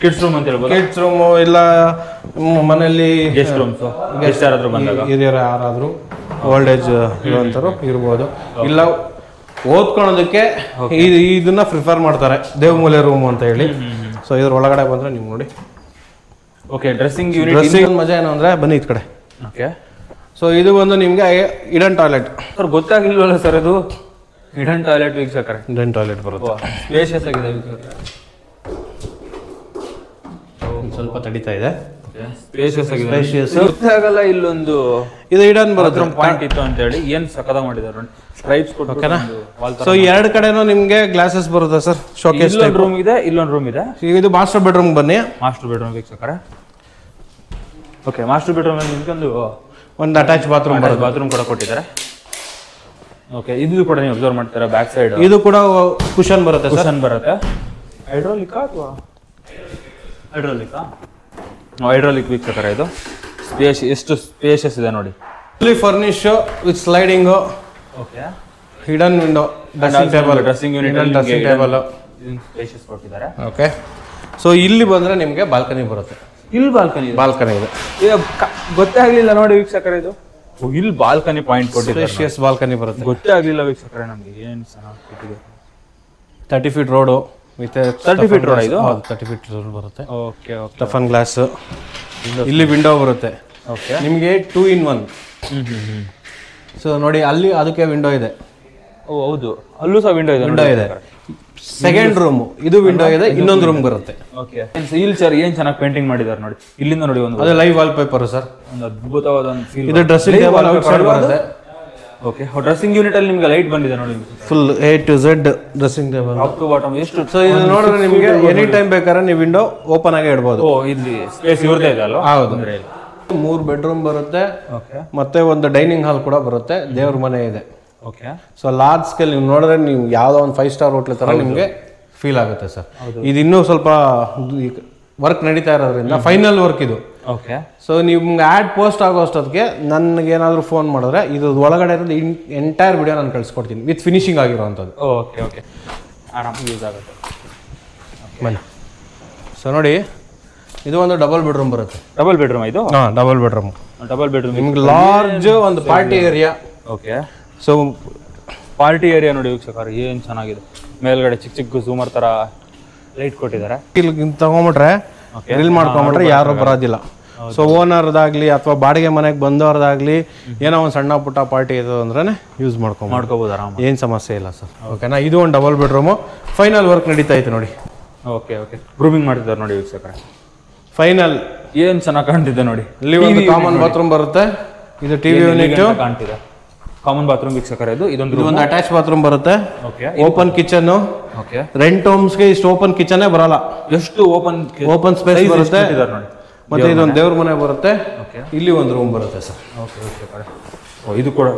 Kids room ಅಂತ ಹೇಳ್ಬೋದು. ಕಿಡ್ಸ್ ರೂಮ್ ಇಲ್ಲ ಮನೆಯಲ್ಲಿ ಗೆಸ್ಟ್ ರೂಮ್ಸ್ ಗೆಸ್ಟ್ ಯಾರಾದ್ರೂ ಬಂದಾಗ ಹಿರಿಯರು ಯಾರಾದರೂ ಓಲ್ಡ್ ಏಜ್ ಇರುವಂಥವ್ರು ಇರ್ಬೋದು. ಇಲ್ಲ ಓದ್ಕೊಳೋದಕ್ಕೆ ಇದನ್ನ ಪ್ರಿಫರ್ ಮಾಡ್ತಾರೆ ದೇವಮೂಲೆ ರೂಮ್ ಅಂತ ಹೇಳಿ. ಸೊ ಇದ್ರ ಒಳಗಡೆ ಬಂದ್ರೆ ನೀವು ನೋಡಿ. Okay, dressing unit. ಡ್ರೆಸ್ಸಿಂಗ್ ಮಜಾ ಏನು ಅಂದ್ರೆ ಬನ್ನಿ ಈ ಕಡೆ. ಓಕೆ, ಸೊ ಇದು ಒಂದು ನಿಮ್ಗೆ ಇಡನ್ ಟಾಯ್ಲೆಟ್. ಸರ್ ಗೊತ್ತಾಗಿಲ್ವಲ್ಲ ಸರ್, ಇದು ಹಿಡನ್ ಟಾಯ್ಲೆಟ್ ವೀಕ್ಷಕರೇ. ಇಡನ್ ಟಾಯ್ಲೆಟ್ ಬರುತ್ತೆ. ಸ್ಪೇಷಿಯಸ್ ಆಗಿದೆ ವೀಕ್ಷಕರೇ. ಸ್ವಲ್ಪ ತಡಿತಾ ಇದೆ. ಸ್ಪೇಷಿಯಸ್ ಆಗಿದೆ. ಸ್ಪೇಷಿಯಸ್ ಗೊತ್ತಾಗಲ್ಲ ಇಲ್ಲೊಂದು ಇದು ಇಡನ್ ಬರುತ್ತೆ. ಪಾಯಿಂಟ್ ಇತ್ತು ಅಂತ ಹೇಳಿ ಏನ್ ಸಕದ ಮಾಡಿದ್ದಾರೆ ನೋಡಿ. ಸ್ಟ್ರೈಪ್ಸ್ ಕೊಟ್ಟು. ಸೊ ಎರಡು ಕಡೆನೂ ನಿಮ್ಗೆ ಗ್ಲಾಸಸ್ ಬರುತ್ತೆ ಸರ್. ಶೋಕೇಸ್ ಇಲ್ಲೊಂದು ರೂಮ್ ಇದೆ, ಇಲ್ಲೊಂದು ರೂಮ್ ಇದೆ. ಇದು ಮಾಸ್ಟರ್ ಬೆಡ್ರೂಮ್ ಬನ್ನಿ. ಮಾಸ್ಟರ್ ಬೆಡ್ರೂಮ್ ವೀಕ್ಷಕರೇ. ಓಕೆ, ಮಾಸ್ಟರ್ ಬೆಡ್ರೂಮ್ ಅಲ್ಲಿ ನಿಮ್ಗೊಂದು ಒಂದು ಅಟ್ಯಾಚ್ ಬಾತ್ರೂಮ್ ಬರುತ್ತೆ. ಬಾತ್ರೂಮ್ ಕೂಡ ಕೊಟ್ಟಿದ್ದಾರೆ. ಓಕೆ, ಇದು ಕೂಡ ನೀವು ಅಬ್ಸರ್ವ್ ಮಾಡ್ತೀರಾ ಬ್ಯಾಕ್ ಸೈಡ್. ಇದು ಕೂಡ ಕುಶನ್ ಬರುತ್ತೆ ಸರ್. ಕುಶನ್ ಬರುತ್ತೆ. ಹೈಡ್ರಾಲಿಕಾ ಅಥವಾ ಹೈಡ್ರಾಲಿಕಾ? ಹೈಡ್ರಾಲಿಕ್ ವೀಕ್ಷಕರೇ. ಇದು ಎಷ್ಟು ಸ್ಪೇಷಿಯಸ್ ಇದೆ ನೋಡಿ. Fully furnish with sliding. Okay, hidden window, dressing table, dressing unit, dressing table spacious ಕೊಟ್ಟಿದ್ದಾರೆ. ಓಕೆ, ಸೊ ಇಲ್ಲಿ ಬಂದ್ರೆ ನಿಮಗೆ ಬಾಲ್ಕನಿ ಬರುತ್ತೆ. ಇಲ್ಲಿ ಬಾಲ್ಕನಿ ಇದೆ. ಗೊತ್ತೇ ಆಗ್ಲಿಲ್ಲ ನೋಡಿ ವೀಕ್ಷಕರೇ. ಇದು ಇಲ್ಲಿ ಬಾಲ್ಕನಿ ಪಾಯಿಂಟ್ ಕೊಟ್ಟಿದ್ದಾರೆ. ಸ್ಪೇಷಿಯಸ್ ಬಾಲ್ಕನಿ ಬರುತ್ತೆ. ಗೊತ್ತೇ ಆಗ್ಲಿಲ್ಲ ವೀಕ್ಷಕರೇ ನಮ್ಗೆ. ಏನು ಚೆನ್ನಾಗಿ 30 feet road with 30 feet road. ಇದು 30 ಫೀಟ್ ರೋಡ್ ಬರುತ್ತೆ. Okay, okay. Toughen glass. ಇಲ್ಲಿ ವಿಂಡೋ ಬರುತ್ತೆ. ಓಕೆ, ನಿಮಗೆ 2 in 1. ಸೊ ನೋಡಿ ಅಲ್ಲಿ ಅದಕ್ಕೆ ವಿಂಡೋ ಇದೆ. ಓ ಹೌದು, ಅಲ್ಲೂ ಸಹ ವಿಂಡೋ ಇದೆ. ಸೆಕೆಂಡ್ ರೂಮ್ ಇದು ವಿಂಡೋ ಇದೆ, ಇನ್ನೊಂದು ರೂಮ್ ಬರುತ್ತೆ. ಓಕೆ, ಇಲ್ಲಿ ಸರ್ ಏನ್ ಚೆನ್ನಾಗಿ ಪೇಂಟಿಂಗ್ ಮಾಡಿದ್ದಾರೆ ನೋಡಿ. ಇಲ್ಲಿಂದ ನೋಡಿ ಒಂದು ಅದು ಲೈವ್ ವಾಲ್ ಪೇಪರ್ ಸರ್. ಒಂದು ಅದ್ಭುತವಾದ ಒಂದು ಫೀಲ್. ಇದು ಡ್ರೆಸ್ಸಿಂಗ್ ಟೇಬಲ್ ಔಟ್ಸೈಡ್ ಬರುತ್ತೆ. ಓಕೆ, ಡ್ರೆಸ್ಸಿಂಗ್ ಯೂನಿಟ್ ಅಲ್ಲಿ ನಿಮಗೆ ಲೈಟ್ ಬಂದಿದೆ ನೋಡಿ. Full A to Z dressing table top to bottom. ಎಷ್ಟು ಸೊ ಇದು ನೋಡಿದ್ರೆ ನಿಮಗೆ ಎನಿ ಟೈಮ್ ಬೇಕಾದ್ರೆ ನೀವು ವಿಂಡೋ ಓಪನ್ ಆಗಿ ಇಡಬಹುದು. ಓ, ಇಲ್ಲಿ ಸ್ಪೇಸ್ ಇವ್ರದೇ ಇದೆ ಅಲ್ವಾ? ಹೌದು. 3 ಬೆಡ್ರೂಮ್ ಬರುತ್ತೆ. ಓಕೆ, ಮತ್ತೆ ಒಂದು ಡೈನಿಂಗ್ ಹಾಲ್ ಕೂಡ ಬರುತ್ತೆ. ದೇವ್ರ ಮನೆ ಇದೆ. ಓಕೆ. ಸೊ ಲಾರ್ಜ್ ಸ್ಕೇಲ್ ನೀವು ನೋಡಿದ್ರೆ ನೀವು ಯಾವುದೋ ಒಂದು 5 ಸ್ಟಾರ್ ಹೋಟ್ಲ್ ತರ ನಿಮಗೆ ಫೀಲ್ ಆಗುತ್ತೆ ಸರ್. ಇದು ಇನ್ನೂ ಸ್ವಲ್ಪ ವರ್ಕ್ ನಡೀತಾ ಇರೋದ್ರಿಂದ ಫೈನಲ್ ವರ್ಕ್ ಇದು. ಓಕೆ, ಸೊ ನಿಮ್ಗೆ ಆ್ಯಡ್ ಪೋಸ್ಟ್ ಆಗೋ ಅಷ್ಟೊತ್ತಿಗೆ ನನಗೆ ಏನಾದರೂ ಫೋನ್ ಮಾಡಿದ್ರೆ ಇದು ಒಳಗಡೆ ಇರೋದು ಎಂಟೈರ್ ವಿಡಿಯೋ ನಾನು ಕಳಿಸ್ಕೊಡ್ತೀನಿ ವಿತ್ ಫಿನಿಶಿಂಗ್ ಆಗಿರೋವಂಥದ್ದು. Okay, okay. ಆರಾಮಾಗಿ ಯೂಸ್ ಆಗುತ್ತೆ. ಬನ್ನಿ. ಸೊ ನೋಡಿ, ಇದು ಒಂದು ಡಬಲ್ ಬೆಡ್ರೂಮ್ ಬರುತ್ತೆ. ಡಬಲ್ ಬೆಡ್ರೂಮ್ ಇದು? ಹಾಂ, ಡಬಲ್ ಬೆಡ್ರೂಮ್. ನಿಮ್ಗೆ ಲಾರ್ಜ್ ಒಂದು party area. Okay, so party area ನೋಡಿ ವೀಕ್ಷಕರು, ಏನು ಚೆನ್ನಾಗಿದೆ. ಮೇಲ್ಗಡೆ ಚಿಕ್ಕ ಚಿಕ್ಕ ಝೂಮರ್ ತರ ಲೈಟ್ ಕೊಟ್ಟಿದ್ದಾರೆ. ಇಲ್ಲಿ ತಗೊಂಬಿಟ್ರೆ ರಿಲ್ ಮಾಡ್ಕೊಂಬಿಟ್ರೆ ಯಾರು ಬರೋದಿಲ್ಲ. ಸೊ ಓನರ್ದಾಗ್ಲಿ ಅಥವಾ ಬಾಡಿಗೆ ಮನೆಗೆ ಬಂದವ್ರದಾಗ್ಲಿ ಏನೋ ಒಂದು ಸಣ್ಣ ಪುಟ್ಟ ಪಾರ್ಟಿ ಇದೆ ಅಂದ್ರೆ ಯೂಸ್ ಮಾಡ್ಕೋಬಹುದು ಆರಾಮ. ಏನು ಸಮಸ್ಯೆ ಇಲ್ಲ ಸರ್. ಓಕೆನಾ? ಇದು ಒಂದು ಡಬಲ್ ಬೆಡ್ರೂಮು. ಫೈನಲ್ ವರ್ಕ್ ನಡೀತಾ ಐತೆ ನೋಡಿ. Okay, okay. ಗ್ರೂಮಿಂಗ್ ಮಾಡ್ತಿದ್ದಾರೆ ನೋಡಿ ವೀಕ್ಷಕರೇ. ಫೈನಲ್ ಏನು ಚೆನ್ನಾಗಿ ಕಾಣ್ತಿದೆ ನೋಡಿ. ಇಲ್ಲಿ ಒಂದು ಕಾಮನ್ ಬಾತ್ರೂಮ್ ಬರುತ್ತೆ. ಇದು ಟಿವಿ ಯೂನಿಟ್ ಕಾಣ್ತಿದೆ. ಕಾಮನ್ ಬಾತ್ರೂಮ್ ವೀಕ್ಷಕರೇ. ಇದೊಂದು ಒಂದು ಅಟ್ಯಾಚ್ ಬಾತ್ರೂಮ್ ಬರುತ್ತೆ. Okay, open kitchen. Okay, rent ಹೋಮ್ಸ್ಗೆ ಇಷ್ಟು ಓಪನ್ ಕಿಚನ್ನೇ ಬರಲ್ಲ. ಎಷ್ಟು ಓಪನ್ ಸ್ಪೇಸ್ ಬರುತ್ತೆ. ನೋಡಿ. ಮತ್ತೆ ಇದೊಂದು ದೇವ್ರ ಮನೆ ಬರುತ್ತೆ. ಇಲ್ಲಿ ಒಂದು ರೂಮ್ ಬರುತ್ತೆ ಸರ್. Okay, okay. ಇದು ಕೂಡ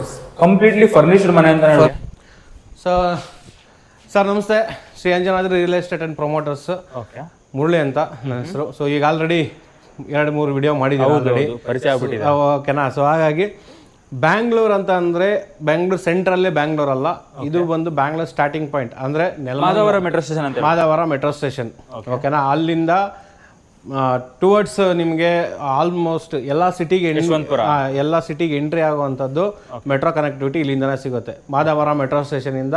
ಕಂಪ್ಲೀಟ್ಲಿ ಫರ್ನಿಶ್ಡ್ ಮನೆ ಅಂತ ಹೇಳಿ. ಸರ್ ನಮಸ್ತೆ, Shri Anjanadri real estate and promoters. Okay, Murali ಅಂತ ನನ್ನ ಹೆಸರು. ಸೊ ಈಗ ಆಲ್ರೆಡಿ 2-3 ವಿಡಿಯೋ ಮಾಡಿದ್ದೀವಿ, ಪರಿಚಯ ಆಗ್ಬಿಟ್ಟಿದೆ. ಓಕೆನಾ? ಸೊ ಹಾಗಾಗಿ ಬ್ಯಾಂಗ್ಳೂರ್ ಅಂತ ಅಂದ್ರೆ ಬ್ಯಾಂಗ್ಳೂರ್ ಸೆಂಟ್ರಲ್ಲೇ ಬ್ಯಾಂಗ್ಳೂರ್ ಅಲ್ಲ, ಇದು ಬಂದು ಬ್ಯಾಂಗ್ಳೂರ್ ಸ್ಟಾರ್ಟಿಂಗ್ ಪಾಯಿಂಟ್ ಅಂದ್ರೆ ಮಾದವರ ಮೆಟ್ರೋ ಸ್ಟೇಷನ್ ಅಂತ. Madavara metro station. ಓಕೆನಾ? ಅಲ್ಲಿಂದ ಟುವರ್ಡ್ಸ್ ನಿಮಗೆ ಆಲ್ಮೋಸ್ಟ್ ಎಲ್ಲ ಸಿಟಿಗೆ ಎಂಟ್ರಿ ಆಗುವಂಥದ್ದು ಮೆಟ್ರೋ ಕನೆಕ್ಟಿವಿಟಿ ಇಲ್ಲಿಂದನೇ ಸಿಗುತ್ತೆ. ಮಾದವರ ಮೆಟ್ರೋ ಸ್ಟೇಷನ್ ಇಂದ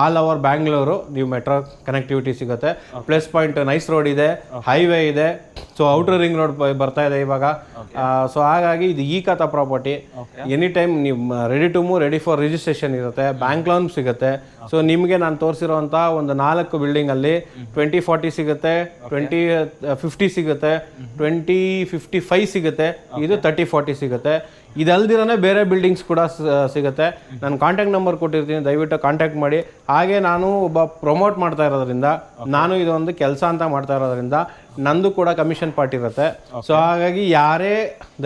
ಆಲ್ ಓವರ್ ಬ್ಯಾಂಗ್ಳೂರು ನೀವು ಮೆಟ್ರೋ ಕನೆಕ್ಟಿವಿಟಿ ಸಿಗುತ್ತೆ. ಪ್ಲಸ್ ಪಾಯಿಂಟ್ ನೈಸ್ ರೋಡ್ ಇದೆ, ಹೈವೇ ಇದೆ. ಸೊ ಔಟರ್ ರಿಂಗ್ ರೋಡ್ ಬರ್ತಾ ಇದೆ ಇವಾಗ. ಸೊ ಹಾಗಾಗಿ ಇದು ಈ ಕಥಾ ಪ್ರಾಪರ್ಟಿ. ಎನಿ ಟೈಮ್ ನೀವು ready to move, ready for registration ಇರುತ್ತೆ. ಬ್ಯಾಂಕ್ ಲೋನ್ ಸಿಗುತ್ತೆ. ಸೊ ನಿಮಗೆ ನಾನು ತೋರಿಸಿರುವಂಥ ಒಂದು 4 ಬಿಲ್ಡಿಂಗ್ ಅಲ್ಲಿ 2040 ಸಿಗುತ್ತೆ, 2050 ಸಿಗುತ್ತೆ, 2055 ಸಿಗುತ್ತೆ, ಇದು 3040 ಸಿಗುತ್ತೆ. ಇದಲ್ದಿರನೇ ಬೇರೆ ಬಿಲ್ಡಿಂಗ್ಸ್ ಕೂಡ ಸಿಗುತ್ತೆ. ನಾನು ಕಾಂಟ್ಯಾಕ್ಟ್ ನಂಬರ್ ಕೊಟ್ಟಿರ್ತೀನಿ, ದಯವಿಟ್ಟು ಕಾಂಟ್ಯಾಕ್ಟ್ ಮಾಡಿ. ಹಾಗೆ ನಾನು ಒಬ್ಬ ಪ್ರಮೋಟ್ ಮಾಡ್ತಾ ಇರೋದ್ರಿಂದ, ನಾನು ಇದೊಂದು ಕೆಲಸ ಅಂತ ಮಾಡ್ತಾ ಇರೋದ್ರಿಂದ ನಂದು ಕೂಡ ಕಮಿಷನ್ ಪಾರ್ಟ್ ಇರುತ್ತೆ. ಸೊ ಹಾಗಾಗಿ ಯಾರೇ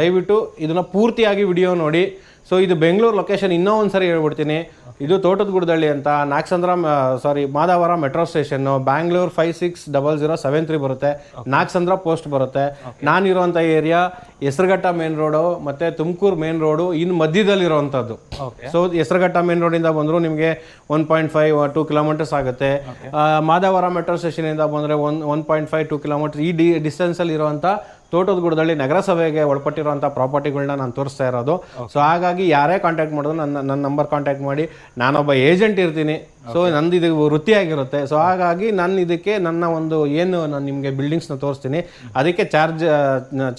ದಯವಿಟ್ಟು ಇದನ್ನ ಪೂರ್ತಿಯಾಗಿ ವಿಡಿಯೋ ನೋಡಿ. ಸೊ ಇದು ಬೆಂಗಳೂರು ಲೊಕೇಶನ್ ಇನ್ನೂ ಒಂದ್ಸರಿ ಹೇಳ್ಬಿಡ್ತೀನಿ. ಇದು ತೋಟದ ಗುಡದಳ್ಳಿ ಅಂತ, ಮಾದಾವರ ಮೆಟ್ರೋ ಸ್ಟೇಷನ್, ಬ್ಯಾಂಗ್ಳೂರ್ 560073 ಬರುತ್ತೆ. ನಾಗಸಂದ್ರ ಪೋಸ್ಟ್ ಬರುತ್ತೆ. ನಾನಿರುವಂಥ ಏರಿಯಾ ಹೆಸರುಘಟ್ಟ ಮೇನ್ ರೋಡು ಮತ್ತೆ ತುಮಕೂರು ಮೇನ್ ರೋಡು ಇನ್ನು ಮಧ್ಯದಲ್ಲಿರುವಂಥದ್ದು. ಸೊ ಹೆಸರುಘಟ್ಟ ಮೇನ್ ರೋಡಿಂದ ಬಂದರೂ ನಿಮಗೆ 1.5-2 ಕಿಲೋಮೀಟರ್ಸ್ ಆಗುತ್ತೆ. ಮಾದಾವರ ಮೆಟ್ರೋ ಸ್ಟೇಷನ್ ಇಂದ ಬಂದರೆ 1.5-2 ಕಿಲೋಮೀಟರ್ ಈ ಡಿಸ್ಟೆನ್ಸ್ ಅಲ್ಲಿ ಇರುವಂಥ ತೋಟದ ಗುಡದಳ್ಳಿ ನಗರಸಭೆಗೆ ಒಳಪಟ್ಟಿರುವಂಥ ಪ್ರಾಪರ್ಟಿಗಳನ್ನ ನಾನು ತೋರಿಸ್ತಾ ಇರೋದು. ಸೊ ಹಾಗಾಗಿ ಯಾರೇ ಕಾಂಟ್ಯಾಕ್ಟ್ ಮಾಡಿದ್ರು ನನ್ನ ನಂಬರ್ ಕಾಂಟ್ಯಾಕ್ಟ್ ಮಾಡಿ. ನಾನೊಬ್ಬ ಏಜೆಂಟ್ ಇರ್ತೀನಿ. ಸೊ ನಂದು ಇದು ವೃತ್ತಿಯಾಗಿರುತ್ತೆ. ಸೊ ಹಾಗಾಗಿ ನನ್ನ ಒಂದು ಏನು ನಾನು ನಿಮಗೆ ಬಿಲ್ಡಿಂಗ್ಸ್ನ ತೋರಿಸ್ತೀನಿ ಅದಕ್ಕೆ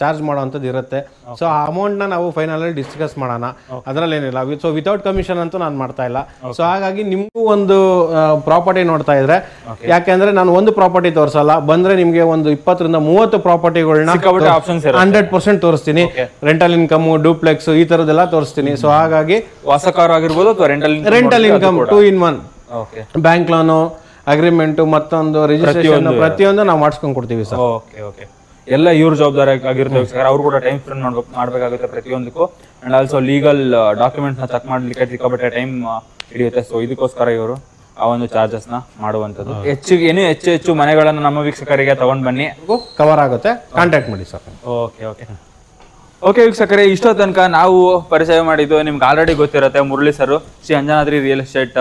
ಚಾರ್ಜ್ ಮಾಡೋವಂಥದ್ದು ಇರುತ್ತೆ. ಸೊ ಆ ಅಮೌಂಟ್ನ ನಾವು ಫೈನಲಿ ಡಿಸ್ಕಸ್ ಮಾಡೋಣ, ಅದರಲ್ಲೇನಿಲ್ಲ. ಸೊ ವಿತೌಟ್ ಕಮಿಷನ್ ಅಂತೂ ನಾನು ಮಾಡ್ತಾ ಇಲ್ಲ. ಸೊ ಹಾಗಾಗಿ ನಿಮಗೂ ಒಂದು ಪ್ರಾಪರ್ಟಿ ನೋಡ್ತಾ ಇದ್ರೆ, ಯಾಕೆಂದ್ರೆ ನಾನು ಒಂದು ಪ್ರಾಪರ್ಟಿ ತೋರಿಸಲ್ಲ, ಬಂದ್ರೆ ನಿಮಗೆ ಒಂದು 20-30 ಪ್ರಾಪರ್ಟಿಗಳನ್ನ 100% ತೋರಿಸ್ತೀನಿ. ರೆಂಟಲ್ ಇನ್ಕಮ್, ಡೂಪ್ಲೆಕ್ಸ್ ಈ ತರದೆಲ್ಲ ತೋರಿಸ್ತೀನಿ. ಸೊ ಹಾಗಾಗಿ ವಾಸಕಾರ ಆಗಿರ್ಬೋದು ಅಥವಾ rental income 2-in-1, bank loan, agreement, ಮತ್ತೊಂದು ರಿಜಿಸ್ಟ್ರೇಷನ್ ಪ್ರತಿಯೊಂದು ನಾವು ಮಾಡಿಸ್ಕೊಂಡು ಕೊಡ್ತೀವಿ ಸರ್. ಎಲ್ಲ ಇವ್ರ ಜವಾಬ್ದಾರಿ ಆಗಿರ್ತೇವೆ ಸರ್. ಅವ್ರು ಕೂಡ ಟೈಮ್ ಸ್ಪೆಂಡ್ ಮಾಡ್ಬೇಕಾಗುತ್ತೆ ಪ್ರತಿಯೊಂದಕ್ಕೂ. ಅಂಡ್ ಆಲ್ಸೋ ಲೀಗಲ್ ಡಾಕ್ಯುಮೆಂಟ್ಸ್ ನ ಚೆಕ್ ಮಾಡ್ಲಿಕ್ಕೆ ಸಿಕ್ಕಾಪಟ್ಟೆ ಟೈಮ್ ಹಿಡಿಯುತ್ತೆ. ಸೊ ಇದಕ್ಕೋಸ್ಕರ ಇವರು ಆ ಒಂದು ಚಾರ್ಜಸ್ ನ ಮಾಡುವಂತದ್ದು. ಹೆಚ್ಚು ಮನೆಗಳನ್ನ ನಮ್ಮ ವೀಕ್ಷಕರಿಗೆ ತಗೊಂಡ್ ಬನ್ನಿ, ಕವರ್ ಆಗುತ್ತೆ. ಕಾಂಟ್ಯಾಕ್ಟ್ ಮಾಡಿ ಸರ್. ಓಕೆ ವೀಕ್ಷಕರೇ, ಇಷ್ಟೋ ತನಕ ನಾವು ಪರಿಚಯ ಮಾಡಿದ್ದು ನಿಮ್ಗೆ ಆಲ್ರೆಡಿ ಗೊತ್ತಿರುತ್ತೆ. Murali sir, Shri Anjanadri real estate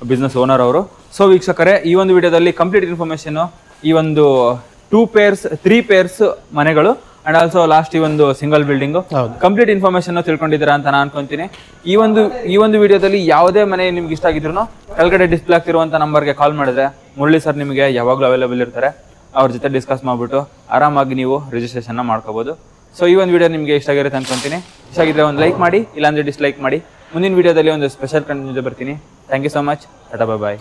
business owner ಅವರು. ಸೊ ವೀಕ್ಷಕರೇ, ಈ ಒಂದು ವಿಡಿಯೋದಲ್ಲಿ ಕಂಪ್ಲೀಟ್ ಇನ್ಫಾರ್ಮೇಶನ್, ಈ ಒಂದು 3 ಪೇರ್ಸ್ ಮನೆಗಳು ಅಂಡ್ ಆಲ್ಸೋ ಲಾಸ್ಟ್ ಈ ಒಂದು ಸಿಂಗಲ್ ಬಿಲ್ಡಿಂಗ್ ಕಂಪ್ಲೀಟ್ ಇನ್ಫಾರ್ಮೇಶನ್ ತಿಳ್ಕೊಂಡಿದ್ದೀರಾ ಅಂತ ನಾನು ಅನ್ಕೊಂತೀನಿ. ಈ ಒಂದು ವಿಡಿಯೋದಲ್ಲಿ ಯಾವುದೇ ಮನೆ ನಿಮ್ಗೆ ಇಷ್ಟ ಆಗಿದ್ರು ಕೆಳಗಡೆ ಡಿಸ್ಪ್ಲೇ ಆಗ್ತಿರುವಂತ ನಂಬರ್ಗೆ ಕಾಲ್ ಮಾಡಿದ್ರೆ ಮುರಳಿ ಸರ್ ನಿಮಗೆ ಯಾವಾಗಲೂ ಅವೈಲೇಬಲ್ ಇರ್ತಾರೆ. ಅವ್ರ ಜೊತೆ ಡಿಸ್ಕಸ್ ಮಾಡ್ಬಿಟ್ಟು ಆರಾಮಾಗಿ ನೀವು ರಿಜಿಸ್ಟ್ರೇಷನ್ ಮಾಡ್ಕೋಬಹುದು. ಸೊ ಈ ಒಂದು ವಿಡಿಯೋ ನಿಮಗೆ ಇಷ್ಟ ಆಗಿರುತ್ತೆ ಅನ್ಕೊಂತೀನಿ. ಇಷ್ಟ ಆಗಿದ್ರೆ ಒಂದು ಲೈಕ್ ಮಾಡಿ, ಇಲ್ಲಾಂದ್ರೆ ಡಿಸ್ಲೈಕ್ ಮಾಡಿ. ಮುಂದಿನ ವಿಡಿಯೋದಲ್ಲಿ ಒಂದು ಸ್ಪೆಷಲ್ ಕಂಟೆಂಟ್ ಬರ್ತೀನಿ. Thank you so much. ಟಾಟಾ, ಬಾಯ್ ಬಾಯ್.